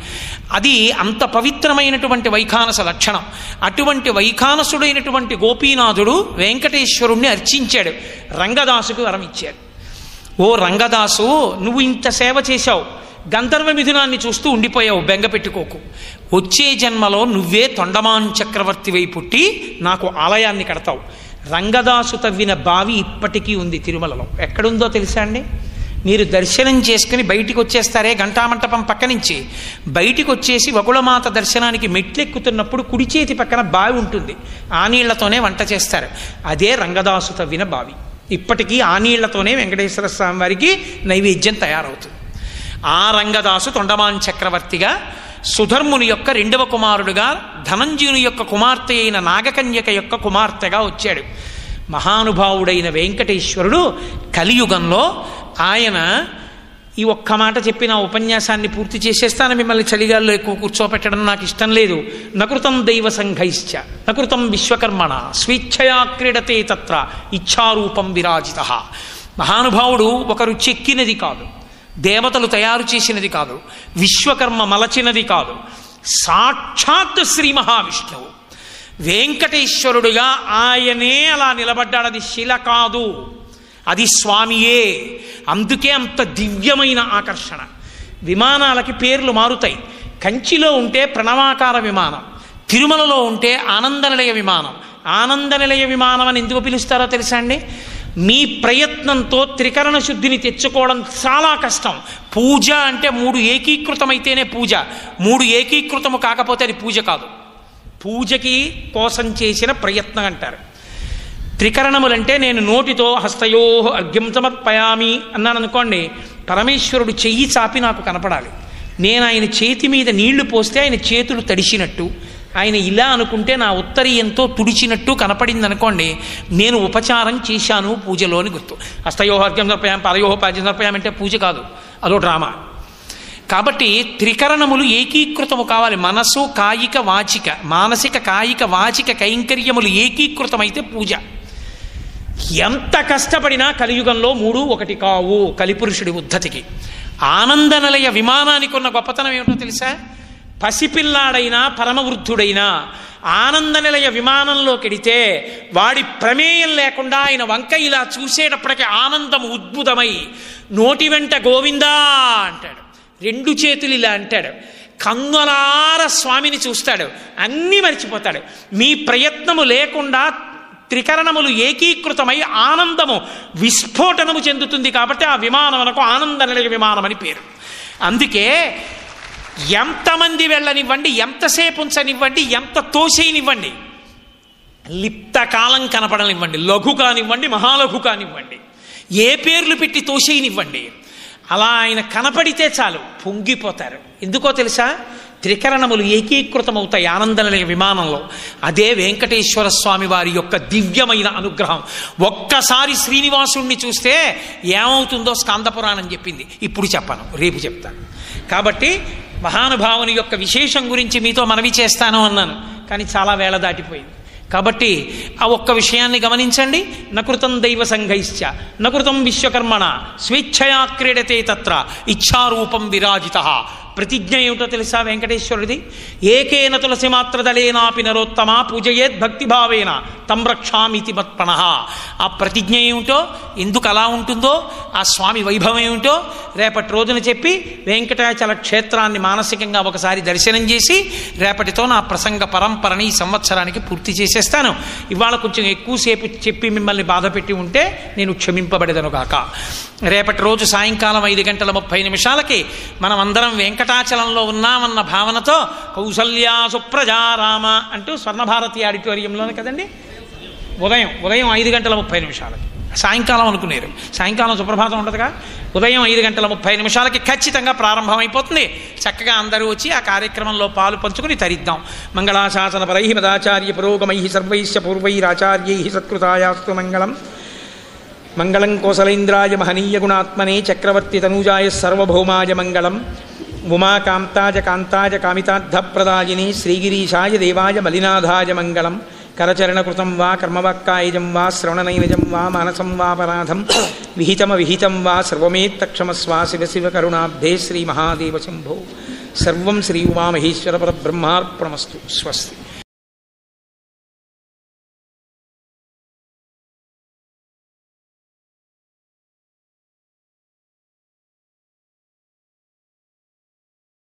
అది అంత పవిత్రమైనటువంటి వైఖానస లక్షణం. అటువంటి వైఖానసుడైనటువంటి గోపీనాథుడు వెంకటేశ్వరుణ్ణి అర్చించాడు, రంగదాసుకు వరం ఇచ్చాడు. ఓ రంగదాసు, నువ్వు ఇంత సేవ చేశావు, గంధర్వ మిథునాన్ని చూస్తూ ఉండిపోయావు, బెంగ పెట్టుకోకు. వచ్చే జన్మలో నువ్వే తొండమాన్ చక్రవర్తివై పుట్టి నాకు ఆలయాన్ని కడతావు. రంగదాసు తవ్విన బావి ఇప్పటికీ ఉంది తిరుమలలో. ఎక్కడుందో తెలుసా అండి? మీరు దర్శనం చేసుకుని బయటికి వచ్చేస్తారే ఘంటామంటపం పక్క నుంచి, బయటికి వచ్చేసి వకుళమాత దర్శనానికి మెట్లెక్కుతున్నప్పుడు కుడి చేతి పక్కన బావి ఉంటుంది. ఆ నీళ్లతోనే వంట చేస్తారు. అదే రంగదాసు తవ్విన బావి. ఇప్పటికీ ఆ నీళ్లతోనే వెంకటేశ్వర స్వామి వారికి నైవేద్యం తయారవుతుంది. ఆ రంగదాసు తొండమాన్ చక్రవర్తిగా, సుధర్ముని యొక్క రెండవ కుమారుడుగా, ధనంజయుని యొక్క కుమార్తె అయిన నాగకన్యక యొక్క కుమార్తెగా వచ్చాడు. మహానుభావుడైన వెంకటేశ్వరుడు కలియుగంలో ఆయన ఈ ఒక్క మాట చెప్పిన ఉపన్యాసాన్ని పూర్తి చేసేస్తాను. మిమ్మల్ని చలిగాల్లో ఎక్కువ కూర్చోపెట్టడం నాకు ఇష్టం లేదు. నకృతం దైవ సంఘైశ్చ నకృతం విశ్వకర్మణ స్వేచ్ఛయా క్రీడతే తత్ర ఇచ్ఛారూపం విరాజిత. మహానుభావుడు ఒకరు చెక్కినది కాదు, దేవతలు తయారు చేసినది కాదు, విశ్వకర్మ మలచినది కాదు, సాక్షాత్ శ్రీ మహావిష్ణువు వెంకటేశ్వరుడుగా ఆయనే అలా నిలబడ్డాడు. అది శిల కాదు, అది స్వామియే. అందుకే అంత దివ్యమైన ఆకర్షణ. విమానాలకి పేర్లు మారుతాయి. కంచిలో ఉంటే ప్రణవాకార విమానం, తిరుమలలో ఉంటే ఆనందనిలయ విమానం. ఆనందనిలయ విమానం అని ఎందుకు పిలుస్తారో తెలుసా అండి? మీ ప్రయత్నంతో త్రికరణ శుద్ధిని తెచ్చుకోవడం చాలా కష్టం. పూజ అంటే 3 ఏకీకృతమైతేనే పూజ. 3 ఏకీకృతము కాకపోతే అది పూజ కాదు. పూజకి కోసం చేసిన ప్రయత్నం అంటారు. త్రికరణములంటే నేను నోటితో హస్తయో అర్ఘ్యం సమర్పయామి అన్నాను అనుకోండి, పరమేశ్వరుడు చెయ్యి చాపి నాకు కనపడాలి. నేను ఆయన చేతి మీద నీళ్లు పోస్తే ఆయన చేతులు తడిసినట్టు, ఆయన ఇలా అనుకుంటే నా ఉత్తరీయంతో తుడిచినట్టు కనపడింది అనుకోండి, నేను ఉపచారం చేశాను పూజలోని గుర్తు. హస్తయోహ అర్ఘ్యం సమర్పయామి, పాదయోహ పాద్యం సమర్పయామి అంటే పూజ కాదు, అదో డ్రామా. కాబట్టి త్రికరణములు ఏకీకృతము కావాలి. మనసు, కాయిక, వాచిక, మానసిక, కాయిక, వాచిక కైంకర్యములు ఏకీకృతమైతే పూజ. ఎంత కష్టపడినా కలియుగంలో 3 ఒకటి కావు. కలిపురుషుడి ఉద్ధతికి ఆనందనిలయ విమానానికి ఉన్న గొప్పతనం ఏమిటో తెలుసా? పసిపిల్లాడైనా పరమవృద్ధుడైనా ఆనందనిలయ విమానంలోకెడితే వాడి ప్రమేయం లేకుండా ఆయన వంక ఇలా చూసేటప్పటికీ ఆనందం ఉద్భుతమై నోటి వెంట గోవిందా అంటాడు, 2 చేతులు ఇలా అంటాడు, కన్నులార స్వామిని చూస్తాడు, అన్నీ మర్చిపోతాడు. మీ ప్రయత్నము లేకుండా త్రికరణములు ఏకీకృతమై ఆనందము విస్ఫోటనము చెందుతుంది. కాబట్టి ఆ విమానమునకు ఆనందనిలయ విమానం అని పేరు. అందుకే ఎంతమంది వెళ్ళనివ్వండి, ఎంతసేపు ఉంచనివ్వండి, ఎంత తోసేయనివ్వండి, లిప్త కాలం కనపడనివ్వండి, లఘు కానివ్వండి, మహాలఘు కానివ్వండి, ఏ పేర్లు పెట్టి తోసేయనివ్వండి, అలా ఆయన కనపడితే చాలు పొంగిపోతారు. ఎందుకో తెలుసా? త్రికరణములు ఏకీకృతమవుతాయి ఆనందనిలయ విమానంలో. అదే వెంకటేశ్వర స్వామి వారి యొక్క దివ్యమైన అనుగ్రహం. ఒక్కసారి శ్రీనివాసుణ్ణి చూస్తే ఏమవుతుందో స్కాందపురాణం చెప్పింది. ఇప్పుడు చెప్పను, రేపు చెప్తాను. కాబట్టి మహానుభావుని యొక్క విశేషం గురించి మీతో మనవి చేస్తాను అన్నాను, కానీ చాలా వేళ దాటిపోయింది. కాబట్టి ఆ ఒక్క విషయాన్ని గమనించండి. నకృతం దైవ సంఘైశ్చ నకృతం విశ్వకర్మణ స్వేచ్ఛయా క్రీడతే తత్ర ఇచ్ఛారూపం విరాజిత. ప్రతిజ్ఞ ఏమిటో తెలుసా వెంకటేశ్వరుడిది? ఏకేన తులసి మాత్రదళేనాపి నరోత్తమ పూజయేద్ భక్తిభావేన తం రక్షామితి మత్పణః. ఆ ప్రతిజ్ఞ ఏమిటో, ఎందుకు అలా ఉంటుందో, ఆ స్వామి వైభవం ఏమిటో రేపటి రోజున చెప్పి వెంకటాచల క్షేత్రాన్ని మానసికంగా ఒకసారి దర్శనం చేసి రేపటితో నా ప్రసంగ పరంపరని ఈ సంవత్సరానికి పూర్తి చేసేస్తాను. ఇవాళ కొంచెం ఎక్కువసేపు చెప్పి మిమ్మల్ని బాధ పెట్టి ఉంటే నేను క్షమింపబడేదను గాక. రేపటి రోజు సాయంకాలం 5:30 మనం అందరం వెంకటాచలంలో ఉన్నామన్న భావనతో కౌసల్యా సుప్రజారామ అంటూ స్వర్ణభారతి ఆడిటోరియంలోనే కదండి, ఉదయం 5:30 సాయంకాలం అనుకున్నారు. సాయంకాలం సుప్రభాతం ఉండదుగా, ఉదయం 5:30 ఖచ్చితంగా ప్రారంభమైపోతుంది. చక్కగా అందరూ వచ్చి ఆ కార్యక్రమంలో పాలు పంచుకుని తరిద్దాం. మంగళాశాసన పరై మదాచార్య పురోగమై సర్వైశ్చ పూర్వైరాచార్యై సత్కృతాయాస్తు మంగళం. మంగళం కోసలేంద్రాయ మహనీయ గుణాత్మనే చక్రవర్తి తనూజాయ సర్వభౌమాయ మంగళం. ఉమాకాంతాయ కాంతాయ కామితార్థప్రదాయిని శ్రీగిరీశాయ దేవాయ మలినాథాయ మంగళం. కరచరణకృతం వా కర్మవాక్కాయజం వా శ్రవణనైనజం వా మానసం వాపరాధం విహితమవిహితం వా సర్వమేత్తక్షమస్వా శివ శివ కరుణాబ్ధే శ్రీ మహాదేవ శంభో. సర్వం శ్రీ ఉమామహేశ్వర పరబ్రహ్మార్పణమస్తు. స్వస్తి.